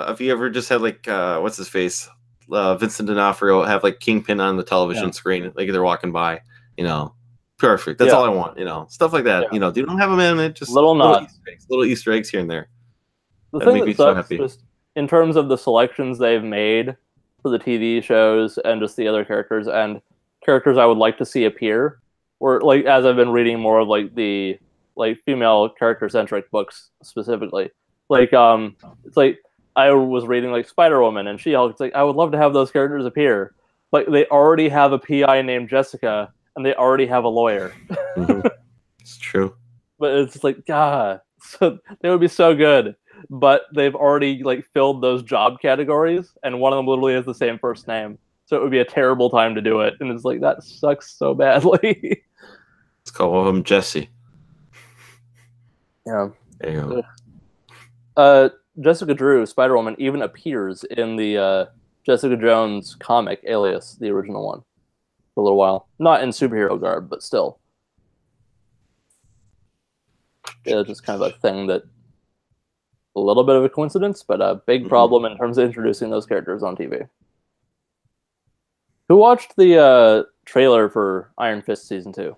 if you ever just had like what's his face, Vincent D'Onofrio have like Kingpin on the television screen, like they're walking by, you know. Perfect. That's Yeah. all I want. Stuff like that. Yeah. You don't have them in it. Just Little nods. little Easter eggs here and there. The That thing make that me so sucks, happy. just in terms of the selections they've made for the TV shows and just the other characters and characters I would like to see appear, or like as I've been reading more of like the female character centric books specifically, it's like I was reading like Spider-Woman and She-Hulk. It's like I would love to have those characters appear, but they already have a PI named Jessica and they already have a lawyer. Mhm. It's true. But it's like, God, so they would be so good. But they've already like filled those job categories, and one of them literally has the same first name. So it would be a terrible time to do it. And it's like, that sucks so badly. Let's call one of them Jesse. Yeah. There you go. Jessica Drew, Spider-Woman, even appears in the Jessica Jones comic, Alias, the original one, for a little while. Not in superhero garb, but still. Yeah, just kind of a thing that a little bit of a coincidence, but a big problem in terms of introducing those characters on TV. Who watched the trailer for Iron Fist Season 2?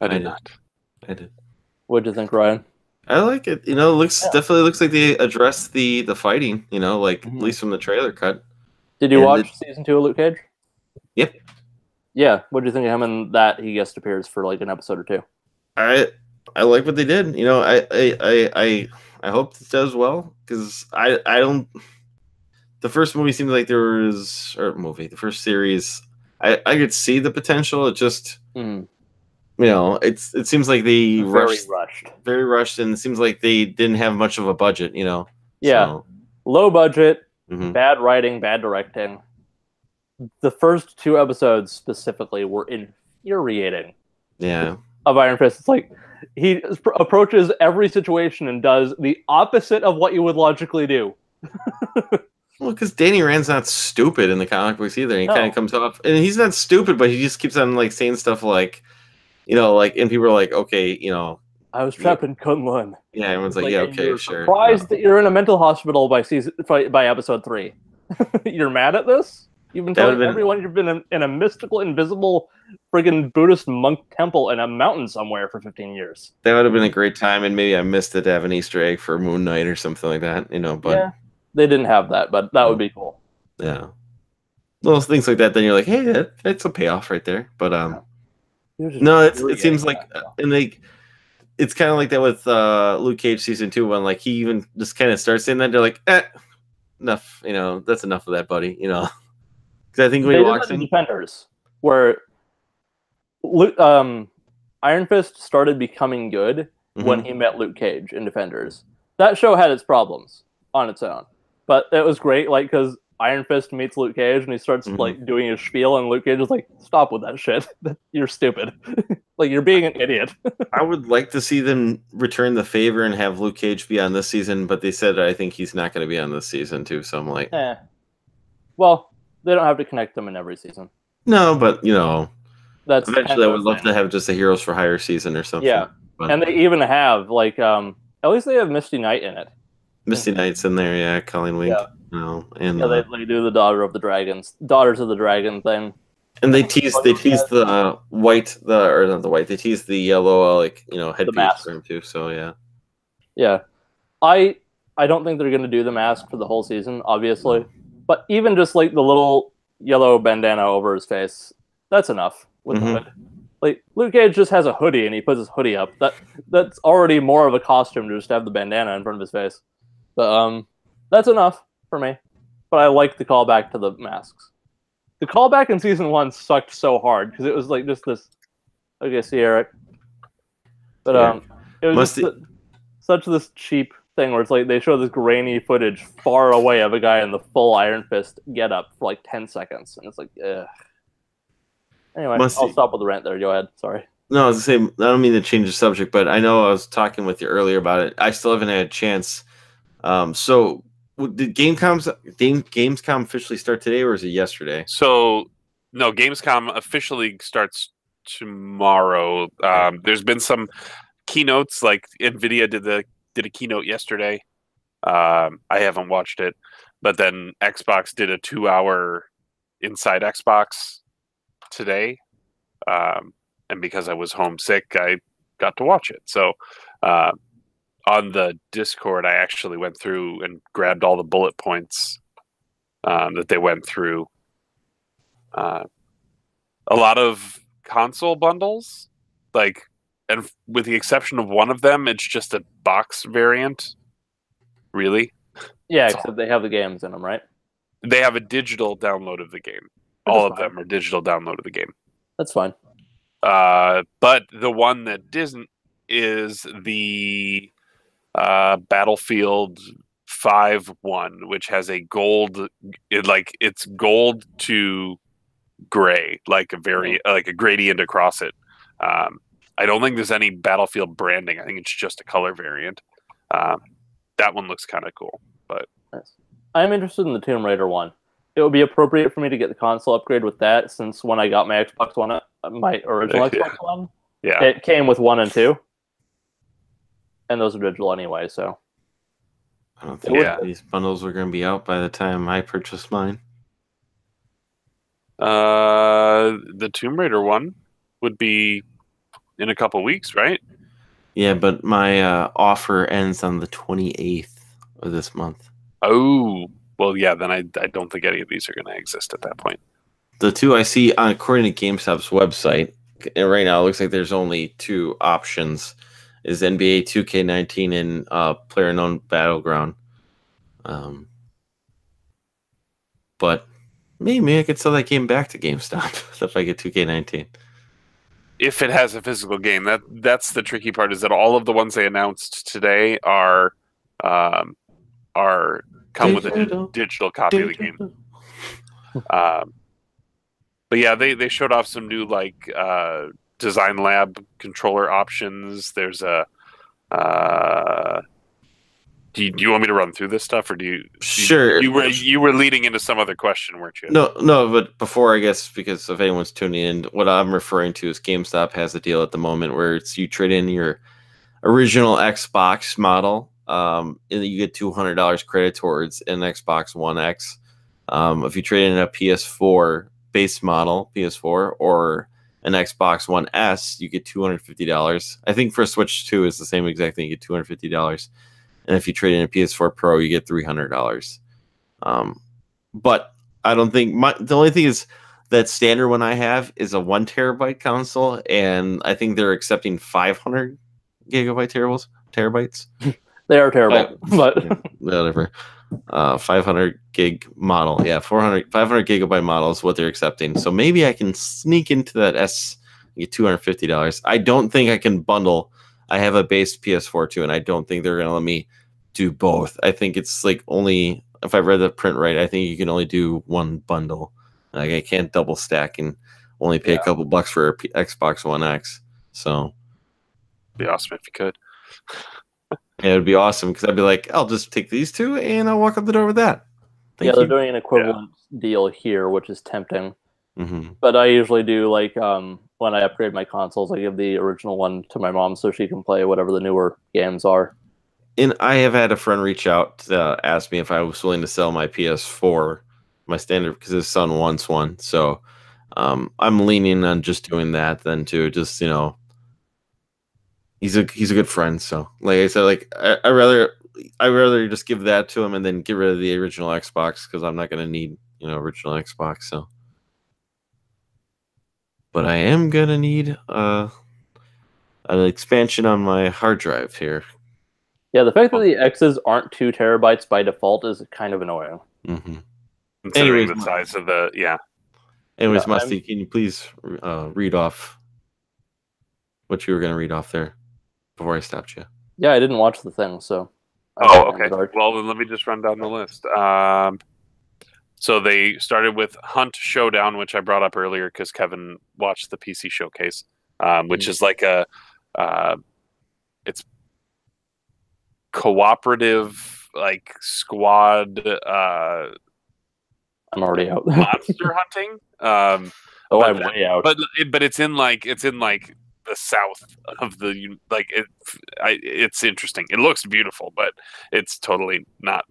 I did not. I did. What'd you think, Ryan? I like it. Definitely looks like they addressed the fighting, at least from the trailer cut. Did you watch Season 2 of Luke Cage? Yep. Yeah, what do you think of him and that he guest appears for like an episode or two? I like what they did. I hope it does well because I don't. The first movie seemed like the first series. I could see the potential. It just it seems like they very rushed, and it seems like they didn't have much of a budget. Yeah, so. Low budget, bad writing, bad directing. The first 2 episodes specifically were infuriating. Yeah. Of Iron Fist. It's like he approaches every situation and does the opposite of what you would logically do. Well, because Danny Rand's not stupid in the comic books either. He kind of comes off, and he's not stupid, but he just keeps on like saying stuff like, and people are like, okay, I was trapped in Kunlun. Yeah, everyone's like, yeah, okay, sure. Surprised that you're in a mental hospital by episode 3. You're mad at this? You've been telling everyone you've been in a mystical, invisible, friggin' Buddhist monk temple in a mountain somewhere for 15 years. That would have been a great time, and maybe I missed it to have an Easter egg for Moon Knight or something like that, but... Yeah, they didn't have that, but that would be cool. Yeah. Little things like that, then you're like, hey, that's a payoff right there. But, no, it seems like... It's kind of like that with Luke Cage Season 2, when, he even just kind of starts saying that, they're like, enough, that's enough of that, buddy, Because I think when he walks in... Defenders, where Iron Fist started becoming good when he met Luke Cage in Defenders. That show had its problems on its own, but it was great, because Iron Fist meets Luke Cage and he starts doing his spiel, and Luke Cage is like, "Stop with that shit! You're stupid! You're being an idiot." I would like to see them return the favor and have Luke Cage be on this season, but they said I think he's not going to be on this season too. So I'm like, well, they don't have to connect them in every season. No, but that's eventually I would love to have just a Heroes for Hire season or something. Yeah, and they even have at least they have Misty Knight in it. Misty Knight's in there, yeah. Colleen Wink, and they do the Daughters of the Dragon thing. And they tease the white, or not the white. They tease the yellow, headpiece for him too. So yeah. I don't think they're going to do the mask for the whole season, obviously. But even just the little yellow bandana over his face, that's enough with the hood. Luke Cage just has a hoodie and he puts his hoodie up. That's already more of a costume to just have the bandana in front of his face. But that's enough for me. But I like the callback to the masks. The callback in season 1 sucked so hard because it was just this. Okay, see Eric. But it was such this cheap thing where it's they show this grainy footage far away of a guy in the full Iron Fist getup for 10 seconds, and it's ugh. Anyway, I'll stop with the rant there. Go ahead. Sorry. No, I was gonna say I don't mean to change the subject, but I know I was talking with you earlier about it. I still haven't had a chance. So did Gamescom officially start today, or is it yesterday? So no, Gamescom officially starts tomorrow. There's been some keynotes, Nvidia did a keynote yesterday. I haven't watched it, but then Xbox did a 2-hour Inside Xbox today. and because I was homesick, I got to watch it. So on the Discord, I actually went through and grabbed all the bullet points that they went through. A lot of console bundles, and with the exception of one of them, it's just a box variant. Really? Yeah, except they have the games in them, right? They have a digital download of the game. All of them are digital download of the game. That's fine. But the one that isn't is the Battlefield 5 one, which has a gold. It's gold to gray, like a gradient across it. I don't think there's any Battlefield branding. I think it's just a color variant. That one looks kind of cool, but nice. I'm interested in the Tomb Raider one. It would be appropriate for me to get the console upgrade with that, since when I got my Xbox One, my original Xbox One, it came with 1 and 2, and those are digital anyway. So I don't think these bundles were going to be out by the time I purchased mine. The Tomb Raider one would be in a couple weeks, right? Yeah, but my offer ends on the 28th of this month. Oh, well, yeah, then I don't think any of these are going to exist at that point. The two I see, according to GameStop's website, and right now it looks like there's only 2 options, is NBA 2K19 and PlayerUnknown Battleground. But maybe I could sell that game back to GameStop if I get 2K19. If it has a physical game, that's the tricky part. Is that all of the ones they announced today are come with a digital copy of the game. But yeah, they showed off some new Design Lab controller options. There's a do you want me to run through this stuff, or do you? Sure. You were leading into some other question, weren't you? No. But before, I guess, because if anyone's tuning in, what I'm referring to is GameStop has a deal at the moment where it's you trade in your original Xbox model, and you get $200 credit towards an Xbox One X. If you trade in a PS4 base model, PS4, or an Xbox One S, you get $250. I think for Switch 2 is the same exact thing. You get $250. And if you trade in a PS4 Pro, you get $300. But I don't think the only thing is that standard one I have is a 1 terabyte console, and I think they're accepting 500 gigabyte terabytes. They are terrible, but whatever. 500 gig model, 500 gigabyte model is what they're accepting. So maybe I can sneak into that S, get $250. I don't think I can bundle. I have a base PS4 too, and I don't think they're gonna let me do both. I think it's only, if I read the print right, I think you can only do one bundle. I can't double stack and only pay a couple bucks for a Xbox One X. So it'd be awesome if you could. Yeah, it'd be awesome because I'd be like, I'll just take these 2 and I'll walk up the door with that. Thank you. They're doing an equivalent deal here, which is tempting. Mm-hmm. But I usually do when I upgrade my consoles, I give the original one to my mom so she can play whatever the newer games are. And I have had a friend reach out to ask me if I was willing to sell my PS4, my standard, because his son wants one. So I'm leaning on just doing that then too. Just, he's a good friend. So like I said, I rather just give that to him and then get rid of the original Xbox because I'm not going to need, original Xbox. So. But I am going to need an expansion on my hard drive here. Yeah, the fact that the X's aren't 2 terabytes by default is kind of annoying. Mm-hmm. Considering the size of the, Anyways, Musty, can you please read off what you were going to read off there before I stopped you? Yeah, I didn't watch the thing, so. Okay. Well, then let me just run down the list. So they started with Hunt Showdown, which I brought up earlier because Kevin watched the PC showcase, which is it's cooperative, squad. I'm already out. Monster hunting. I'm way out. But it's in the south of the it's interesting. It looks beautiful, but it's totally not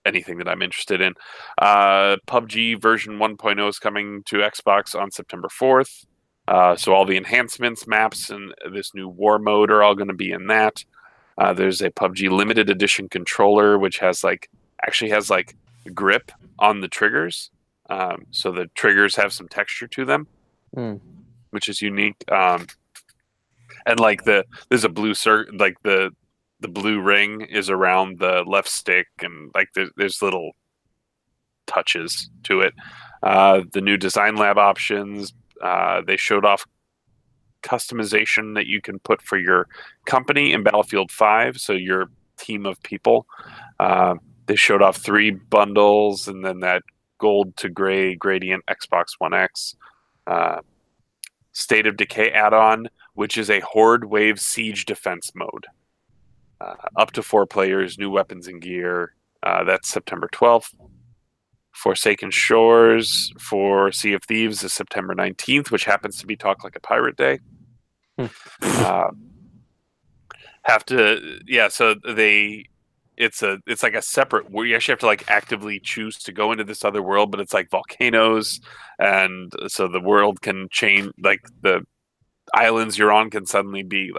anything that I'm interested in. PUBG version 1.0 is coming to Xbox on September 4th. So all the enhancements, maps, and this new war mode are all going to be in that. There's a PUBG limited edition controller, which actually has grip on the triggers. So the triggers have some texture to them, which is unique. And there's a blue the blue ring is around the left stick, and there's little touches to it. The new design lab options. They showed off customization that you can put for your company in Battlefield 5, so your team of people. They showed off 3 bundles, and then that gold to gray gradient Xbox One X. State of Decay add-on, which is a Horde Wave Siege defense mode. Up to 4 players, new weapons and gear. That's September 12th. Forsaken Shores for Sea of Thieves is September 19th, which happens to be Talk Like a Pirate Day. So it's like a separate where you actually have to actively choose to go into this other world, but it's like volcanoes, and so the world can change. The islands you're on can suddenly be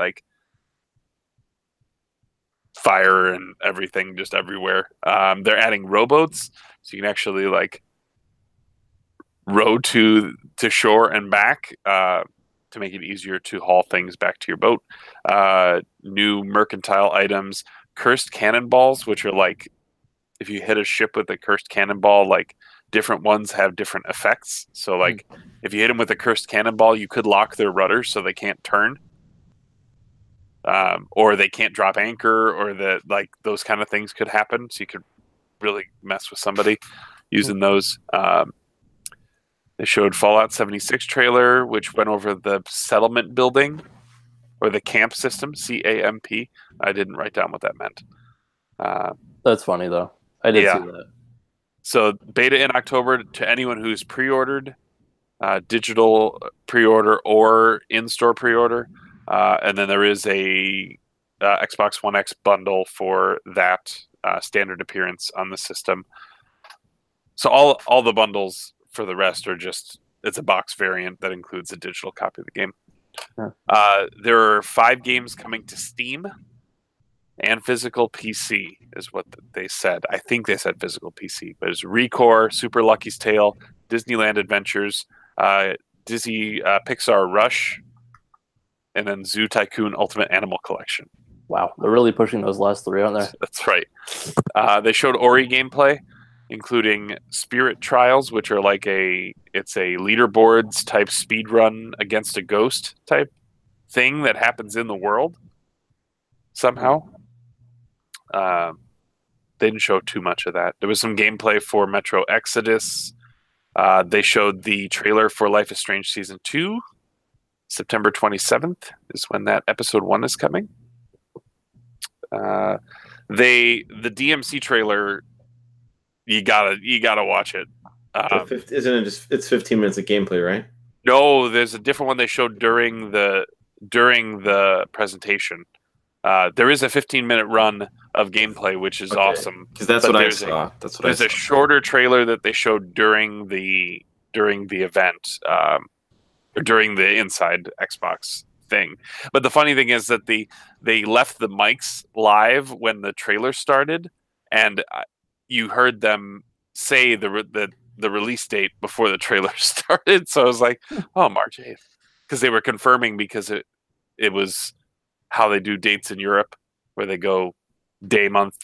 fire and everything just everywhere. They're adding rowboats, so you can actually row to shore and back to make it easier to haul things back to your boat. New mercantile items, cursed cannonballs, which are if you hit a ship with a cursed cannonball, different ones have different effects. So if you hit them with a cursed cannonball, you could lock their rudder so they can't turn. Or they can't drop anchor, or those kind of things could happen. So you could really mess with somebody using those. They showed Fallout 76 trailer, which went over the settlement building or the camp system, CAMP. I didn't write down what that meant. That's funny though. I did see that. So beta in October to anyone who's pre-ordered, digital pre-order or in-store pre-order. And then there is a Xbox One X bundle for that standard appearance on the system. So all the bundles for the rest are it's a box variant that includes a digital copy of the game. Yeah. There are 5 games coming to Steam and physical PC is what they said. I think they said physical PC, but it's Recore, Super Lucky's Tale, Disneyland Adventures, Disney Pixar Rush, and then Zoo Tycoon Ultimate Animal Collection. Wow, they're really pushing those last 3, aren't they? That's right. They showed Ori gameplay, including Spirit Trials, which are it's a leaderboards type speed run against a ghost type thing that happens in the world somehow. They didn't show too much of that. There was some gameplay for Metro Exodus. They showed the trailer for Life is Strange Season 2. September 27th is when that episode 1 is coming. The DMC trailer, you gotta watch it. Isn't it just it's 15 minutes of gameplay, right? No, there's a different one they showed during the presentation. There is a 15-minute run of gameplay, which is awesome. Because that's what I saw. There's a shorter trailer that they showed during the event. Or during the Inside Xbox thing. But the funny thing is that they left the mics live when the trailer started, and you heard them say the release date before the trailer started. So I was like, oh, March 8th. Because they were confirming, because it was how they do dates in Europe, where they go day, month,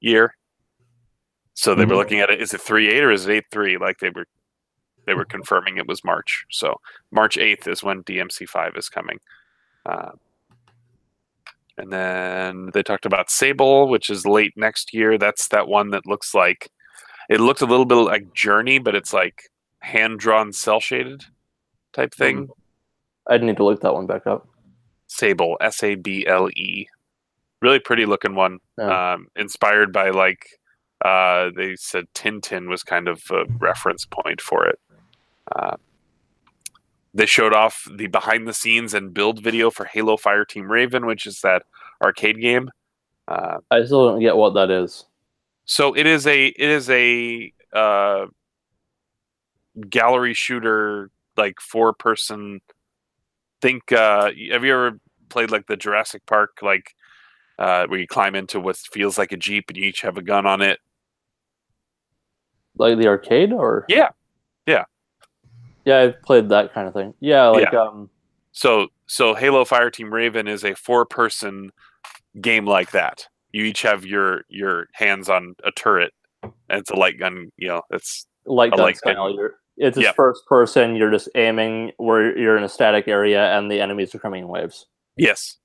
year. So they were looking at it, is it 3/8 or is it 8/3? They were confirming it was March. So March 8th is when DMC5 is coming. And then they talked about Sable, which is late next year. That's that one that looks like, it looked a little bit like Journey, but it's hand-drawn cel-shaded type thing. I'd need to look that one back up. Sable, Sable. Really pretty looking one. Yeah. Inspired by they said Tintin was kind of a reference point for it. They showed off the behind the scenes and build video for Halo Fireteam Raven, which is that arcade game. I still don't get what that is. So it is a gallery shooter, 4-person think. Have you ever played like the Jurassic Park, like where you climb into what feels like a Jeep and you each have a gun on it? Like the arcade, or Yeah, yeah, I've played that kind of thing. Yeah, like yeah. So Halo Fireteam Raven is a 4-person game like that. You each have your hands on a turret, and it's a light gun. It's light a gun light style. gun. It's just Yep. first person. You're just aiming where you're in a static area, and the enemies are coming in waves. Yes,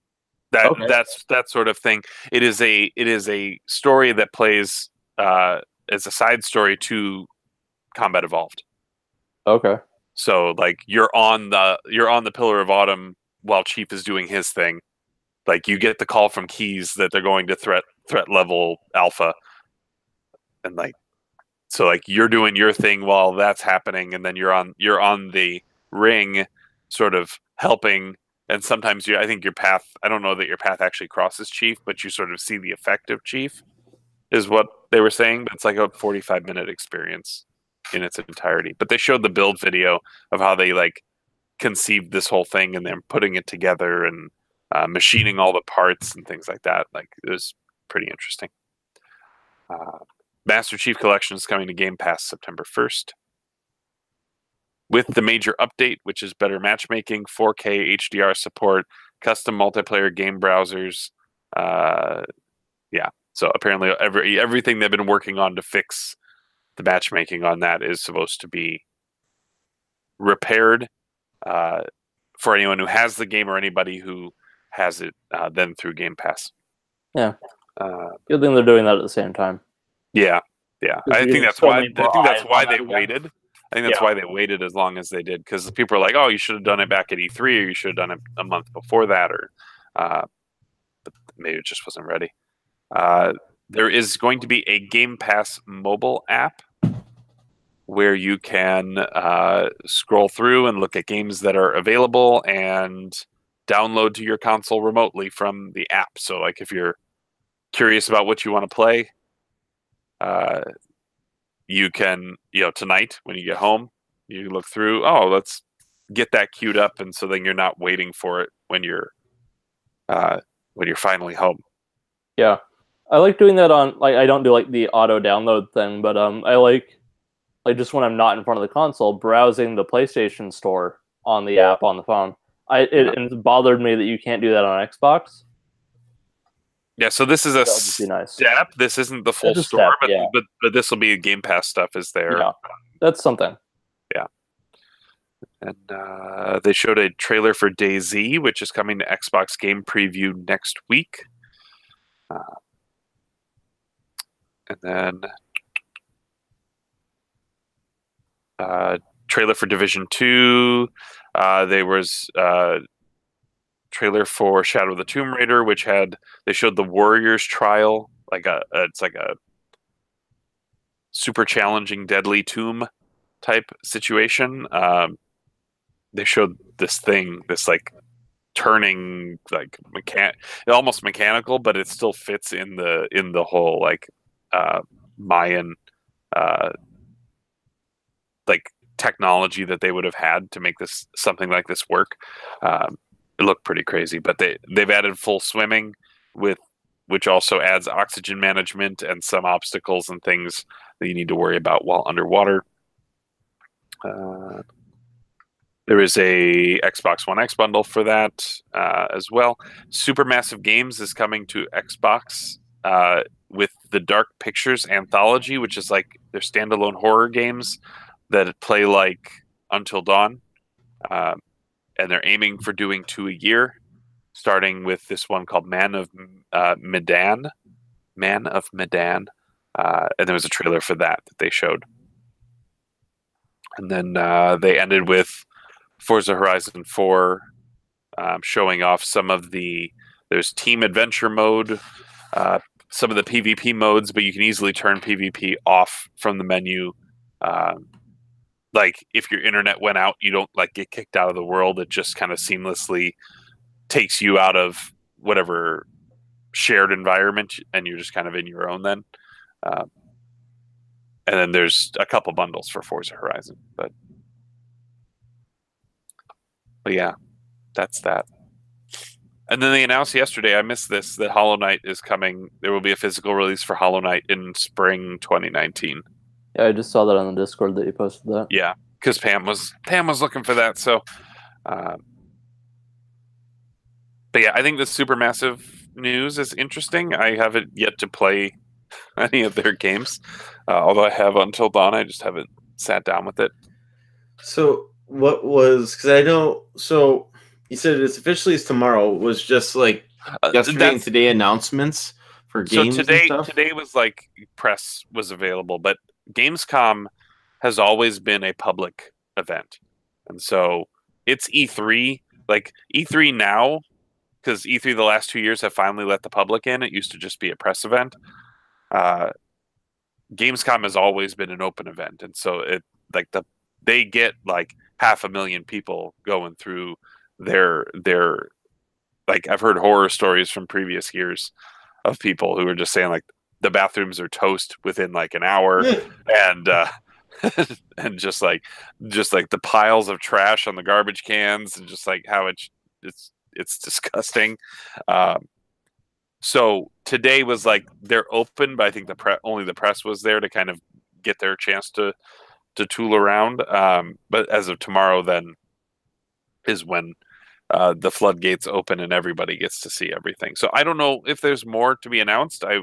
Okay. that's that sort of thing. It is a story that plays as a side story to Combat Evolved. Okay. So like you're on the Pillar of Autumn while Chief is doing his thing. Like you get the call from Keys that they're going to threat level alpha, and like so like you're doing your thing while that's happening, and then you're on the ring, sort of helping. And sometimes I think your path. I don't know that your path actually crosses Chief, but you sort of see the effect of Chief, is what they were saying. But it's like a 45-minute experience in its entirety. But they showed the build video of how they like conceived this whole thing and then putting it together and machining all the parts and things like that. Like it was pretty interesting. Master Chief Collection is coming to Game Pass September 1st. With the major update, which is better matchmaking, 4K HDR support, custom multiplayer game browsers. Yeah, so apparently everything they've been working on to fix the matchmaking on that is supposed to be repaired for anyone who has the game or anybody who has it then through Game Pass. Yeah. Good thing they're doing that at the same time. Yeah. I think that's why they waited. I think that's Yeah. why they waited as long as they did, because people are like, "Oh, you should have done it back at E3, or you should have done it a month before that," or but maybe it just wasn't ready. There is going to be a Game Pass mobile app where you can scroll through and look at games that are available and download to your console remotely from the app. So, like, if you're curious about what you want to play, you can, tonight when you get home, you look through. Oh, let's get that queued up, and so then you're not waiting for it when you're finally home. Yeah, I like doing that on like I don't do like the auto download thing, but I like just when I'm not in front of the console, browsing the PlayStation Store on the app on the phone. And it's bothered me that you can't do that on Xbox. Yeah, so this is a That would just be nice. step. This isn't the full It's a store, step, yeah. but this will be Game Pass stuff is there. Yeah, that's something. Yeah. And they showed a trailer for DayZ, which is coming to Xbox Game Preview next week. And then trailer for Division 2. There was trailer for Shadow of the Tomb Raider, which they showed the Warriors trial, it's like a super challenging deadly tomb type situation. They showed this like turning, like almost mechanical, but it still fits in the whole like Mayan like technology that they would have had to make something like this work. It looked pretty crazy, but they've added full swimming which also adds oxygen management and some obstacles and things that you need to worry about while underwater. There is a Xbox One X bundle for that as well. Supermassive Games is coming to Xbox with the Dark Pictures Anthology, which is like their standalone horror games that play like Until Dawn. And they're aiming for doing 2 a year, starting with this one called Man of Medan. And there was a trailer for that they showed. And then they ended with Forza Horizon 4, showing off there's team adventure mode, some of the PvP modes, but you can easily turn PvP off from the menu. Like if your internet went out, you don't like get kicked out of the world. It just kind of seamlessly takes you out of whatever shared environment, and you're just kind of in your own then. And then there's a couple bundles for Forza Horizon, but yeah, that's that. And then they announced yesterday, I missed this, that Hollow Knight is coming. There will be a physical release for Hollow Knight in spring 2019. Yeah, I just saw that on the Discord that you posted that. Yeah, because Pam was looking for that. So, but yeah, I think the Supermassive news is interesting. I haven't yet to play any of their games, although I have Until Dawn. I just haven't sat down with it. So what was, because I know, so you said it's officially is tomorrow, was just like yesterday and today announcements for games and stuff? Today was like press was available, but Gamescom has always been a public event. And so it's E3, like E3 now, because E3 the last 2 years have finally let the public in. It used to just be a press event. Gamescom has always been an open event. And so they get like 500,000 people going through their like, I've heard horror stories from previous years of people who are just saying like the bathrooms are toast within like an hour, and and just like the piles of trash on the garbage cans, and just like how it's disgusting. So today was like they're open, but I think only the press was there to kind of get their chance to tool around. But as of tomorrow, then is when the floodgates open and everybody gets to see everything. So I don't know if there's more to be announced. I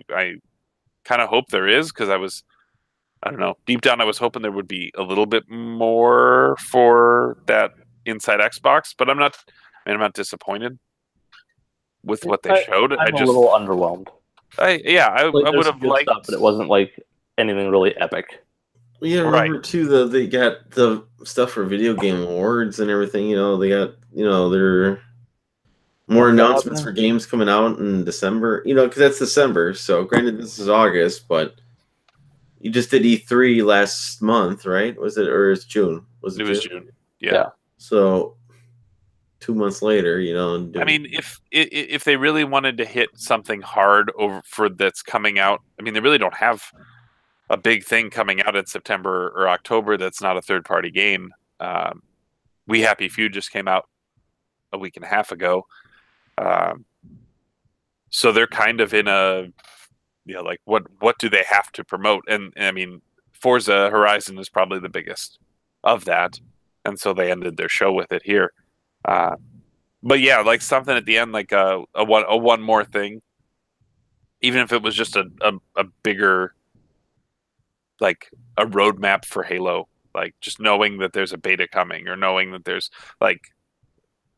kind of hope there is, because I don't know, deep down I was hoping there would be a little bit more for that Inside Xbox, but I'm not disappointed with what they showed. I'm a little underwhelmed. I would have liked stuff, but it wasn't like anything really epic. Yeah, remember too, they got the stuff for Video Game Awards and everything. They got their more announcements for games coming out in December. Because that's December. So granted, this is August, but you just did E3 last month, right? Was it, or is June? It was June. Yeah. So 2 months later, I mean, if they really wanted to hit something hard that's coming out, I mean, they really don't have a big thing coming out in September or October that's not a third-party game. We Happy Few just came out a week and a half ago. So they're kind of in a, like what do they have to promote? And I mean, Forza Horizon is probably the biggest of that. And so they ended their show with it here. But yeah, like something at the end, like a one more thing, even if it was just a bigger, like a roadmap for Halo, like just knowing that there's a beta coming, or knowing that there's like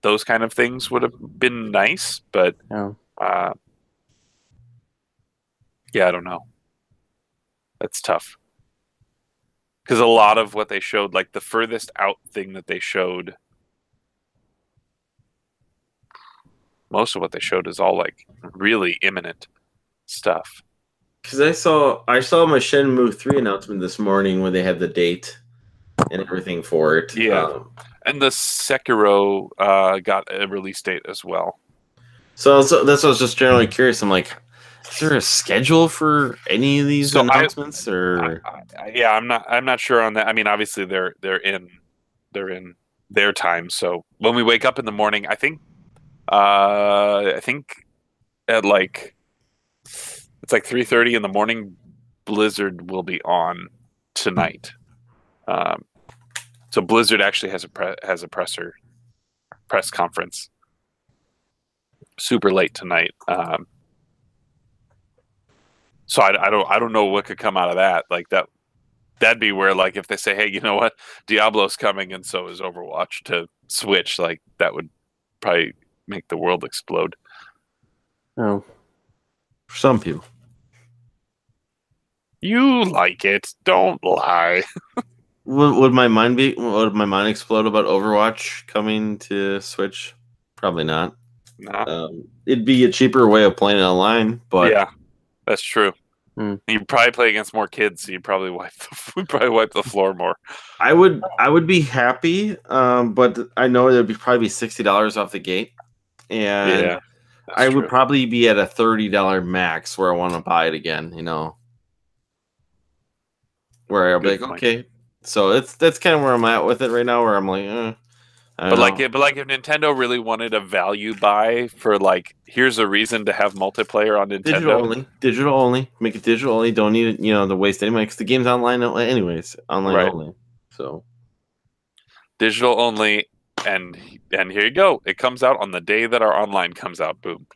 those kind of things would have been nice. But I don't know. That's tough, because a lot of what they showed, like the furthest out thing that they showed, most of what they showed is all like really imminent stuff. Because I saw my Shenmue 3 announcement this morning when they had the date and everything for it. Yeah, and the Sekiro got a release date as well. So that's what I was just generally curious. I'm like, is there a schedule for any of these announcements? I'm not sure on that. I mean, obviously they're in their time. So when we wake up in the morning, I think at like it's like 3:30 in the morning, Blizzard will be on tonight. So Blizzard actually has a press conference super late tonight. So I don't know what could come out of that. Like that'd be where, like, if they say, hey, you know what, Diablo's coming and so is Overwatch to Switch, like that would probably make the world explode. Oh, for some people. You like it, don't lie. Would my mind explode about Overwatch coming to Switch? Probably not. No. It'd be a cheaper way of playing online, but yeah, that's true. You'd probably play against more kids, so you'd probably wipe the floor more. I would be happy, but I know it'd probably be $60 off the gate, and yeah, I would probably be at a $30 max where I want to buy it again. Where I'll be like, okay. So that's kind of where I'm at with it right now. Where I'm like, But like if Nintendo really wanted a value buy for like, here's a reason to have multiplayer on Nintendo. Digital only, make it digital only. Don't need it, to waste any money because the game's online anyways, online only. So digital only, and here you go. It comes out on the day that our online comes out. Boom.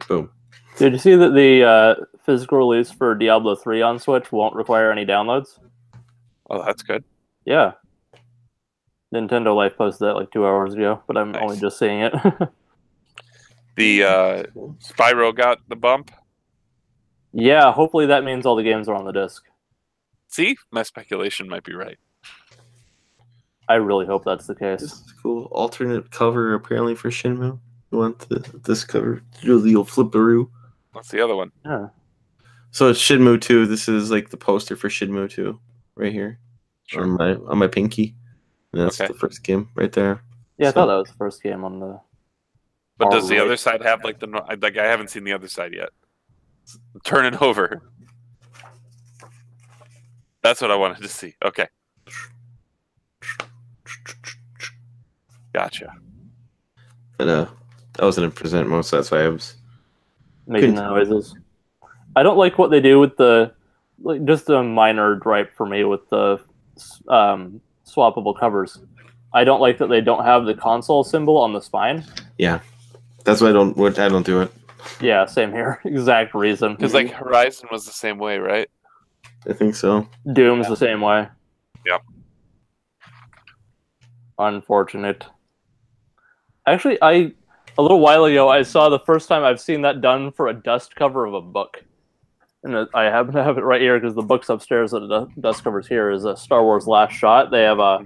Boom. Did you see that the physical release for Diablo 3 on Switch won't require any downloads? Oh, that's good. Yeah. Nintendo Life posted that like 2 hours ago, but I'm only just seeing it. The Spyro got the bump. Yeah, hopefully that means all the games are on the disc. See? My speculation might be right. I really hope that's the case. This is cool. Alternate cover apparently for Shenmue. You want this cover? Do the old flipperoo. What's the other one? Yeah. So it's Shenmue 2. This is like the poster for Shenmue 2 right here. Sure. On my pinky. And that's the first game right there. Yeah, I thought that was the first game on the... But does the other side have like I haven't seen the other side yet. Turn it over. That's what I wanted to see. Okay. Gotcha. But I wasn't in present mode, so that's why I was making the noises. I don't like what they do with the... Like, just a minor gripe for me with the swappable covers. I don't like that they don't have the console symbol on the spine. Yeah. That's why I don't do it. Yeah, same here. Exact reason. Because like Horizon was the same way, right? I think so. Doom's the same way. Yep. Unfortunate. Actually, a little while ago, I saw the first time I've seen that done for a dust cover of a book. And I happen to have it right here because the book's upstairs that the dust cover's here is a Star Wars Last Shot. They have a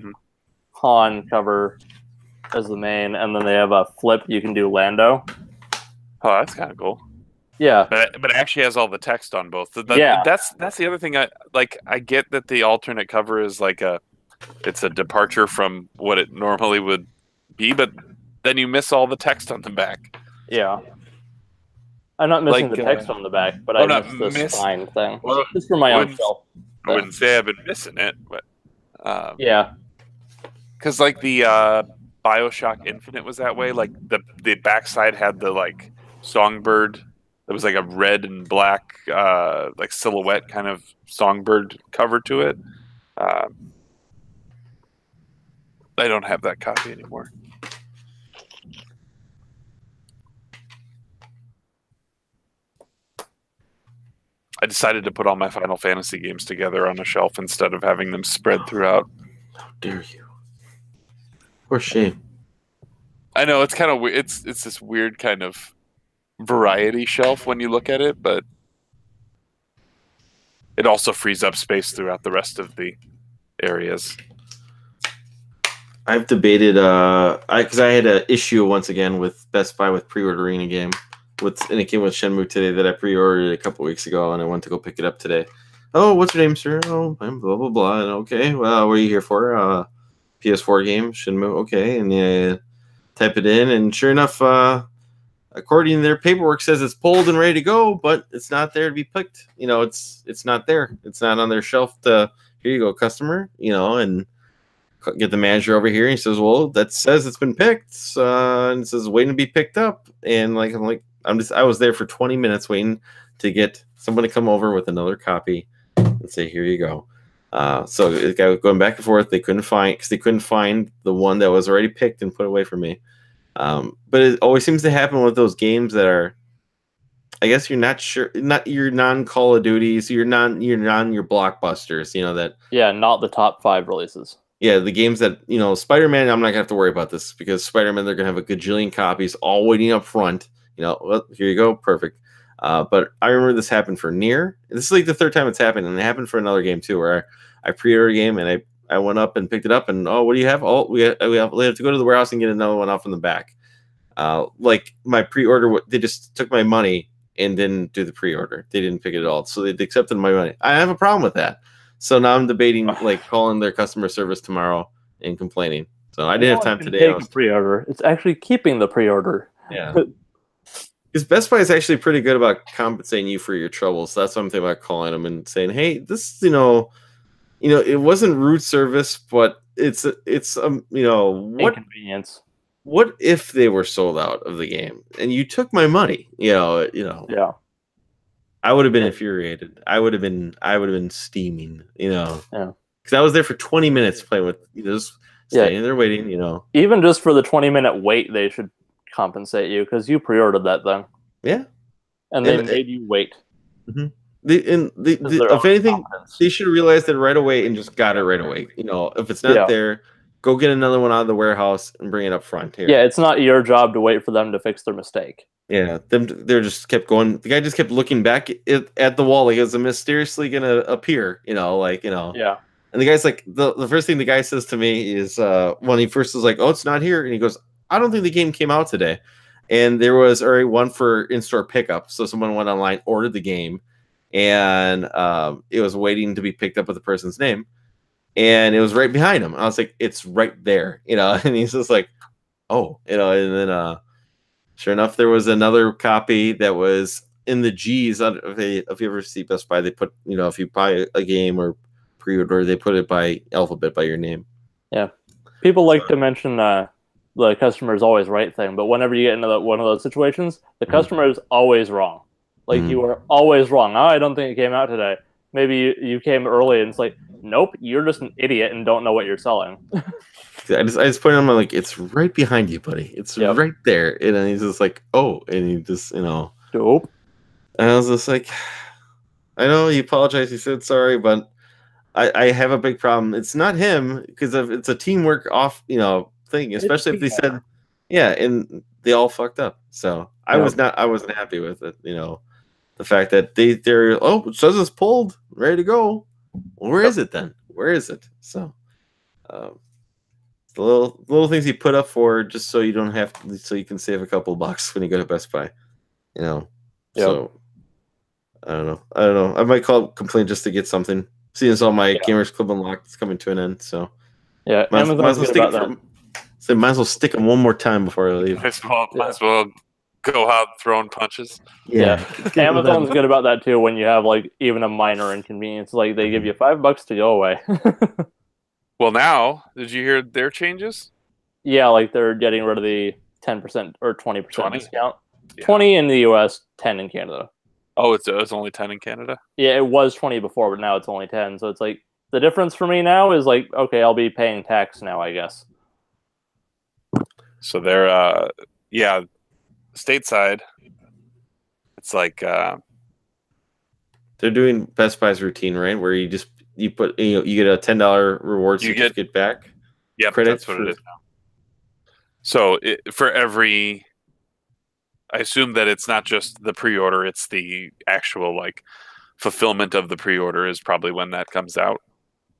Han cover as the main, and then they have a flip. You can do Lando. Oh, that's kind of cool. Yeah, but it actually has all the text on both. Yeah, that's the other thing. I get that the alternate cover is like it's a departure from what it normally would be, but then you miss all the text on the back. Yeah. I'm not missing the text on the back, but I missed the spine thing. Well, just for my own self. I wouldn't say I've been missing it, but yeah. Because like the BioShock Infinite was that way. Like the backside had the like songbird. There was like a red and black like silhouette kind of songbird cover to it. I don't have that copy anymore. I decided to put all my Final Fantasy games together on a shelf instead of having them spread throughout. How dare you? Poor shame. I know it's kind of weird. It's this weird kind of variety shelf when you look at it, but it also frees up space throughout the rest of the areas. I've debated because I had an issue once again with Best Buy with pre-ordering a game. And it came with Shenmue today that I pre-ordered a couple weeks ago, and I went to go pick it up today. Oh, what's your name, sir? Oh, I'm blah blah blah. And okay, well, what are you here for? PS4 game, Shenmue. Okay, and you type it in, and sure enough, according to their paperwork, says it's pulled and ready to go, but it's not there to be picked. It's not there. It's not on their shelf. Here you go, customer. And get the manager over here, and he says, "Well, that says it's been picked, and it says waiting to be picked up." And I was there for 20 minutes waiting to get someone to come over with another copy and say, "Here you go." So it got going back and forth. They couldn't find the one that was already picked and put away for me. But it always seems to happen with those games that are, I guess you're not sure, not your non-Call of Duties, your blockbusters. That. Yeah, not the top 5 releases. Yeah, the games that, Spider-Man, I'm not gonna have to worry about this because Spider-Man, they're gonna have a gajillion copies all waiting up front. Well, here you go, perfect. But I remember this happened for Nier. This is like the third time it's happened, and it happened for another game too, where I pre-ordered a game and I went up and picked it up, and what do you have? Oh, we have to go to the warehouse and get another one off from the back. Like my pre-order, they just took my money and didn't do the pre-order. They didn't pick it at all, so they accepted my money. I have a problem with that. So now I'm debating calling their customer service tomorrow and complaining. So I didn't have time today. Take a pre-order. It's actually keeping the pre-order. Yeah. Because Best Buy is actually pretty good about compensating you for your troubles. So that's what I'm thinking about calling them and saying, "Hey, this, it wasn't rude service, but it's what Inconvenience. what if they were sold out of the game and you took my money? Yeah. I would have been infuriated. I would have been steaming, Yeah. because I was there for 20 minutes playing with, just standing there waiting, Even just for the 20-minute wait, they should compensate you because you pre-ordered that thing. Yeah. And they made you wait. Mm-hmm. If anything, they should have realized it right away and just got it right away. If it's not there, go get another one out of the warehouse and bring it up front here. Yeah, it's not your job to wait for them to fix their mistake. Yeah, they just kept going. The guy just kept looking back at the wall like it was mysteriously gonna appear. Yeah. And the guy's like, the first thing the guy says to me is when he first was like, "Oh, it's not here," and he goes, "I don't think the game came out today." And there was already one for in-store pickup, so someone went online, ordered the game, and it was waiting to be picked up with the person's name, and it was right behind him. I was like, "It's right there," and he's just like, "Oh," and then sure enough, there was another copy that was in the G's. If you ever see Best Buy, they put, if you buy a game or pre-order, they put it by alphabet by your name. Yeah, people like to mention the customer is always right thing, but whenever you get into one of those situations, the customer is always wrong. Like you are always wrong. Oh, I don't think it came out today. Maybe you came early, and it's like, nope, you're just an idiot and don't know what you're selling. I just pointed out, like, it's right behind you, buddy. It's right there. And then he's just like, oh, and he just, Dope. And I was just like, I know he apologized. He said sorry, but I have a big problem. It's not him, because it's a teamwork thing, especially if they said, and they all fucked up. So I wasn't happy with it. The fact that they're it says it's pulled, ready to go. Well, where is it then? Where is it? So, the little things you put up for just so you don't have to, so you can save a couple bucks when you go to Best Buy, So I don't know. I might complain just to get something. Seeing as all my Gamers Club Unlocked is coming to an end, so might as well stick them one more time before I leave. Might as well go out throwing punches. Yeah. Amazon's good about that too. When you have like even a minor inconvenience, like they give you $5 to go away. Well, now, did you hear their changes? Yeah, like they're getting rid of the 10% or 20% discount. Yeah. 20 in the US, 10 in Canada. Oh, it's only 10 in Canada? Yeah, it was 20 before, but now it's only 10. So it's like the difference for me now is like, okay, I'll be paying tax now, I guess. So they're stateside. It's like they're doing Best Buy's routine, right? Where you put you get a $10 reward certificate back. Yeah, that's what it is now. So for every, I assume that it's not just the pre-order; it's the actual fulfillment of the pre-order is probably when that comes out.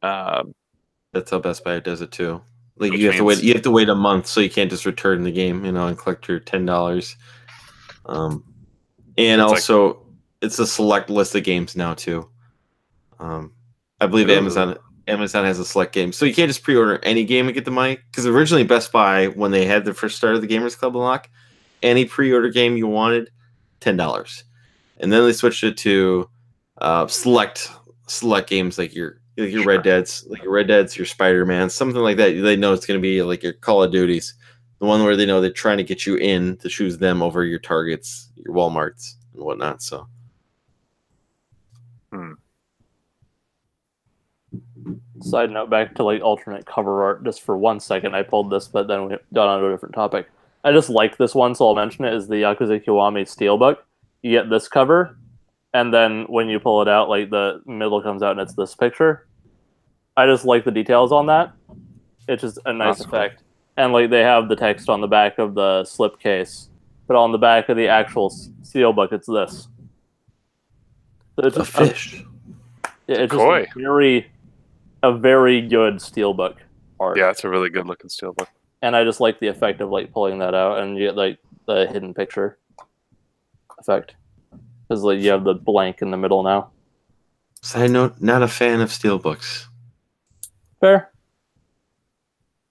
That's how Best Buy does it too. Like you have to wait. You have to wait a month, so you can't just return the game, and collect your $10. And also, it's a select list of games now too. I believe Amazon has a select game, so you can't just pre-order any game and get the money. Because originally Best Buy, when they had the first start of the Gamers Club Unlock, any pre-order game you wanted, $10, and then they switched it to select games like your Red Deads, your Spider-Man, something like that. They know it's going to be like your Call of Duties, the one where they know they're trying to get you in to choose them over your Targets, your Walmarts, and whatnot. So. Side note, back to alternate cover art just for 1 second. I pulled this, but then we got on to a different topic. I just like this one, so I'll mention it. Is the Yakuza Kiwami Steelbook. You get this cover, and then when you pull it out, the middle comes out and it's this picture. I just like the details on that. It's just a nice effect. Cool. And they have the text on the back of the slipcase, but on the back of the actual steelbook, it's this. So it's a fish. It's just a very good steelbook art. Yeah, it's a really good looking steelbook. And I just like the effect of pulling that out, and you get the hidden picture effect, because you have the blank in the middle now. Side note: not a fan of steelbooks. Fair.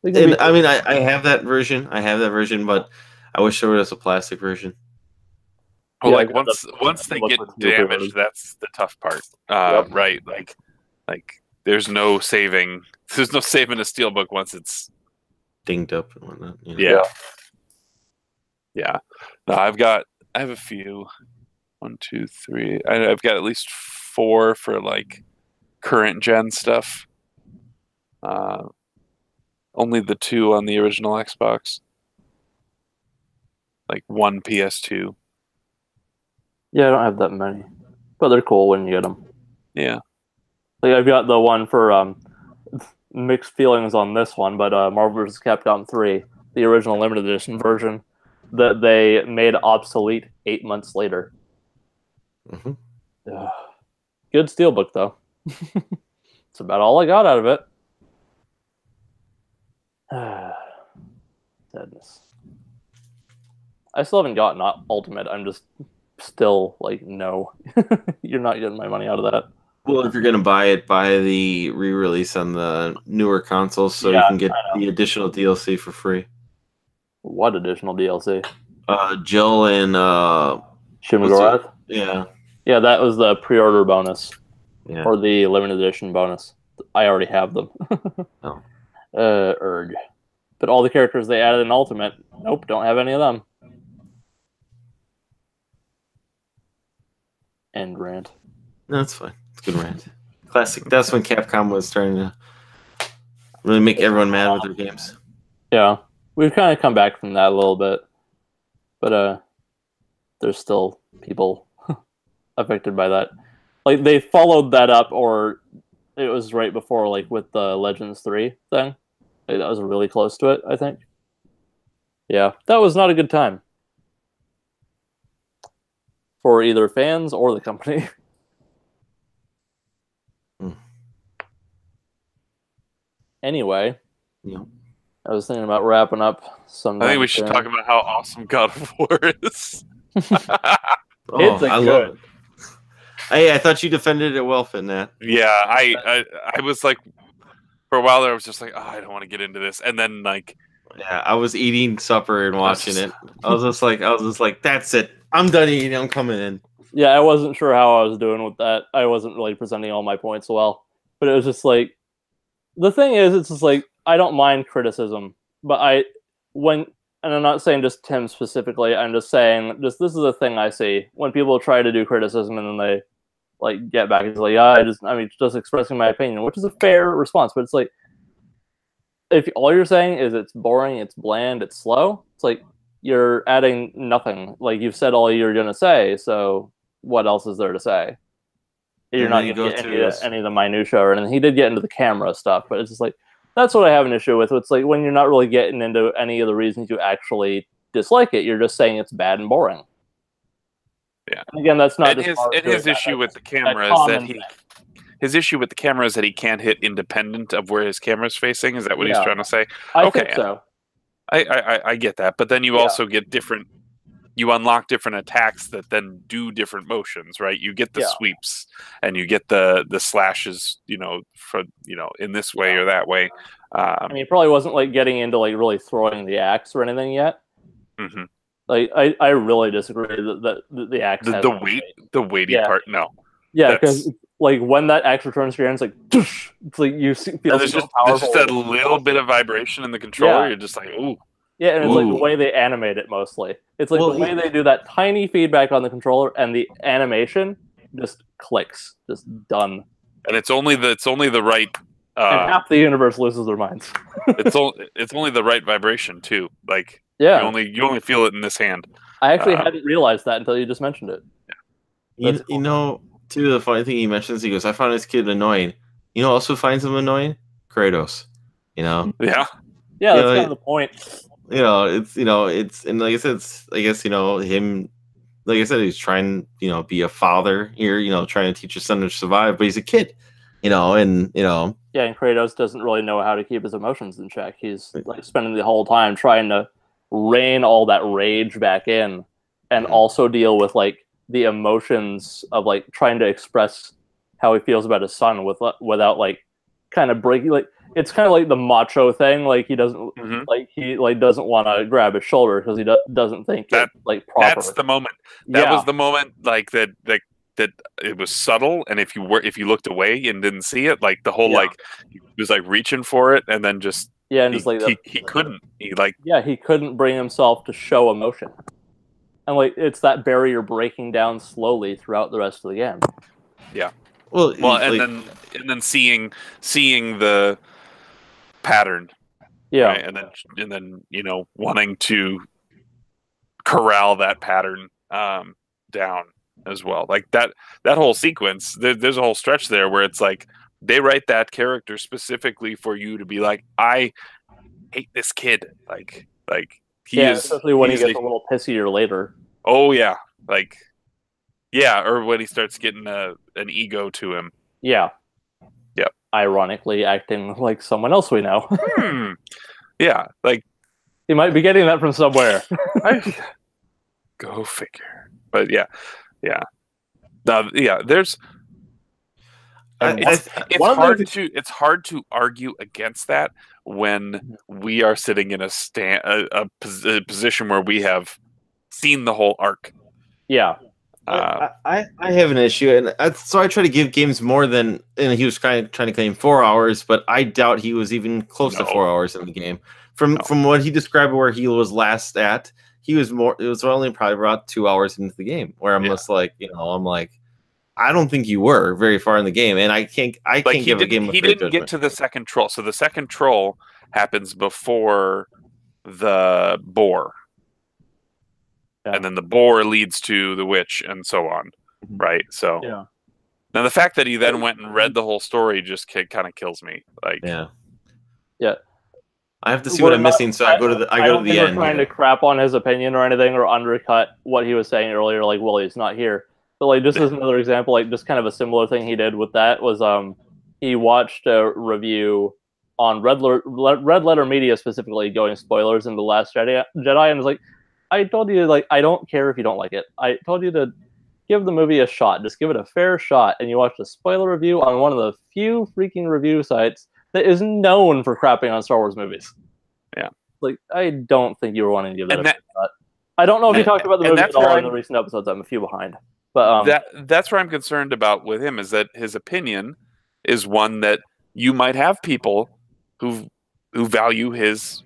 And I mean, I have that version. But I wish there was a plastic version. Well, once they get damaged, that's the tough part, right? there's no saving. There's no saving a steelbook once it's dinged up and whatnot. You know? Yeah. No, I have a few. 1, 2, 3. I've got at least 4 for like current gen stuff. Only the 2 on the original Xbox. Like 1 PS2. Yeah, I don't have that many, but they're cool when you get them. Yeah. Like I've got the one for mixed feelings on this one, but Marvel vs. Capcom 3, the original limited edition version, that they made obsolete 8 months later. Mm-hmm. Good steelbook though. That's about all I got out of it. Sadness. I still haven't gotten Ultimate. I'm just still like, no, you're not getting my money out of that. Well, if you're gonna buy it, buy the re-release on the newer consoles, so you can get the additional DLC for free. What additional DLC? Jill and Shin Meguro? Yeah, that was the pre-order bonus, yeah. or the limited edition bonus. I already have them. Oh. Erg. But all the characters they added in Ultimate, nope, don't have any of them. End rant. No, that's fine. It's a good rant. Classic. That's when Capcom was starting to really make everyone mad with their games. Yeah, we've kind of come back from that a little bit, but there's still people affected by that. Like they followed that up, or it was right before, like with the Legends 3 thing. Like, that was really close to it, I think. Yeah, that was not a good time for either fans or the company. Anyway, I was thinking about wrapping up some. I think we should talk about how awesome God of War is. I love it. Hey, I thought you defended it well, Fitnat. Yeah, I was like, for a while there, I was just like, oh, I don't want to get into this, and then like, yeah, I was eating supper and watching it. I was just like, that's it. I'm done eating. I'm coming in. Yeah, I wasn't sure how I was doing with that. I wasn't really presenting all my points well, but it was just like, the thing is, it's just like, I don't mind criticism, but and I'm not saying just Tim specifically, I'm just saying, this is a thing I see when people try to do criticism and then they like get back. It's like, just expressing my opinion, which is a fair response, but it's like, if all you're saying is it's boring, it's bland, it's slow, it's like, you're adding nothing. Like, you've said all you're gonna say, so what else is there to say? You're not going to get any of the minutia or anything. He did get into the camera stuff, but it's just like, that's what I have an issue with. It's like, when you're not really getting into any of the reasons you actually dislike it, you're just saying it's bad and boring. Yeah. And again, that's not his issue with the camera is that he can't hit independent of where his camera's facing. Is that what he's trying to say? I think so. I get that, but then you also get different. You unlock different attacks that then do different motions, right? You get the sweeps and you get the slashes, in this way or that way. He probably wasn't like getting into like really throwing the axe or anything yet. Mm-hmm. Like I really disagree that the axe has the weighty part. No. Yeah, because like when that axe returns to your hand, it's like, it's like you feel there's just that little bit of vibration in the controller. Yeah. You're just like, ooh. Yeah, and it's like the way they animate it mostly. It's like the way they do that tiny feedback on the controller, and the animation just clicks, just done. And it's only the right. And half the universe loses their minds. it's only the right vibration too. Like you only feel it in this hand. I actually hadn't realized that until you just mentioned it. Yeah. You know, too, the funny thing he mentions, he goes, "I found this kid annoying." You know, also finds him annoying, Kratos. You know. Yeah. Yeah, that's kind of the point. It's and like I said, I guess him. Like I said, he's trying, be a father here. Trying to teach his son to survive, but he's a kid. Yeah, and Kratos doesn't really know how to keep his emotions in check. He's like spending the whole time trying to rein all that rage back in, and also deal with like the emotions of like trying to express how he feels about his son without like kind of breaking like. It's kind of like the macho thing. Like he doesn't doesn't want to grab his shoulder because he doesn't think it's like proper. That's the moment. That was the moment like that that it was subtle, and if you looked away and didn't see it, like the whole Yeah. like he was like reaching for it, and then just Yeah, and just like he couldn't. He like he couldn't bring himself to show emotion, and like it's that barrier breaking down slowly throughout the rest of the game. yeah. Well, Well, like, and then seeing the pattern, Yeah, right? And then wanting to corral that pattern down as well. Like that whole sequence. There's a whole stretch there where it's like they write that character specifically for you to be like, I hate this kid. Like he is, especially when he he's gets a little pissier later. oh yeah, like yeah, or when he starts getting an ego to him. Yeah. Yep. Ironically, acting like someone else we know. Yeah, like He might be getting that from somewhere. Go figure. But yeah. There's. It's hard to argue against that when we are sitting in a position where we have seen the whole arc. Yeah. I have an issue, and so I try to give games more than, and he was kind of trying to claim 4 hours, but I doubt he was even close to 4 hours in the game. From what he described, where he was last at, he was more. It was only probably about 2 hours into the game, where I'm just like, I'm like, I don't think you were very far in the game, and I can't give a game. He didn't get to the second troll, so the second troll happens before the boar. Yeah. And then the boar leads to the witch, and so on, right? So, now the fact that he then went and read the whole story just kind of kills me. Like, yeah. I have to see what I'm missing, so I go to the end. We're trying to crap on his opinion or anything, or undercut what he was saying earlier. Like, well, he's not here. But like, this is another example. Like, just kind of a similar thing he did with that was he watched a review on Red Letter Media specifically, going spoilers in The Last Jedi, and was like, I told you, like, I don't care if you don't like it. I told you to give the movie a shot. Just give it a fair shot. And you watched a spoiler review on one of the few freaking review sites that is known for crapping on Star Wars movies. Yeah. Like, I don't think you were wanting to give that a fair shot. I don't know if you talked about the movie at all in the recent episodes. I'm a few behind. But that's where I'm concerned about with him, is that his opinion is one that you might have people who value his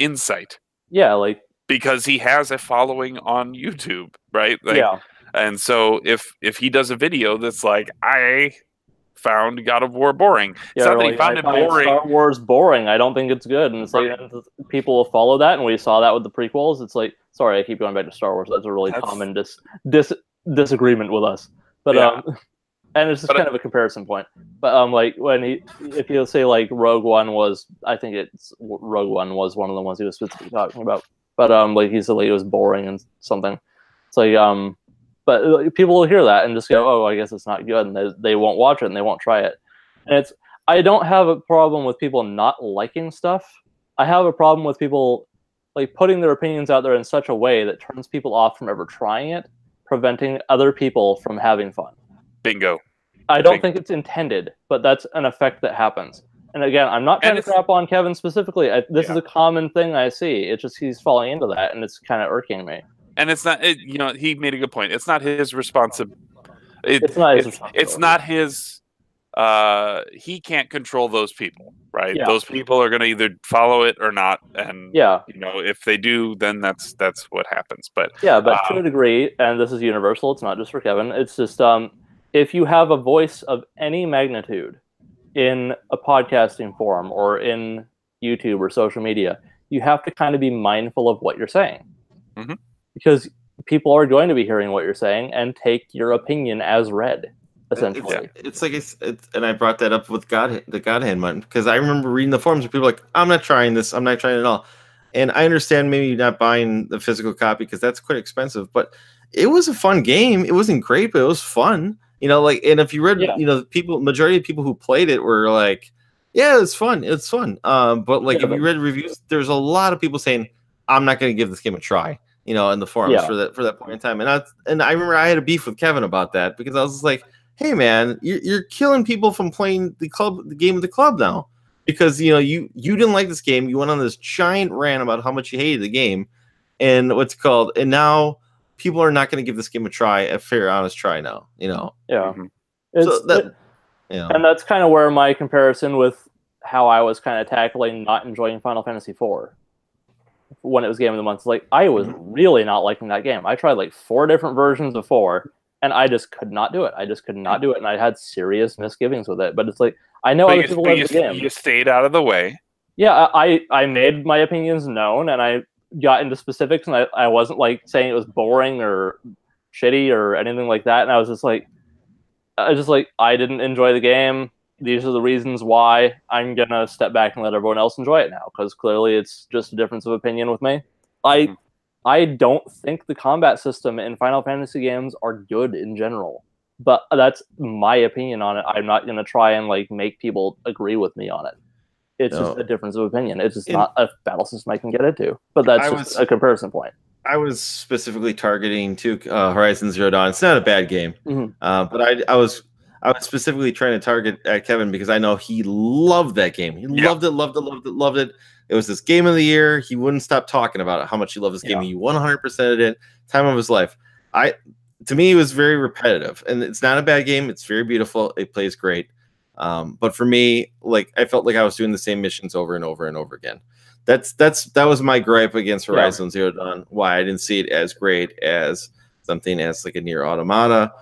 insight. Yeah, like, because he has a following on YouTube, right? Like, yeah. And so if he does a video that's like, I found God of War boring. It's not that he found it boring. Star Wars boring. I don't think it's good. And it's like people will follow that, and we saw that with the prequels. It's like, sorry, I keep going back to Star Wars. That's a really common disagreement with us. But and it's just kind of a comparison point. But like if you say like Rogue One was one of the ones he was specifically talking about. But like he said, like, it was boring and something. It's like but people will hear that and just go, oh, I guess it's not good, and they won't watch it and they won't try it. And I don't have a problem with people not liking stuff. I have a problem with people like putting their opinions out there in such a way that turns people off from ever trying it, preventing other people from having fun. Bingo. I don't think it's intended, but that's an effect that happens. And again, I'm not trying to crap on Kevin specifically. This is a common thing I see. It's just he's falling into that, and it's kind of irking me. And it's not, he made a good point. It's not his responsibility. It's not his. He can't control those people, right? Yeah. Those people are going to either follow it or not, and if they do, then that's what happens. But to a degree, and this is universal. It's not just for Kevin. It's just if you have a voice of any magnitude in a podcasting forum or in YouTube or social media, you have to kind of be mindful of what you're saying, because people are going to be hearing what you're saying and take your opinion as read. Essentially, it's like and I brought that up with the God Hand button, because I remember reading the forums where people were like, I'm not trying this, I'm not trying it at all. And I understand maybe not buying the physical copy because that's quite expensive, but it was a fun game. It wasn't great, but it was fun. And if you read, majority of people who played it were like, yeah, it's fun. It's fun. But if you read reviews, there's a lot of people saying, I'm not going to give this game a try, in the forums for that point in time. And I remember I had a beef with Kevin about that, because I was just like, hey man, you're killing people from playing the game of the club now, because you didn't like this game. You went on this giant rant about how much you hated the game, and now people are not going to give this game a fair, honest try now. You know. Yeah. So that, you know. And that's kind of where my comparison with how I was kind of tackling not enjoying Final Fantasy IV when it was Game of the Month. Like, I was really not liking that game. I tried like 4 different versions of 4, and I just could not do it. And I had serious misgivings with it. But it's like, I know other people love the game. You stayed out of the way. Yeah, I made my opinions known, and I got into specifics, and I wasn't like saying it was boring or shitty or anything like that. And I was just like, I didn't enjoy the game. These are the reasons why. I'm gonna step back and let everyone else enjoy it now, because clearly it's just a difference of opinion with me. I don't think the combat system in Final Fantasy games are good in general, but that's my opinion on it. I'm not gonna try and like make people agree with me on it. It's just a difference of opinion. It's just not a battle system I can get into. But that's just a comparison point. I was specifically targeting Horizon Zero Dawn. It's not a bad game, but I was specifically trying to target Kevin because I know he loved that game. He loved it. It was this game of the year. He wouldn't stop talking about it, how much he loved this game. He 100%ed it. Time of his life. To me, it was very repetitive, and it's not a bad game. It's very beautiful. It plays great. But for me, like, I felt like I was doing the same missions over and over and over again. That was my gripe against Horizon Zero Dawn. Why I didn't see it as great as something as like a Nier Automata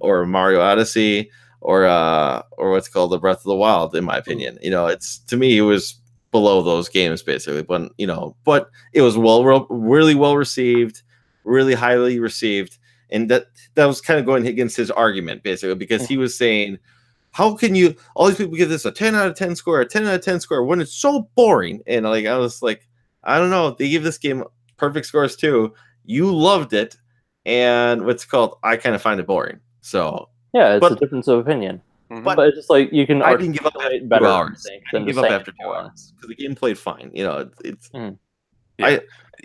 or Mario Odyssey or what's called the Breath of the Wild. In my opinion, you know, to me it was below those games basically. But you know, but it was really well received, really highly received, and that was kind of going against his argument basically because he was saying, how can you all these people give this a 10 out of 10 score, a 10 out of 10 score when it's so boring? And like I was like, I don't know. They give this game perfect scores too. You loved it, and I kind of find it boring. So yeah, it's a difference of opinion. But it's just like you can I didn't give up after 2 hours. I didn't give up after 2 boring. hours because the game played fine. You know, it's.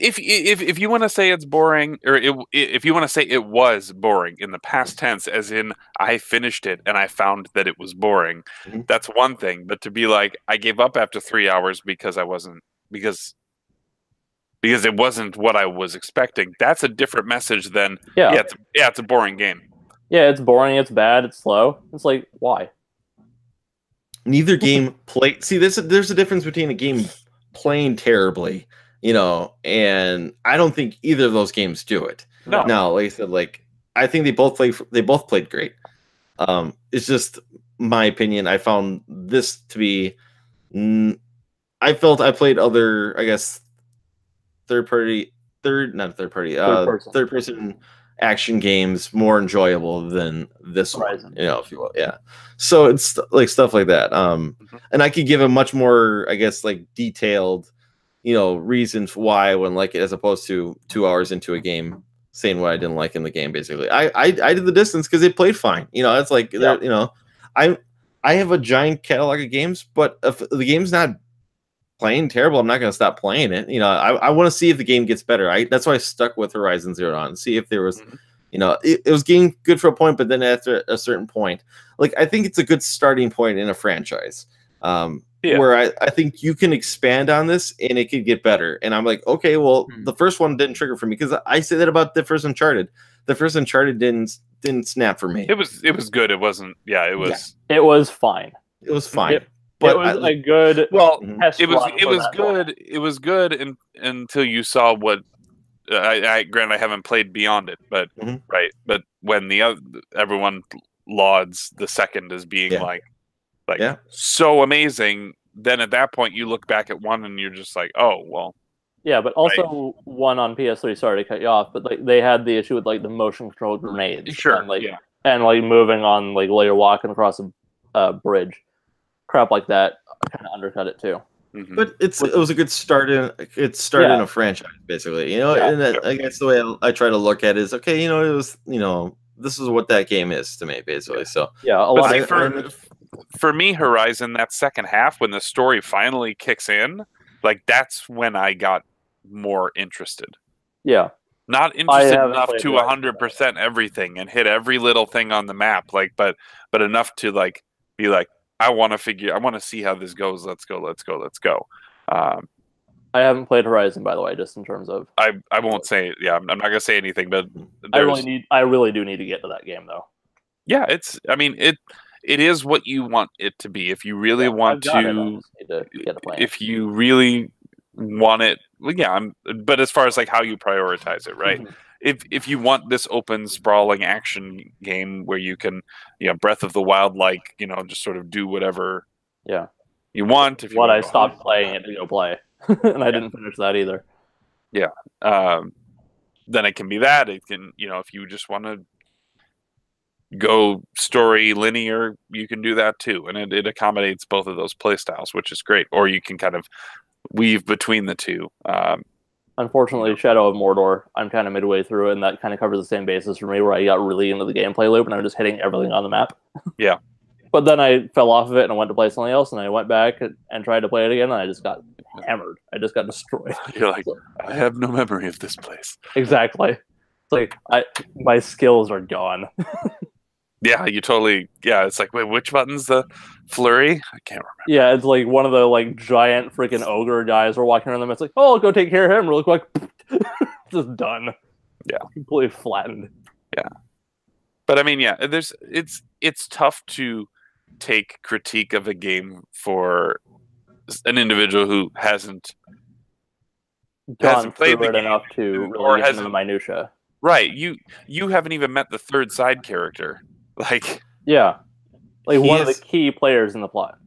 If you want to say it's boring, or if you want to say it was boring in the past tense, as in I finished it and I found that it was boring, that's one thing. But to be like, I gave up after 3 hours because it wasn't what I was expecting, that's a different message than it's a boring game. Yeah, it's boring, it's bad, it's slow. It's like, why? Neither game played. See, there's a difference between a game playing terribly, you know, and I don't think either of those games do it. No. Now, like I said, like I think they both played great. It's just my opinion. I found this to be. I felt I played other, I guess, third person action games more enjoyable than this one, you know, if you will. Yeah. So it's like stuff like that. And I could give a much more, I guess, like detailed, you know, reason for why I wouldn't like it, as opposed to 2 hours into a game saying what I didn't like in the game. Basically, I did the distance because it played fine. You know, it's like, you know, I have a giant catalog of games, but if the game's not playing terrible, I'm not going to stop playing it. You know, I want to see if the game gets better. That's why I stuck with Horizon Zero Dawn, see if there was, you know, it was getting good for a point, but then after a certain point, like I think it's a good starting point in a franchise, where I think you can expand on this and it could get better. And I'm like, okay, well, the first one didn't trigger for me, because I say that about the first Uncharted. The first Uncharted didn't snap for me. It was good. It wasn't. Yeah, it was. Yeah. It was fine. It was fine. But it was a good. Well, it was good. It was good until you saw what. Granted, I haven't played beyond it, but right. But when everyone lauds the second as being like so amazing, then at that point you look back at one and you're just like, oh well. Yeah, but also one on PS3. Sorry to cut you off, but like they had the issue with like the motion control grenades, and like moving on, like while you're walking across a bridge. Crap like that kind of undercut it too. But it was a good start in in a franchise, basically, you know. And I guess the way I try to look at it is, okay, you know, it was, you know, this is what that game is to me, basically. So for me, Horizon, that second half when the story finally kicks in, like that's when I got more interested. Yeah, not interested enough to 100% everything and hit every little thing on the map, like, but enough to like be like, I want to see how this goes. Let's go. I haven't played Horizon, by the way, just in terms of. I won't say. Yeah, I'm not gonna say anything, but I really do need to get to that game though. Yeah, I mean, it is what you want it to be. If you really want I've got it, I to, just need to get a plan. if you really want it, well, yeah. But as far as like how you prioritize it, right? Mhm. If you want this open sprawling action game where you can, Breath of the Wild, like just sort of do whatever Yeah. you want. If you What want I to go stopped hunt, playing it to go play, and I didn't finish that either. then it can be that. It can, if you just want to go story linear, you can do that too, and it accommodates both of those play styles, which is great. Or you can kind of weave between the two. Unfortunately, Shadow of Mordor, I'm kind of midway through, and that kind of covers the same basis for me, where I got really into the gameplay loop, and I'm just hitting everything on the map. Yeah. But then I fell off of it, and I went to play something else, and I went back and tried to play it again, and I just got hammered. I just got destroyed. You're like, I have no memory of this place. Exactly. It's like my skills are gone. Yeah, you totally. Yeah, it's like, wait, which button's the flurry? I can't remember. Yeah, it's like one of the like giant freaking ogre guys were walking around them. It's like, oh, I'll go take care of him real quick. Just done. Yeah, completely flattened. Yeah, but I mean, yeah, it's tough to take critique of a game for an individual who hasn't played it enough to really get into the minutia. Right, you haven't even met the third side character. Like, yeah, like one of the key players in the plot.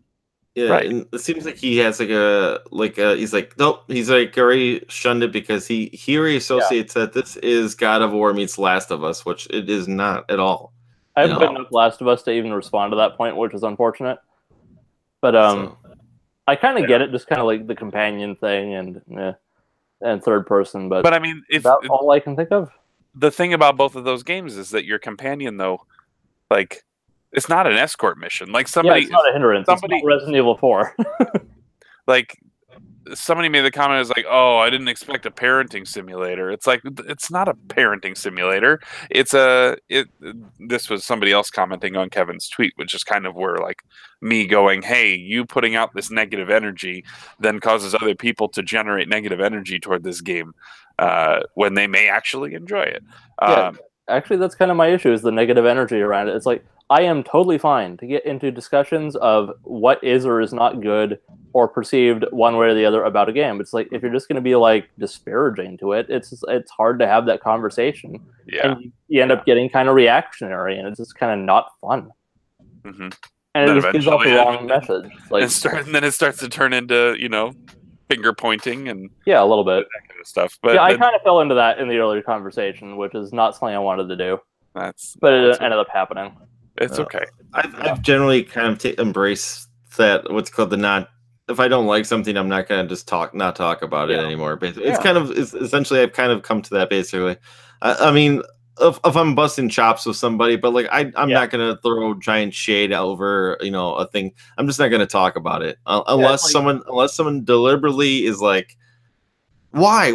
Yeah, right. And it seems like he has he's like, nope, he's like already shunned it because he already associates that this is God of War meets Last of Us, which it is not at all. I haven't played enough Last of Us to even respond to that point, which is unfortunate. But I kind of get it, just kind of like the companion thing and third person. But I mean, that's all I can think of. The thing about both of those games is that your companion, though, like, it's not an escort mission. Like somebody, it's not a hindrance. It's not Resident Evil 4. Like somebody made the comment, is like, "Oh, I didn't expect a parenting simulator." It's like, it's not a parenting simulator. This was somebody else commenting on Kevin's tweet, which is kind of where like me going, "Hey, you putting out this negative energy then causes other people to generate negative energy toward this game when they may actually enjoy it." Actually, that's kind of my issue, is the negative energy around it. It's like, I am totally fine to get into discussions of what is or is not good or perceived one way or the other about a game. It's like, if you're just going to be like disparaging to it, it's hard to have that conversation. Yeah. And you end up getting kind of reactionary, and it's just kind of not fun. Mm-hmm. And it just gives off the wrong message. Like, and then it starts to turn into, finger pointing and a little bit that kind of stuff. But I kind of fell into that in the earlier conversation, which is not something I wanted to do. But it ended up happening. It's okay. I've generally kind of embraced that, what's called the not. If I don't like something, I'm not going to just not talk about it anymore. Basically, it's essentially I've kind of come to that. Basically, I mean, if I'm busting chops with somebody, but like I'm not going to throw giant shade over a thing. I'm just not going to talk about it unless someone deliberately is like, why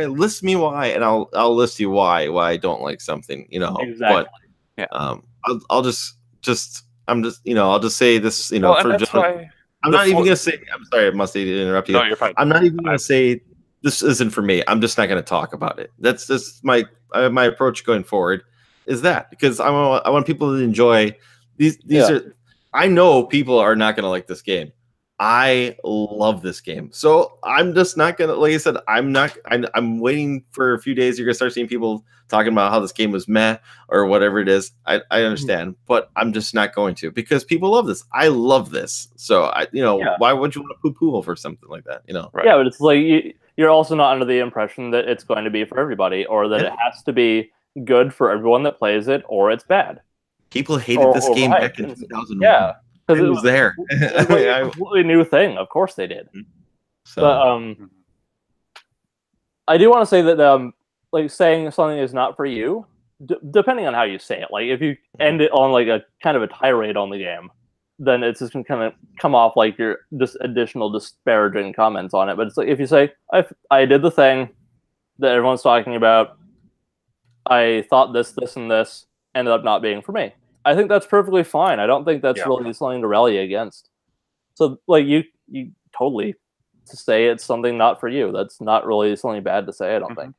list me why, and I'll list you why I don't like something. Exactly. But I'll just say this. I'm not even going to say. I'm sorry, I must interrupt you. No, you're fine. I'm not even going to say this isn't for me. I'm just not going to talk about it. That's just my approach going forward. Is that because I want people to enjoy these are. I know people are not going to like this game. I love this game, so I'm just not gonna. Like I said, I'm waiting for a few days. You're gonna start seeing people talking about how this game was meh or whatever it is. I understand, but I'm just not going to, because people love this. I love this, so why would you want to poo-poo over something like that? Right. Yeah, but it's like you're also not under the impression that it's going to be for everybody, or that it has to be good for everyone that plays it, or it's bad. People hated this game back in 2001. Yeah. It was there. It was like a completely new thing. Of course they did. So. But I do want to say that like saying something is not for you, depending on how you say it. Like if you end it on like a kind of a tirade on the game, then it's just going to kind of come off like you're just additional disparaging comments on it. But it's like if you say, I did the thing that everyone's talking about, I thought this, and this ended up not being for me. I think that's perfectly fine. I don't think that's really something to rally against. So, like, you totally to say it's something not for you. That's not really something bad to say, I don't think.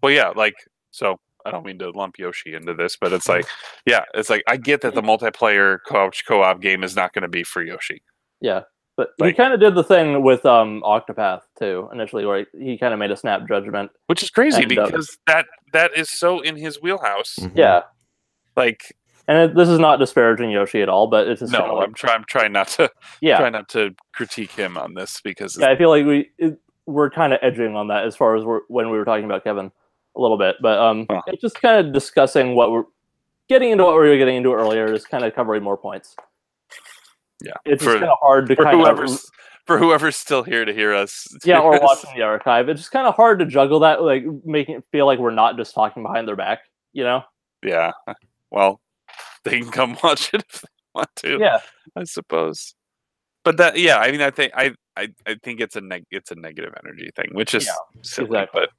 Well, yeah, like, so I don't mean to lump Yoshi into this, but it's like, yeah, it's like I get that the multiplayer couch co-op game is not going to be for Yoshi. Yeah, but Like- he kind of did the thing with Octopath too initially, where he kind of made a snap judgment. Which is crazy And, because that is so in his wheelhouse. Yeah, Like, and this is not disparaging Yoshi at all, but it's just kinda no, like, I'm trying not to yeah, try not to critique him on this because yeah. I feel like we're kind of edging on that as far as when we were talking about Kevin a little bit, but it's just kind of discussing what we're getting into, what we were getting into earlier, is kind of covering more points. Yeah, it's just kind of hard to for whoever's still here to hear us. Yeah, or watching the archive. It's just kind of hard to juggle that, like making it feel like we're not just talking behind their back, you know? Yeah. Well, they can come watch it if they want to. Yeah, I suppose. But that, yeah, I mean, I think it's a negative energy thing, which is silly. Exactly. But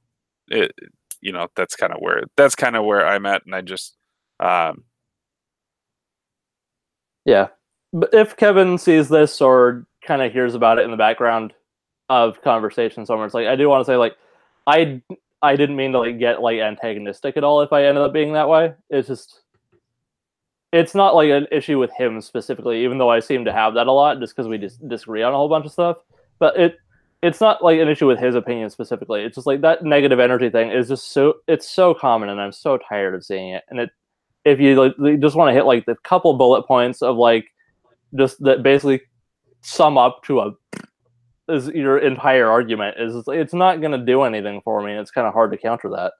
it, you know, that's kind of where I'm at, and I just, yeah. But if Kevin sees this or kind of hears about it in the background of conversation somewhere, it's like, I do want to say, like, I didn't mean to like get like antagonistic at all if I ended up being that way. It's just, it's not like an issue with him specifically, even though I seem to have that a lot just because we just disagree on a whole bunch of stuff. But it's not like an issue with his opinion specifically. It's just like that negative energy thing is just it's so common, and I'm so tired of seeing it. And if you like, you just want to hit like the couple bullet points of like just that basically sum up to is your entire argument, is it's not going to do anything for me. And it's kind of hard to counter that.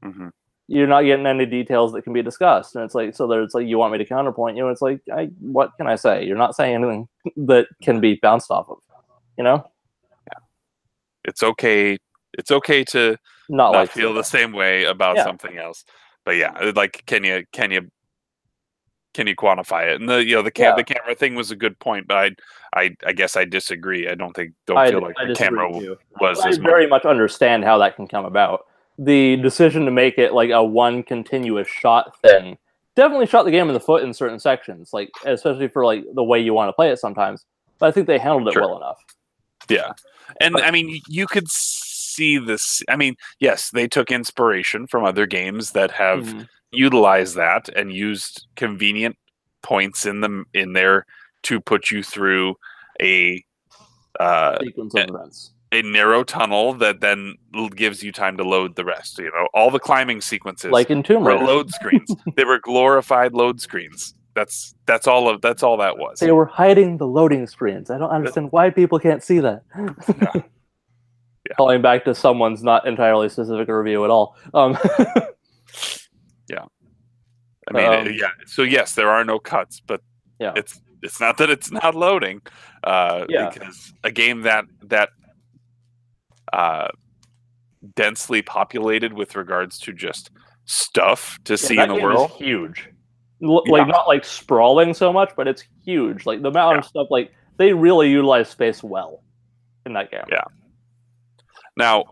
mm-hmm. You're not getting any details that can be discussed, and it's like, so there's like, you want me to counterpoint you, and it's like, what can I say? You're not saying anything that can be bounced off of, you know? Yeah, it's okay to not like feel the same way about something else, but yeah, like, can you quantify it? And the camera thing was a good point, but I guess I disagree. I don't feel like the camera was. I very much understand how that can come about. The decision to make it like a one continuous shot thing definitely shot the game in the foot in certain sections, like especially for like the way you want to play it sometimes. But I think they handled it well enough. Yeah, and I mean, you could see this. I mean, yes, they took inspiration from other games that have utilized that and used convenient points in there to put you through a sequence of events. A narrow tunnel that then gives you time to load the rest. You know, all the climbing sequences, like in Tomb Raider, were load screens. They were glorified load screens. That's all that was. They were hiding the loading screens. I don't understand why people can't see that. Yeah. Calling back to someone's not entirely specific review at all. Yeah. I mean, yeah. So yes, there are no cuts, but it's not that it's not loading, because a game that densely populated with regards to just stuff to see in the world, is huge. Like not like sprawling so much, but it's huge. Like the amount of stuff, like they really utilize space well in that game. Yeah. Now,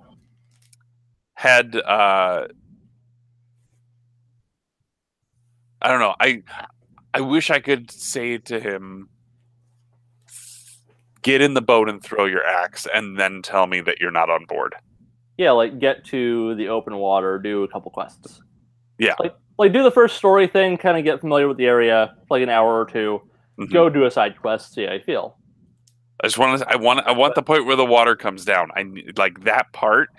had I don't know. I wish I could say to him, get in the boat and throw your axe, and then tell me that you're not on board. Yeah, like get to the open water, do a couple quests. Yeah. Like do the first story thing, kind of get familiar with the area, like an hour or two. Go do a side quest, see how you feel. I want the point where the water comes down. I like that part.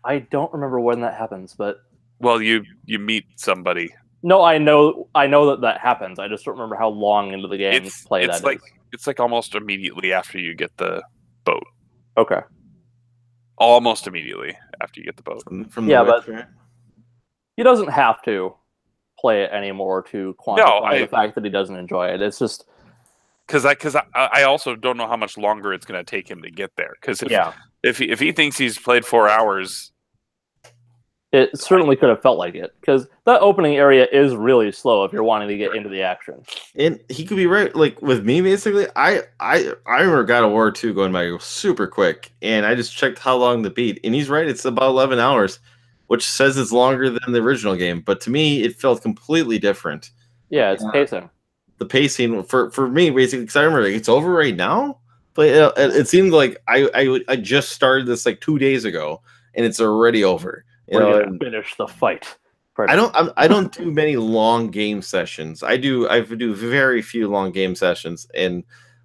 I don't remember when that happens, but well, you meet somebody. No, I know that happens. I just don't remember how long into the game play that is. It's like almost immediately after you get the boat. Okay. Almost immediately after you get the boat. From the but he doesn't have to play it anymore to quantify the fact that he doesn't enjoy it. It's just because I also don't know how much longer it's going to take him to get there. Because if he thinks he's played 4 hours, it certainly could have felt like it. Because that opening area is really slow if you're wanting to get into the action. And he could be right. Like with me, basically, I remember God of War 2 going by super quick, and I just checked how long the beat, and he's right. It's about 11 hours, which says it's longer than the original game. But to me, it felt completely different. Yeah, it's pacing. The pacing for me, basically, because I remember it's over right now. But it seemed like I just started this like 2 days ago, and it's already over. We're gonna finish the fight. I don't do many long game sessions. I do very few long game sessions, and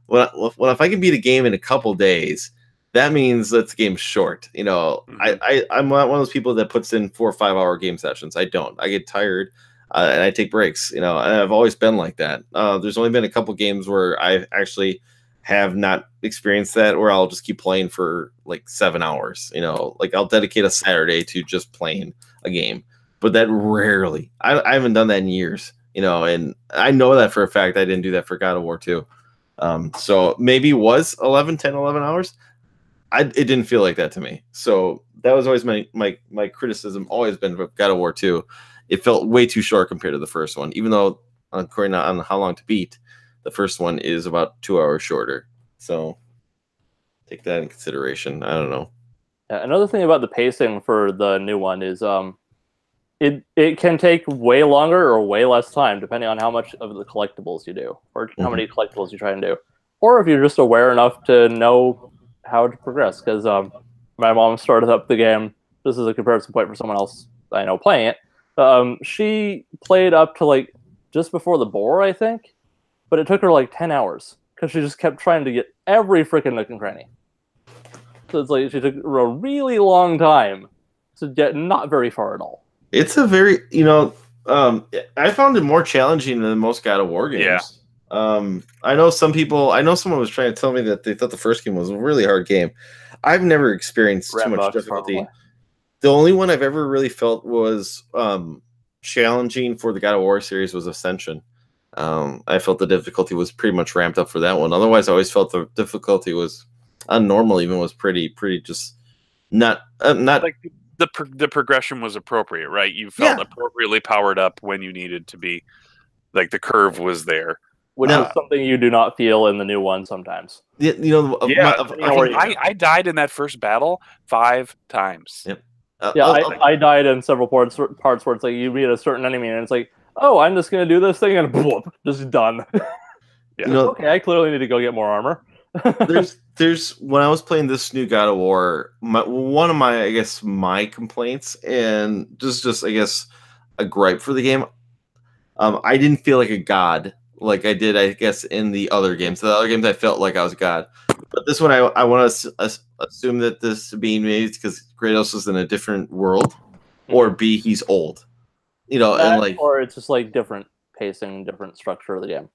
if I can beat a game in a couple days, that means that the game's short. I'm not one of those people that puts in 4 or 5 hour game sessions. I don't. I get tired, and I take breaks. And I've always been like that. There's only been a couple games where I actually have not experienced that, where I'll just keep playing for like 7 hours. Like I'll dedicate a Saturday to just playing a game. But that rarely. I haven't done that in years, and I know that for a fact. I didn't do that for God of War 2. So maybe it was 10, 11 hours. It didn't feel like that to me. So that was always my criticism, always been with God of War 2. It felt way too short compared to the first one, even though according on how long to beat, the first one is about 2 hours shorter. So take that in consideration. I don't know. Another thing about the pacing for the new one is it can take way longer or way less time depending on how much of the collectibles you do, or how many collectibles you try and do, or if you're just aware enough to know how to progress. Because my mom started up the game. This is a comparison point for someone else I know playing it. She played up to like just before the boar, I think, but it took her like 10 hours because she just kept trying to get every freaking nook and cranny. So it's like she took a really long time to get not very far at all. It's a very, I found it more challenging than most God of War games. Yeah. I know someone was trying to tell me that they thought the first game was a really hard game. I've never experienced too much difficulty. Probably. The only one I've ever really felt was challenging for the God of War series was Ascension. I felt the difficulty was pretty much ramped up for that one. Otherwise, I always felt the difficulty was normal, even was pretty just not like the progression was appropriate, right? You felt appropriately powered up when you needed to be. Like the curve was there, which is something you do not feel in the new one sometimes. I died in that first battle 5 times. Yep. I died in several parts where it's like you meet a certain enemy and it's like, oh, I'm just gonna do this thing and whoop, just done. Okay, I clearly need to go get more armor. there's when I was playing this new God of War, one of my complaints, and just I guess a gripe for the game, I didn't feel like a god like I did, I guess, in the other games. The other games I felt like I was a god, but this one I want to assume that this being made because Kratos is in a different world, or B, he's old, or it's just like different pacing, different structure of the game.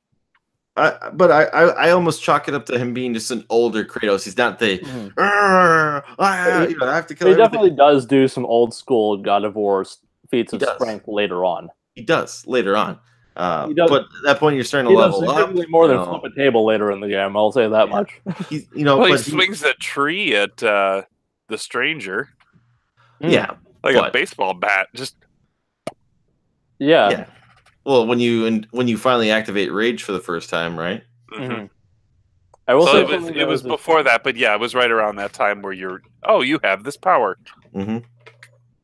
But I almost chalk it up to him being just an older Kratos. He's not the I have to kill. He definitely does do some old school God of War feats of strength later on. He does later on, but at that point you're starting to level up. More than flip a table later in the game. I'll say that much. He swings a tree at the stranger. Yeah, like a baseball bat. Just yeah. Well, when you finally activate Rage for the first time, right? Mm-hmm. I will say it was before that, but yeah, it was right around that time where you have this power. Mm-hmm.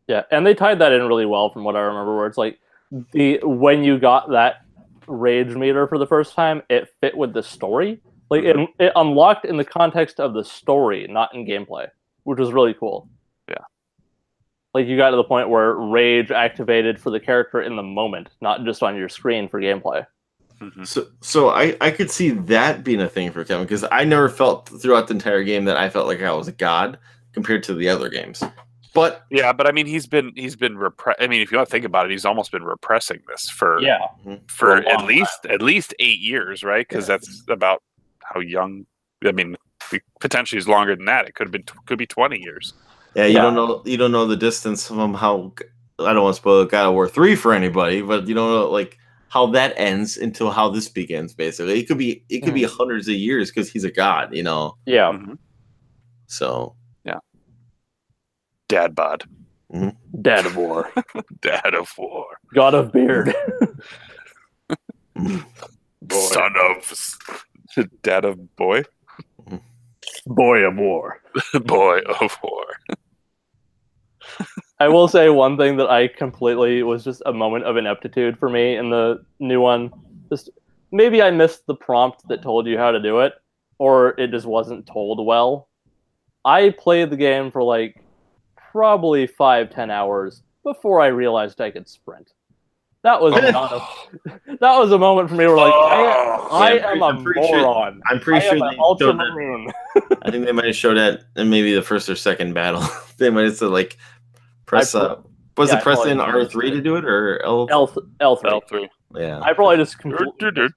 Yeah, and they tied that in really well from what I remember, where it's like when you got that Rage meter for the first time, it fit with the story. Like it unlocked in the context of the story, not in gameplay, which was really cool. Yeah. Like you got to the point where Rage activated for the character in the moment, not just on your screen for gameplay. Mm-hmm. So I could see that being a thing for Kevin, because I never felt throughout the entire game that I felt like I was a god compared to the other games. But yeah, but I mean he's been I mean, if you want to think about it, he's almost been repressing this for at least 8 years, right? Because that's about how young. I mean, potentially is longer than that. It could be 20 years. Yeah, you don't know the distance from how. I don't want to spoil God of War 3 for anybody, but you don't know like how that ends until how this begins. Basically, it could be hundreds of years because he's a god, Yeah. Mm-hmm. So yeah, Dad bod, Dad of War, Dad of War, God of Beard, Son of Dad of Boy. Boy of War. Boy of War. I will say one thing that I completely was just a moment of ineptitude for me in the new one. Just maybe I missed the prompt that told you how to do it, or it just wasn't told well. I played the game for like probably 5-10 hours before I realized I could sprint. That was not that was a moment for me where like I am a moron. I'm pretty sure I am they an ultra showed that. maroon. I think they might have showed that in maybe the first or second battle. They might have said like press was it press in R3 to do it or L3? L3. Yeah. I probably just completely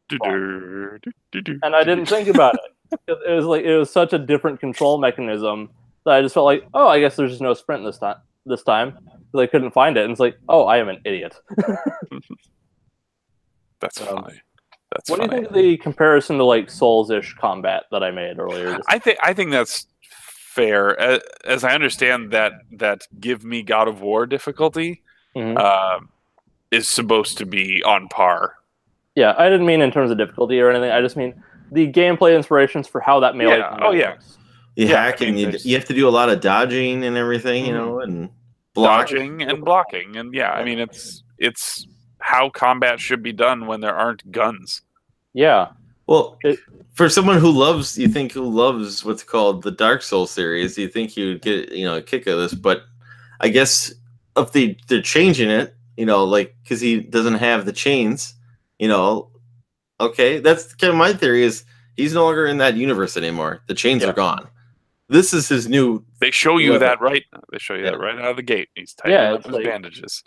and I didn't think about it. It was such a different control mechanism that I just felt like, oh, I guess there's just no sprint this time. Because I couldn't find it, and it's like, oh, I am an idiot. That's funny. That's what funny. do you think of the comparison to like Souls-ish combat that I made earlier? I think that's fair. As I understand that give me God of War difficulty is supposed to be on par. Yeah, I didn't mean in terms of difficulty or anything. I just mean the gameplay inspirations for how that melee works. You hack and you have to do a lot of dodging and everything, you know, and dodging and blocking, and I mean it's how combat should be done when there aren't guns. Yeah. Well, for someone who loves what's called the Dark Souls series, you think you'd get a kick of this, but I guess if they're changing it, like because he doesn't have the chains, okay, that's kind of my theory is he's no longer in that universe anymore. The chains are gone. This is his new. They show you that right. They show you that right out of the gate. He's tightening up his bandages.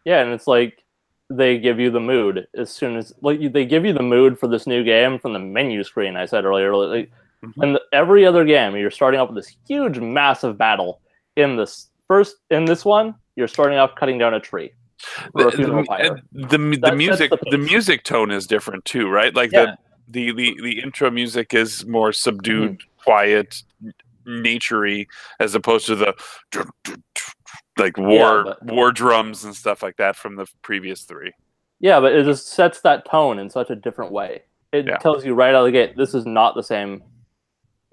Yeah, and it's like they give you the mood as soon as they give you the mood for this new game from the menu screen. I said earlier, and every other game you're starting off with this huge, massive battle. In this one, you're starting off cutting down a tree. The music tone is different too, right? Like the intro music is more subdued, quiet, naturey, as opposed to the like war drums and stuff like that from the previous three. Yeah, but it just sets that tone in such a different way. It tells you right out of the gate, this is not the same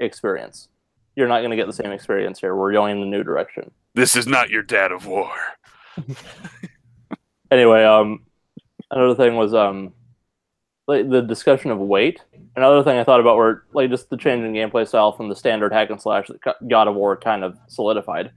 experience. You're not going to get the same experience here. We're going in a new direction. This is not your Dad of War. Anyway, another thing was the discussion of weight. Another thing I thought about were just the change in gameplay style from the standard hack and slash that God of War kind of solidified,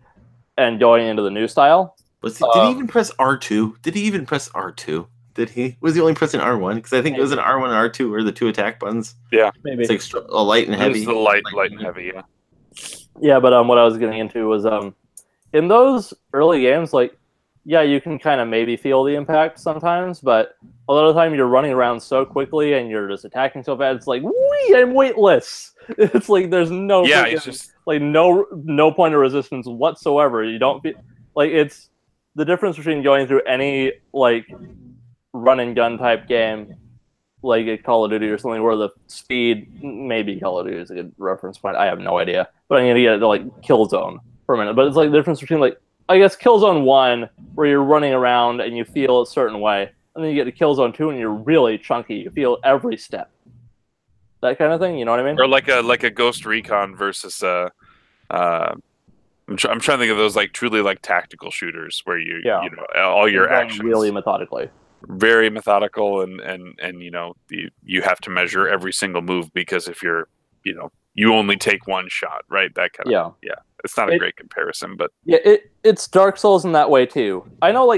and going into the new style. Did he even press R2? Did he even press R2? Did he? Was he only pressing R1? Because I think it was an R1 and R2 were the two attack buttons. Yeah, maybe it's like a light and heavy. It was the light and heavy. Yeah. Yeah, but what I was getting into was in those early games, you can kind of maybe feel the impact sometimes, but a lot of the time you're running around so quickly and you're just attacking so fast. It's like, wee, I'm weightless. It's like there's no it's just no point of resistance whatsoever. You don't feel it's the difference between going through any run and gun type game like a Call of Duty or something where the speed, maybe Call of Duty is a good reference point. I have no idea, but I'm gonna get it to Killzone for a minute. But it's the difference between I guess Killzone 1, where you're running around and you feel a certain way, and then you get to Killzone 2 and you're really chunky. You feel every step. That kind of thing, you know what I mean? Or like a Ghost Recon versus I'm trying to think of those truly tactical shooters where you all your actions really methodically. Very methodical, and you have to measure every single move, because if you're you only take one shot, right? That kind of It's not a great comparison, but it's Dark Souls in that way too. I know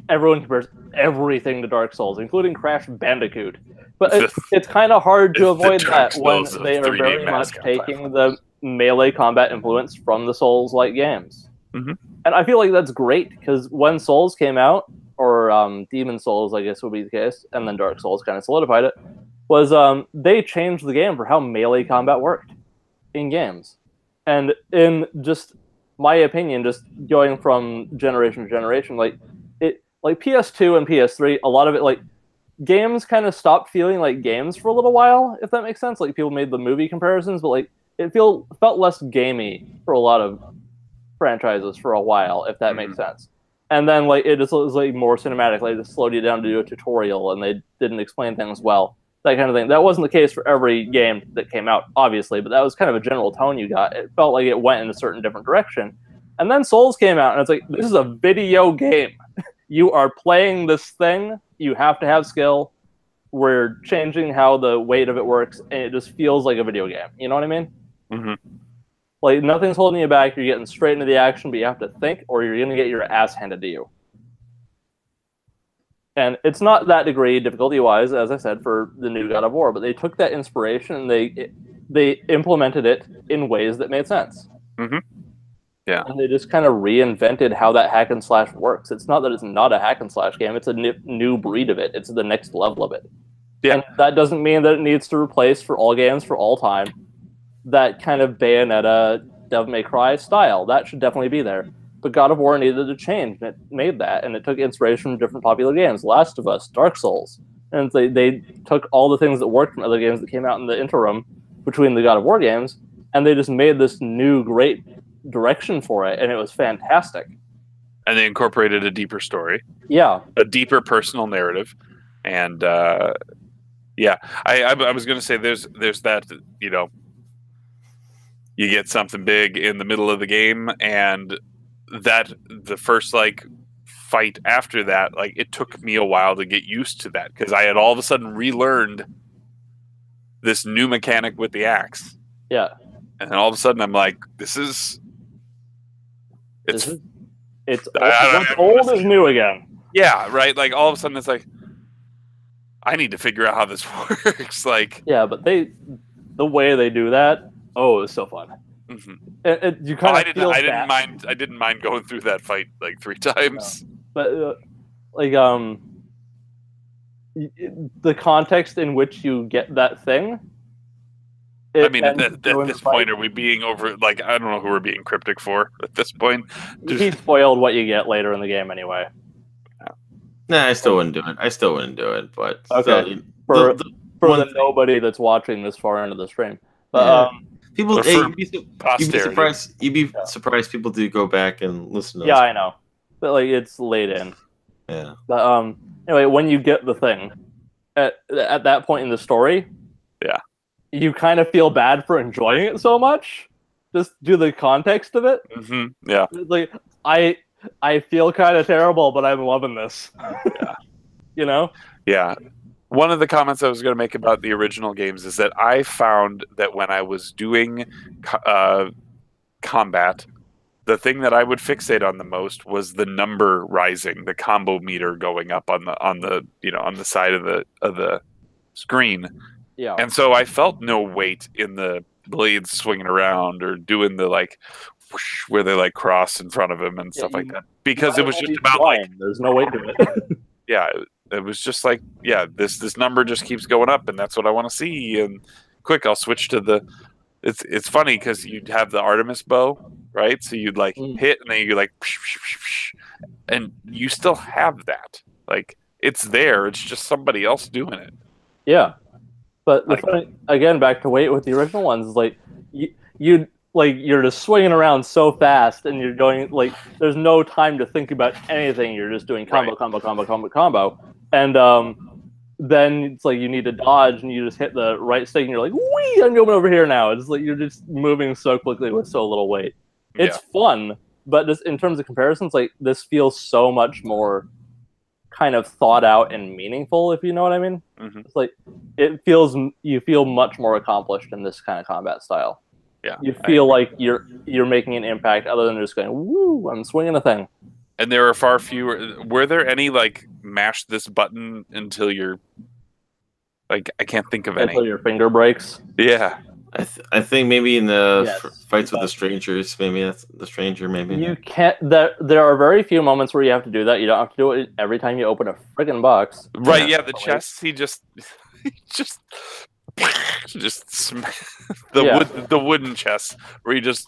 everyone compares everything to Dark Souls, including Crash Bandicoot, but it's kind of hard to avoid that when they are very much taking the melee combat influence from the Souls-like games. Mm-hmm. And I feel like that's great, because when Souls came out, or Demon Souls, I guess would be the case, and then Dark Souls kind of solidified it, was they changed the game for how melee combat worked in games. And in just my opinion, just going from generation to generation, PS2 and PS3, a lot of it, games kind of stopped feeling like games for a little while, if that makes sense. People made the movie comparisons, but it felt less gamey for a lot of franchises for a while, if that makes sense. And then it just was more cinematic. They just slowed you down to do a tutorial, and they didn't explain things well. That kind of thing. That wasn't the case for every game that came out, obviously, but that was kind of a general tone you got. It felt like it went in a certain different direction. And then Souls came out, and it's this is a video game. You are playing this thing. You have to have skill. we're changing how the weight of it works, and it just feels like a video game. You know what I mean? Mm-hmm. Like nothing's holding you back. You're getting straight into the action, but you have to think, or you're gonna get your ass handed to you. And it's not that degree difficulty-wise, as I said, for the new God of War, but they took that inspiration and they implemented it in ways that made sense. Mm-hmm. Yeah. And they just kind of reinvented how that hack and slash works. It's not that it's not a hack and slash game; it's a new breed of it. It's the next level of it. Yeah. And that doesn't mean that it needs to replace for all games for all time that kind of Bayonetta, Devil May Cry style. That should definitely be there. But God of War needed to change, and it made that, and it took inspiration from different popular games, Last of Us, Dark Souls, and they took all the things that worked from other games that came out in the interim between the God of War games, and they just made this new great direction for it, and it was fantastic. And they incorporated a deeper story, Yeah, a deeper personal narrative, and yeah, I was going to say there's that, you know, you get something big in the middle of the game, and that the first like fight after that, like it took me a while to get used to that because I had all of a sudden relearned this new mechanic with the axe. yeah. And then all of a sudden I'm like, it's what's old is new again. Yeah, right. Like all of a sudden it's like I need to figure out how this works. Like Yeah, but the way they do that, oh, it's so fun. Mm-hmm. You kind of feel I didn't mind going through that fight like 3 times. No. But the context in which you get that thing. I mean, at this point, are we being over? Like, I don't know who we're being cryptic for at this point. He spoiled what you get later in the game anyway. Nah, I still wouldn't do it. But okay, still, for the nobody that's watching this far into the stream. But, people, you'd be surprised people do go back and listen to Yeah, I know. But like it's laid in. Yeah. But anyway, when you get the thing at that point in the story, yeah, you kind of feel bad for enjoying it so much. Just do the context of it. Mm-hmm. Yeah. It's like I feel kind of terrible, but I'm loving this. Yeah. You know? Yeah. One of the comments I was going to make about the original games is that I found that when I was doing combat, the thing that I would fixate on the most was the number rising, the combo meter going up on the side of the screen. Yeah. And so I felt no weight in the blades swinging around or doing the like whoosh, where they like cross in front of him and stuff like that, because it was just about like there's no weight to it. Yeah. It was just like, yeah, this number just keeps going up, and that's what I want to see. And quick, I'll switch to the. It's funny because you'd have the Artemis bow, right? So you'd like hit, and then you like, and you still have that. Like it's there. It's just somebody else doing it. Yeah, but the funny, again, back to weight with the original ones is like you're just swinging around so fast, and you're going like there's no time to think about anything. You're just doing combo, combo. And then it's like you need to dodge, and you just hit the right stick, and you're like, "Wee! I'm going over here now." It's like you're just moving so quickly with so little weight. It's fun, but just in terms of comparisons, like this feels so much more kind of thought out and meaningful, if you know what I mean. Mm-hmm. It's like you feel much more accomplished in this kind of combat style. Yeah, you feel like you're making an impact other than just going, "Woo! I'm swinging a thing." And there are far fewer. Were there any like mash this button until you're like I can't think of any until your finger breaks? Yeah, I think maybe in the fights with the strangers, maybe that's the stranger. Maybe you can't. There are very few moments where you have to do that. You don't have to do it every time you open a friggin' box. Right? Yeah, the chest. He just the wooden chest where he just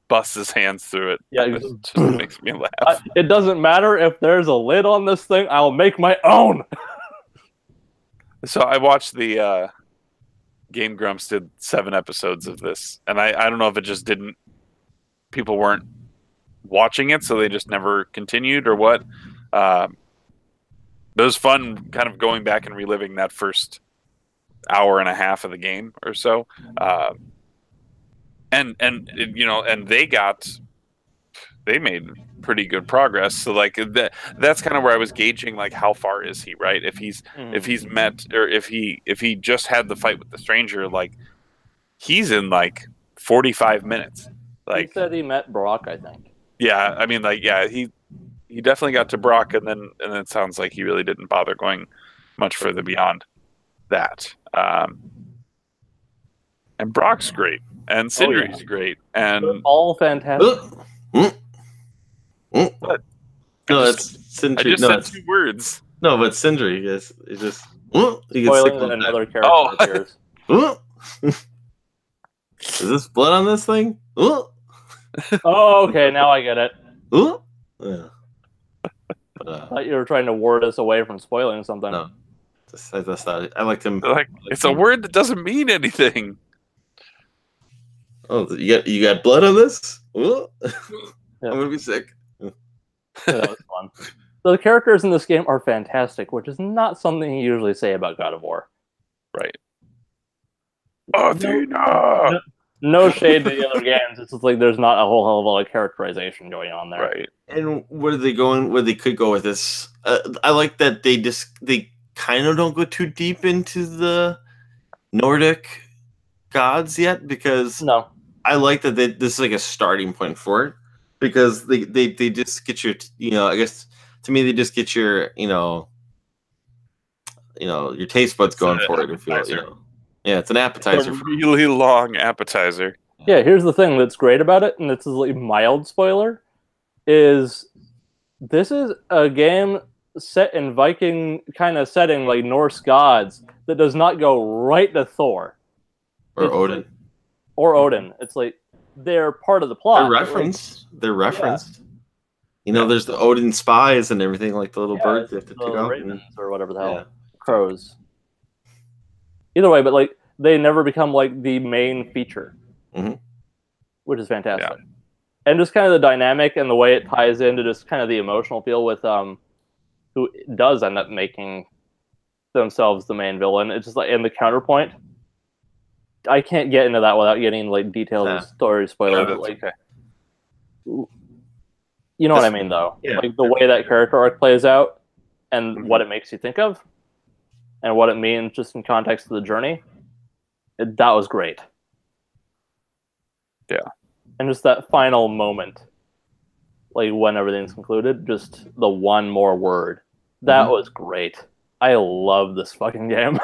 busts his hands through it. Yeah, it just makes me laugh. It doesn't matter if there's a lid on this thing. I'll make my own. So I watched the Game Grumps did 7 episodes of this, and I don't know if it just didn't. People weren't watching it, so they just never continued, or what. But it was fun, kind of going back and reliving that first hour and a half of the game or so. And they made pretty good progress. So like that's kind of where I was gauging like how far is he, right? If he's met, or if he just had the fight with the stranger, like he's in like 45 minutes. Like he said he met Brock, I think. Yeah, I mean, like, yeah, he definitely got to Brock, and then it sounds like he really didn't bother going much further beyond that. And Brock's great, and Sindri's great, and they're all fantastic. What? No, that's Sindri. I just no, said it's, 2 words. no, but Sindri is just he gets Spoiling sick that one another time. character appears. Is this blood on this thing? Oh, okay, now I get it. Yeah. I thought you were trying to ward us away from spoiling something. No, that's not it. I liked him. Like, it's a word that doesn't mean anything. Oh, you got blood on this? Yeah. I'm gonna be sick. Yeah, that was fun. So the characters in this game are fantastic, which is not something you usually say about God of War. Right. Athena! No shade to the other games. It's just like there's not a whole hell of a lot of characterization going on there. Right. And where are they going? Where they could go with this? I like that they kind of don't go too deep into the Nordic gods yet, because No. I like that this is like a starting point for it, because they just get your, I guess to me they just get your your taste buds going for it. If yeah, it's an appetizer. A really long appetizer. Yeah, here's the thing that's great about it, and this is like mild spoiler, is this is a game set in Viking kind of setting, like Norse gods, that does not go right to Thor. Or Odin. Like, or Odin. It's like they're part of the plot. They're referenced. There's the Odin spies and everything, like the little birds they have to pick out. Ravens or whatever the hell. Crows. Either way, but like they never become like the main feature. Which is fantastic. Yeah. And just kind of the dynamic and the way it ties into just kind of the emotional feel with who does end up making themselves the main villain. It's just like in the counterpoint. I can't get into that without getting like detailed story spoilers. But, like, you know what I mean, though. Yeah. Like the way that character arc plays out, and what it makes you think of, and what it means just in context of the journey. That was great. Yeah. And just that final moment, like when everything's concluded, just the one more word. That was great. I love this fucking game.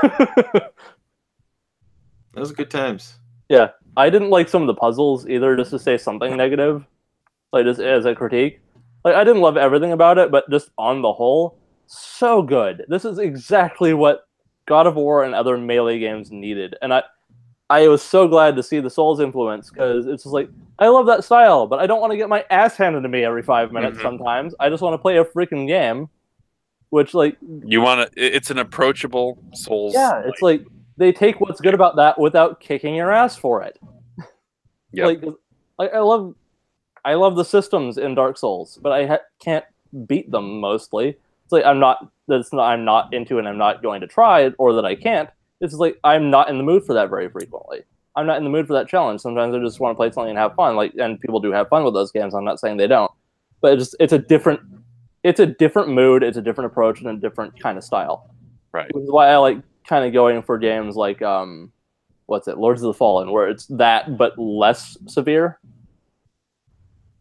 Those are good times. Yeah. I didn't like some of the puzzles either, just to say something negative. Like, just as a critique. Like, I didn't love everything about it, but just on the whole, so good. This is exactly what God of War and other Melee games needed. And I was so glad to see the Souls influence, because it's just like, I love that style, but I don't want to get my ass handed to me every 5 minutes sometimes. I just want to play a freaking game, which, like... It's an approachable Souls. Yeah, it's like, they take what's good about that without kicking your ass for it. Yeah. Like, I love the systems in Dark Souls, but I can't beat them mostly. It's like, I'm not into it and I'm not going to try it, or that I can't. It's like, I'm not in the mood for that very frequently. I'm not in the mood for that challenge. Sometimes I just want to play something and have fun. Like, and people do have fun with those games. I'm not saying they don't, but it's a different mood. It's a different approach and a different kind of style. Right. Which is why I like kind of going for games like Lords of the Fallen, where it's that but less severe,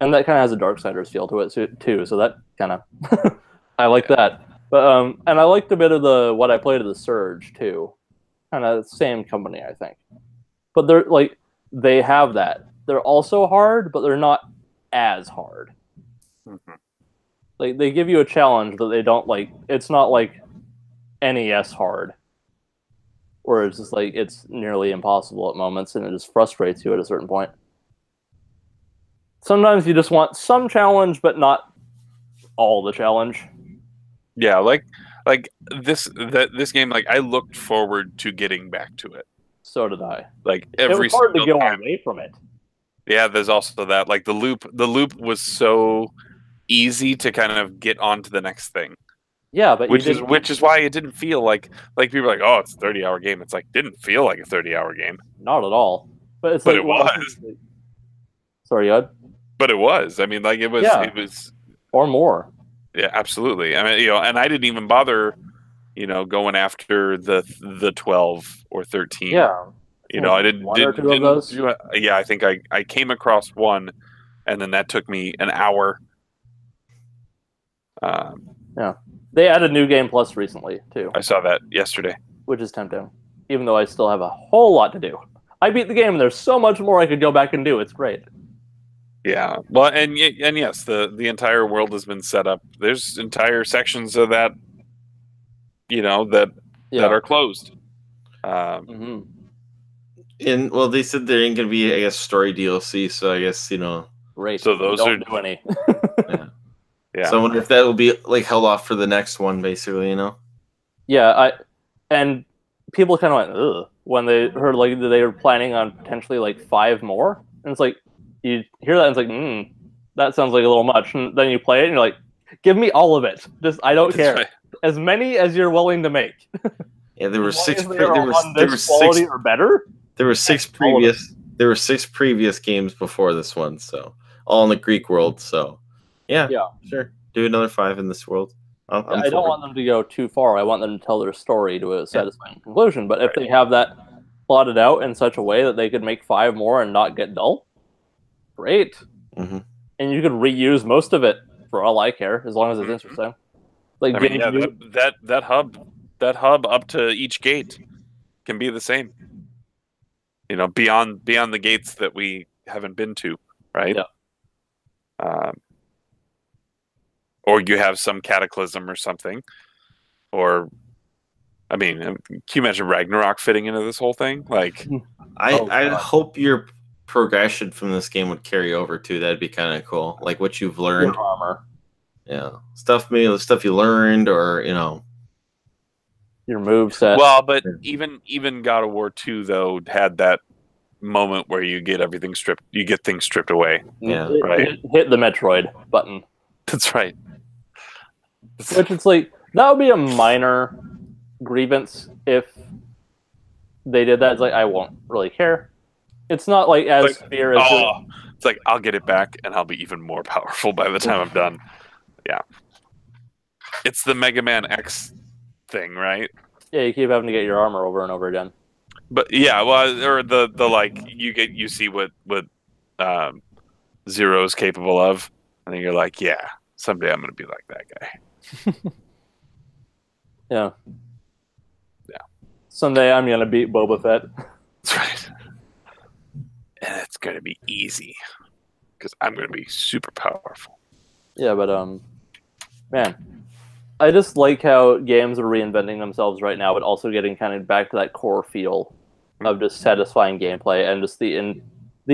and that kind of has a Darksiders feel to it too. So that kind of I like that. But and I liked a bit of what I played of the Surge too. Kind of same company, I think. But they're like, they have that. They're also hard, but they're not as hard. Like, they give you a challenge that they don't like. It's not like NES hard, where it's just like it's nearly impossible at moments, and it just frustrates you at a certain point. Sometimes you just want some challenge, but not all the challenge. Yeah, like this game, like I looked forward to getting back to it. So did I. Like it was hard to go away from it. Yeah, there's also that. Like the loop was so easy to kind of get on to the next thing. Yeah, but which is why it didn't feel like people are like, oh, it's a 30-hour game. It's like, didn't feel like a 30-hour game. Not at all. But it's but like, it was. Sorry, Ed. But it was. I mean, like it was. Yeah. It was. or more. Yeah, absolutely. I mean, and I didn't even bother, going after the 12 or 13. Yeah. I didn't one or two of those. Yeah, I think I came across one, and then that took me an hour. Yeah, they added New Game Plus recently too. I saw that yesterday, which is tempting, even though I still have a whole lot to do. I beat the game, and there's so much more I could go back and do. It's great. Yeah, well, and yes, the entire world has been set up. There's entire sections of that, that are closed. Mm-hmm. And well, they said there ain't gonna be, I guess, story DLC. So I guess Great. So those don't do any. Yeah. So I wonder if that will be like held off for the next one, basically. Yeah, and people kind of went ugh when they heard like they were planning on potentially like 5 more, and it's like you hear that and it's like that sounds like a little much, and then you play it and you're like, give me all of it. Just I don't care. Right. As many as you're willing to make. Yeah, there were 6. There were 6 or better. There were 6 previous. There were 6 previous games before this one, so all in the Greek world. So yeah, sure, do another 5 in this world. I don't want them to go too far. I want them to tell their story to a satisfying conclusion. But if they have that plotted out in such a way that they could make 5 more and not get dull, great. Mm-hmm. And you could reuse most of it for all I care, as long as it's interesting. Like that hub up to each gate can be the same. Beyond the gates that we haven't been to, right? Yeah. Or you have some cataclysm or something, or I mean, can you imagine Ragnarok fitting into this whole thing? Like, I hope your progression from this game would carry over too. That'd be kind of cool. Like what you've learned, your armor, maybe the stuff you learned, or your move set. Well, but even God of War 2 though had that moment where you get everything stripped. You get things stripped away. Yeah, right. Hit the Metroid button. That's right. Which it's like that would be a minor grievance if they did that. It's like I won't really care. It's not like as severe as it's like I'll get it back and I'll be even more powerful by the time I'm done. Yeah. It's the Mega Man X thing, right? Yeah, you keep having to get your armor over and over again. But yeah, well, or the like you see what Zero's capable of, and then you're like, yeah, someday I'm gonna be like that guy. Yeah. Someday I'm gonna beat Boba Fett. That's right. And it's gonna be easy because I'm gonna be super powerful. Yeah, but man, I just like how games are reinventing themselves right now, but also getting kind of back to that core feel of just satisfying gameplay and just the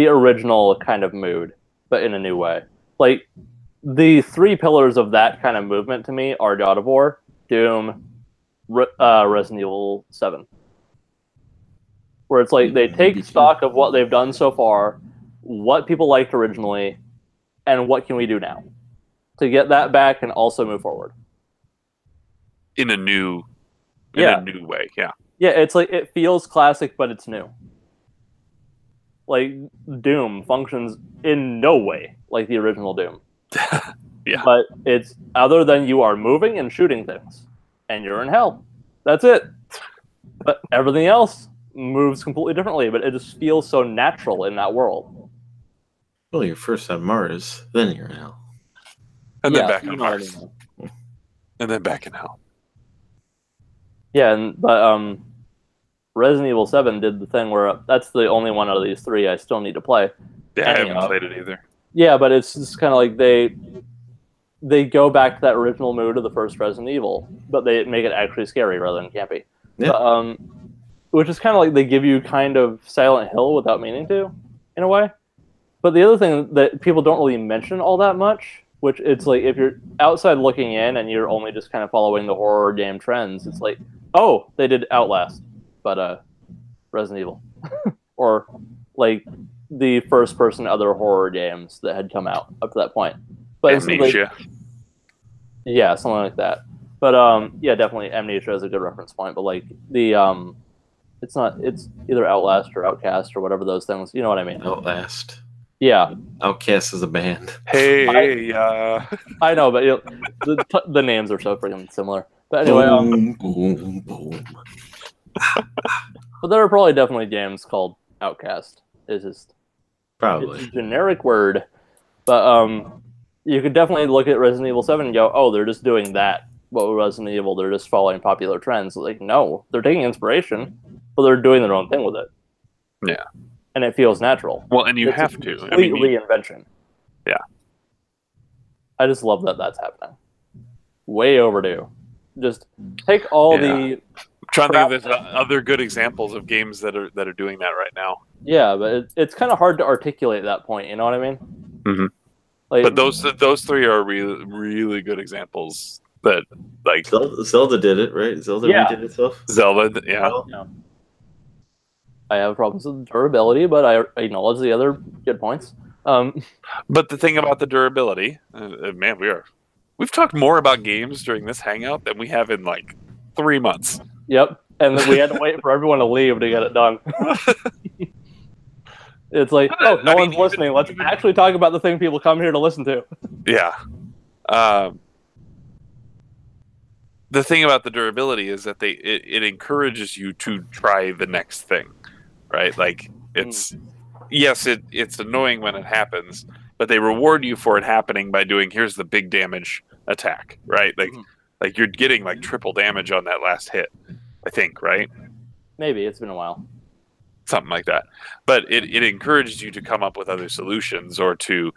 original kind of mood, but in a new way. Like the 3 pillars of that kind of movement to me are God of War, Doom, Resident Evil 7. Where it's like they take stock of what they've done so far, what people liked originally, and what can we do now to get that back and also move forward in a new way. Yeah. Yeah, it's like it feels classic, but it's new. Like Doom functions in no way like the original Doom. Yeah. But it's other than you are moving and shooting things, and you're in hell. That's it. But everything else moves completely differently, but it just feels so natural in that world. Well, you're first on Mars, then you're in hell. And then back on Mars. And then back in hell. Yeah, but Resident Evil 7 did the thing where that's the only one out of these 3 I still need to play. Yeah, I haven't played it either. Yeah, but it's just kind of like they go back to that original mood of the first Resident Evil, but they make it actually scary rather than campy. Yeah. But, which is kind of like they give you kind of Silent Hill without meaning to, in a way. But the other thing that people don't really mention all that much, which it's like if you're outside looking in and you're only just kind of following the horror game trends, it's like, oh, they did Outlast, but Resident Evil. Or like the first-person other horror games that had come out up to that point. But Amnesia. Yeah, something like that. But yeah, definitely Amnesia is a good reference point. But like it's either Outlast or Outcast or whatever those things. You know what I mean? Outlast. Yeah, Outcast is a band. Hey, I know, but the names are so freaking similar. But anyway, Boom, boom, boom. but there are probably definitely games called Outcast. It's just Probably. it's a generic word, but you could definitely look at Resident Evil 7 and go, oh, they're just doing that. What with Resident Evil, they're just following popular trends. Like, no, they're taking inspiration, but they're doing their own thing with it. Yeah. And it feels natural. well, and you It's have a to. complete reinvention. Yeah. I just love that that's happening. Way overdue. Just take all the I'm trying to crap think of there's other good examples of games that are doing that right now. Yeah, but it's kind of hard to articulate that point. You know what I mean? Mhm. Like, But those three are really really good examples that like Zelda did it, right? Zelda Yeah. redid itself. Zelda. Yeah. Well, I have problems with durability, but I acknowledge the other good points. But the thing about the durability, man, we've talked more about games during this hangout than we have in like 3 months. Yep, and then we had to wait for everyone to leave to get it done. It's like, oh, no one's listening. Let's actually talk about the thing people come here to listen to. Yeah. The thing about the durability is that it encourages you to try the next thing, right? Like it's annoying when it happens, but they reward you for it happening by doing here's the big damage attack, right? Like you're getting like triple damage on that last hit, I think, right? Maybe it's been a while. Something like that. But it encourages you to come up with other solutions or to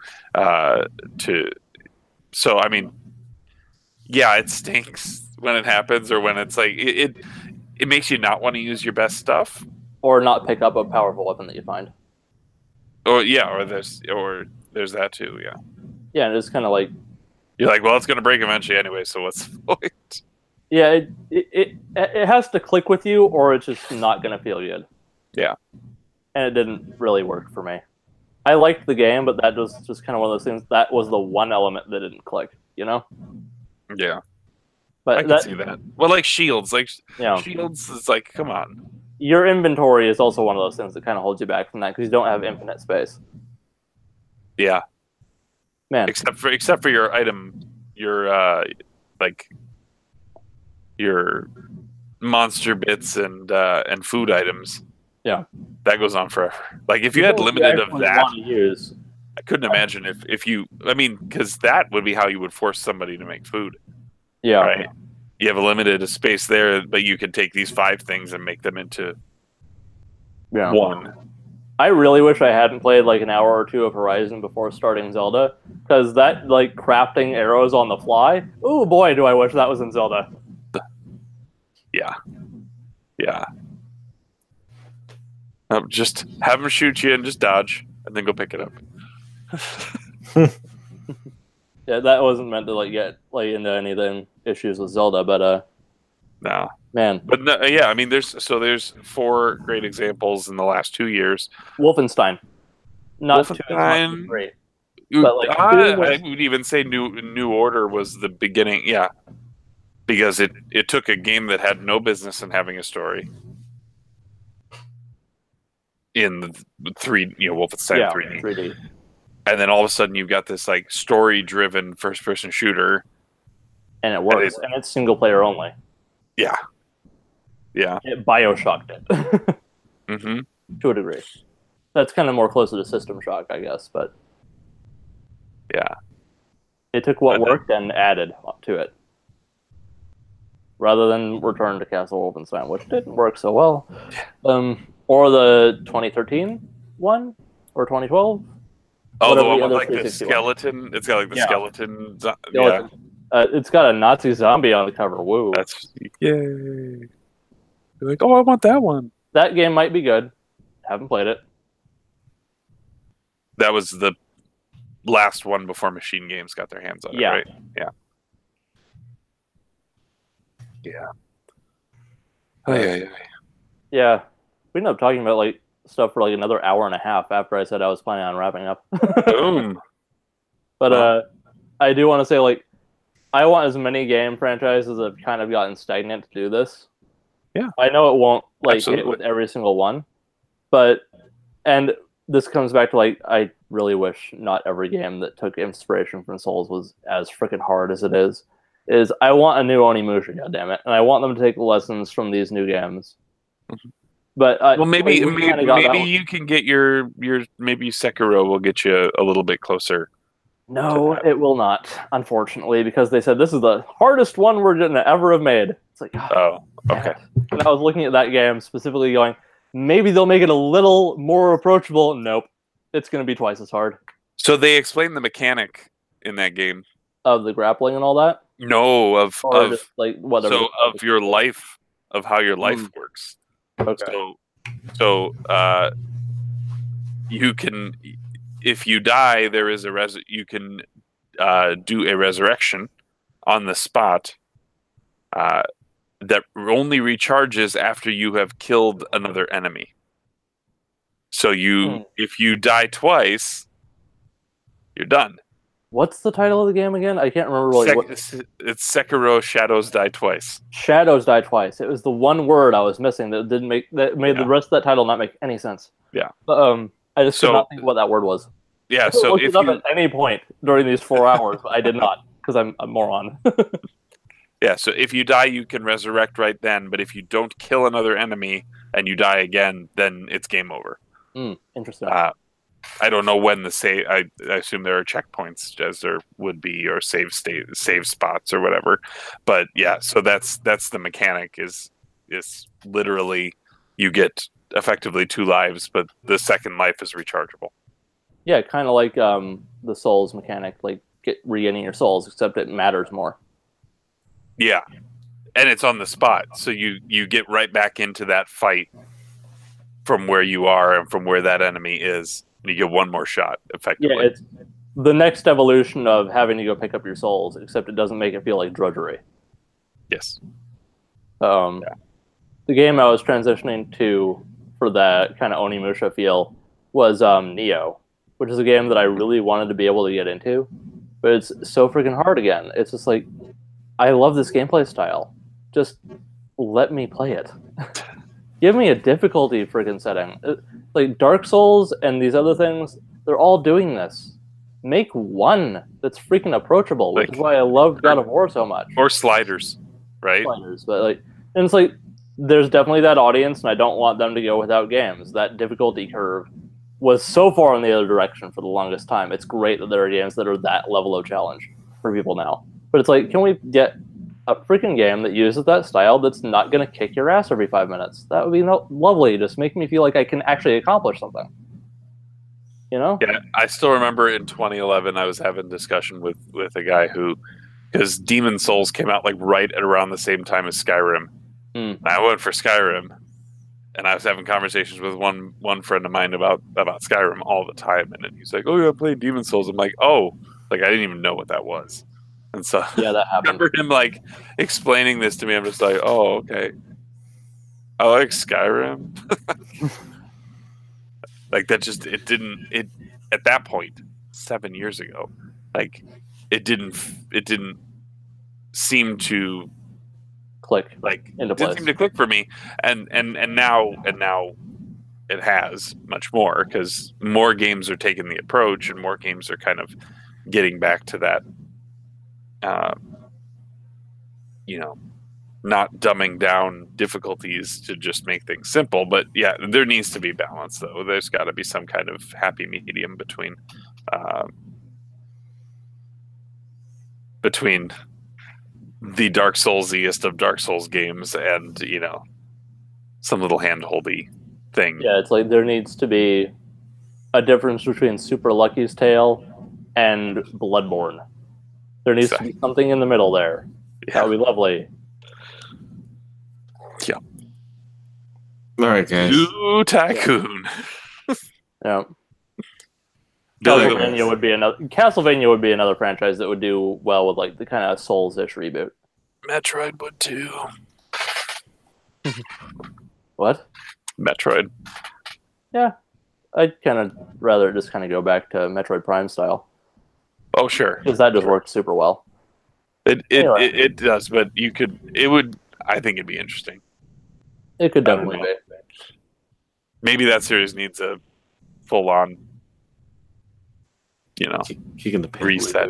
so I mean, yeah, it stinks when it happens or when it's like it makes you not want to use your best stuff Or not pick up a powerful weapon that you find. or there's that too. Yeah, Yeah, and it's kind of like, you're like, well, it's gonna break eventually anyway, so what's the point? yeah, it has to click with you, or it's just not gonna feel good. Yeah. And it didn't really work for me. I liked the game, but that was just kind of one of those things. That was the one element that didn't click, you know. Yeah, But I can see that. Well, like shields, Yeah. shields is like, come on. Your inventory is also one of those things that kind of holds you back from that because you don't have infinite space. Yeah, Man, except for your item, your like your monster bits and food items. Yeah, that goes on forever. Like if you had limited of that, want to use. I couldn't imagine if you. I mean, because that would be how you would force somebody to make food. Yeah, right. You have a limited space there, but you can take these 5 things and make them into one. I really wish I hadn't played like an hour or two of Horizon before starting Zelda, because that like crafting arrows on the fly. Oh boy, do I wish that was in Zelda. Yeah. Just have them shoot you and just dodge, and then go pick it up. Yeah, that wasn't meant to like get like into any of the issues with Zelda, but No. man. But no, yeah, I mean, there's 4 great examples in the last 2 years. Wolfenstein, not Wolfenstein, 2 as much as 3. But like I would even say New Order was the beginning. Yeah, because it took a game that had no business in having a story. In the Wolfenstein 3D. 3D. And then all of a sudden you've got this like story-driven first-person shooter, and it works, and it's single player only. Yeah. It BioShocked it. Mm-hmm. To a degree. That's kind of more closer to System Shock, I guess, but yeah, it took what worked and added to it, rather than Return to Castle Wolfenstein, which didn't work so well. Or the 2013 one, or 2012. Oh, the one the with like the skeleton. It's got like the skeleton. Yeah. It's got a Nazi zombie on the cover. Woo! That's yay! You're like, oh, I want that one. That game might be good. Haven't played it. That was the last one before Machine Games got their hands on it, right? Yeah. Yeah. We ended up talking about like stuff for like another hour and a half after I said I was planning on wrapping up. Boom. But I do want to say, like, I want as many game franchises that have kind of gotten stagnant to do this. Yeah. I know it won't like Absolutely. hit with every single one, but and this comes back to like I really wish not every game that took inspiration from Souls was as freaking hard as it is. I want a new Onimusha, goddammit, and I want them to take lessons from these new games. But well, maybe you can get your maybe Sekiro will get you a little bit closer. No, it will not, unfortunately, because they said this is the hardest one we're going to ever have made. It's like, oh, okay. And I was looking at that game specifically going, maybe they'll make it a little more approachable. Nope. It's going to be twice as hard. So they explained the mechanic in that game. Of the grappling and all that? No, of like whatever. So of your life, of how your life works. Okay. So you can, if you die, there is you can do a resurrection on the spot that only recharges after you have killed another enemy. So if you die twice, you're done. What's the title of the game again? I can't remember really. It's Sekiro: Shadows Die Twice. Shadows Die Twice. It was the one word I was missing that made the rest of that title not make any sense. Yeah. But, I just could not think what that word was. Yeah. So if you at any point during these 4 hours, but I did not because I'm a moron. Yeah. So if you die, you can resurrect right then. But if you don't kill another enemy and you die again, then it's game over. Interesting. I don't know when the save. I assume there are checkpoints, as there would be, or save spots or whatever. But yeah, so that's the mechanic. Is literally you get effectively 2 lives, but the second life is rechargeable. Yeah, kind of like the souls mechanic, like regaining your souls, except it matters more. Yeah, and it's on the spot, so you get right back into that fight from where you are and from where that enemy is. You get one more shot, effectively. Yeah, it's the next evolution of having to go pick up your souls, except it doesn't make it feel like drudgery. Yes. The game I was transitioning to for that kind of Onimusha feel was Neo, which is a game that I really wanted to be able to get into, but it's so freaking hard again. It's just like, I love this gameplay style. Just let me play it. Give me a difficulty freaking setting. Like Dark Souls and these other things, they're all doing this. Make one that's freaking approachable, which is why I love God of War so much. Or sliders, right? Sliders, but and it's like there's definitely that audience, and I don't want them to go without games. That difficulty curve was so far in the other direction for the longest time. It's great that there are games that are that level of challenge for people now. But it's like, can we get a freaking game that uses that style that's not going to kick your ass every 5 minutes? That would be lovely. Just make me feel like I can actually accomplish something. You know? Yeah, I still remember in 2011 I was having a discussion with a guy because Demon Souls came out like right at around the same time as Skyrim. I went for Skyrim, and I was having conversations with one friend of mine about Skyrim all the time, and then he's like, "Oh, yeah, I played Demon Souls." I'm like, "Oh, like I didn't even know what that was." And so yeah, that happened. I remember him like explaining this to me. I'm just like, "Oh, okay. I like Skyrim." Like that just it at that point 7 years ago, like it didn't seem to click like into it place. didn't seem to click for me, and now it has much more because more games are taking the approach and more games are kind of getting back to that not dumbing down difficulties to just make things simple. But yeah, there needs to be balance, though. There's got to be some kind of happy medium between the Dark Soulsiest of Dark Souls games and some little hand-holdy thing. Yeah, it's like there needs to be a difference between Super Lucky's Tale and Bloodborne. There needs to be something in the middle there. Yeah. That would be lovely. Yeah. All right, guys. Blue Tycoon. Yeah. Castlevania would be another franchise that would do well with like the kind of Souls-ish reboot. Metroid would too. What? Metroid. Yeah. I'd kind of rather just kind of go back to Metroid Prime style. Oh, sure. Because that just worked super well. It does, but I think it'd be interesting. It could definitely be. Maybe that series needs a full on, Kicking the pants. reset.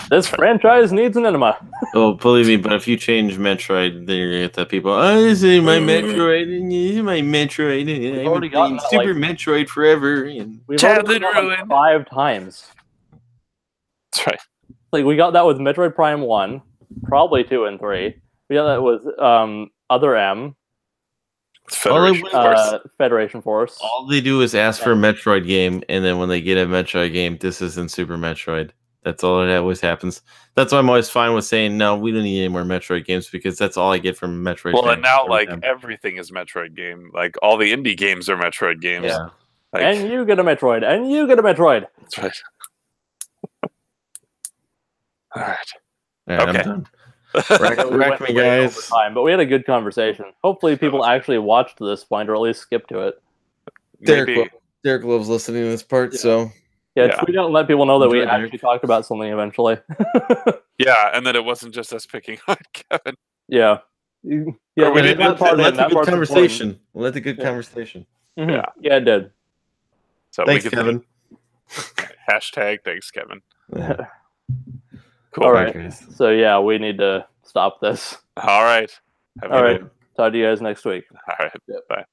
This franchise needs an enema. Oh, believe me, but if you change Metroid, then you're gonna get the people. Oh, this is my Metroid, and this is my Metroid, and I've already been playing gotten that, Super Metroid forever. And We've Childhood already gotten ruin. 5 times. That's right. Like we got that with Metroid Prime 1, probably 2 and 3. We got that with Other M, Federation Force. Federation Force. all they do is ask for a Metroid game, and then when they get a Metroid game, this isn't Super Metroid. That's all that always happens. That's why I'm always fine with saying no. We don't need any more Metroid games because that's all I get from Metroid. Well, fans and now every like time. everything is Metroid game. Like all the indie games are Metroid games. Yeah. Like, And you get a Metroid, and you get a Metroid. that's right. All right. All right, Okay. I'm done. We Wreck went me, way over guys. time, but we had a good conversation. Hopefully, people actually watched to this point, or at least skipped to it. Maybe. Derek loves listening to this part, so Yeah, Yeah. tweet out and let people know that we Enjoy, Derek. actually talked about something eventually. Yeah, and then it wasn't just us picking on Kevin. Yeah. Yeah, we leave didn't that part in. let the That good part's conversation. Let the good Yeah. conversation. important. Mhm. Yeah, it did. So Thanks, we could Kevin. hashtag thanks, Kevin. Yeah. Cool. All right. guys. So, yeah, we need to stop this. All right. Have a All good right. night. Talk to you guys next week. All right. Yep. Bye.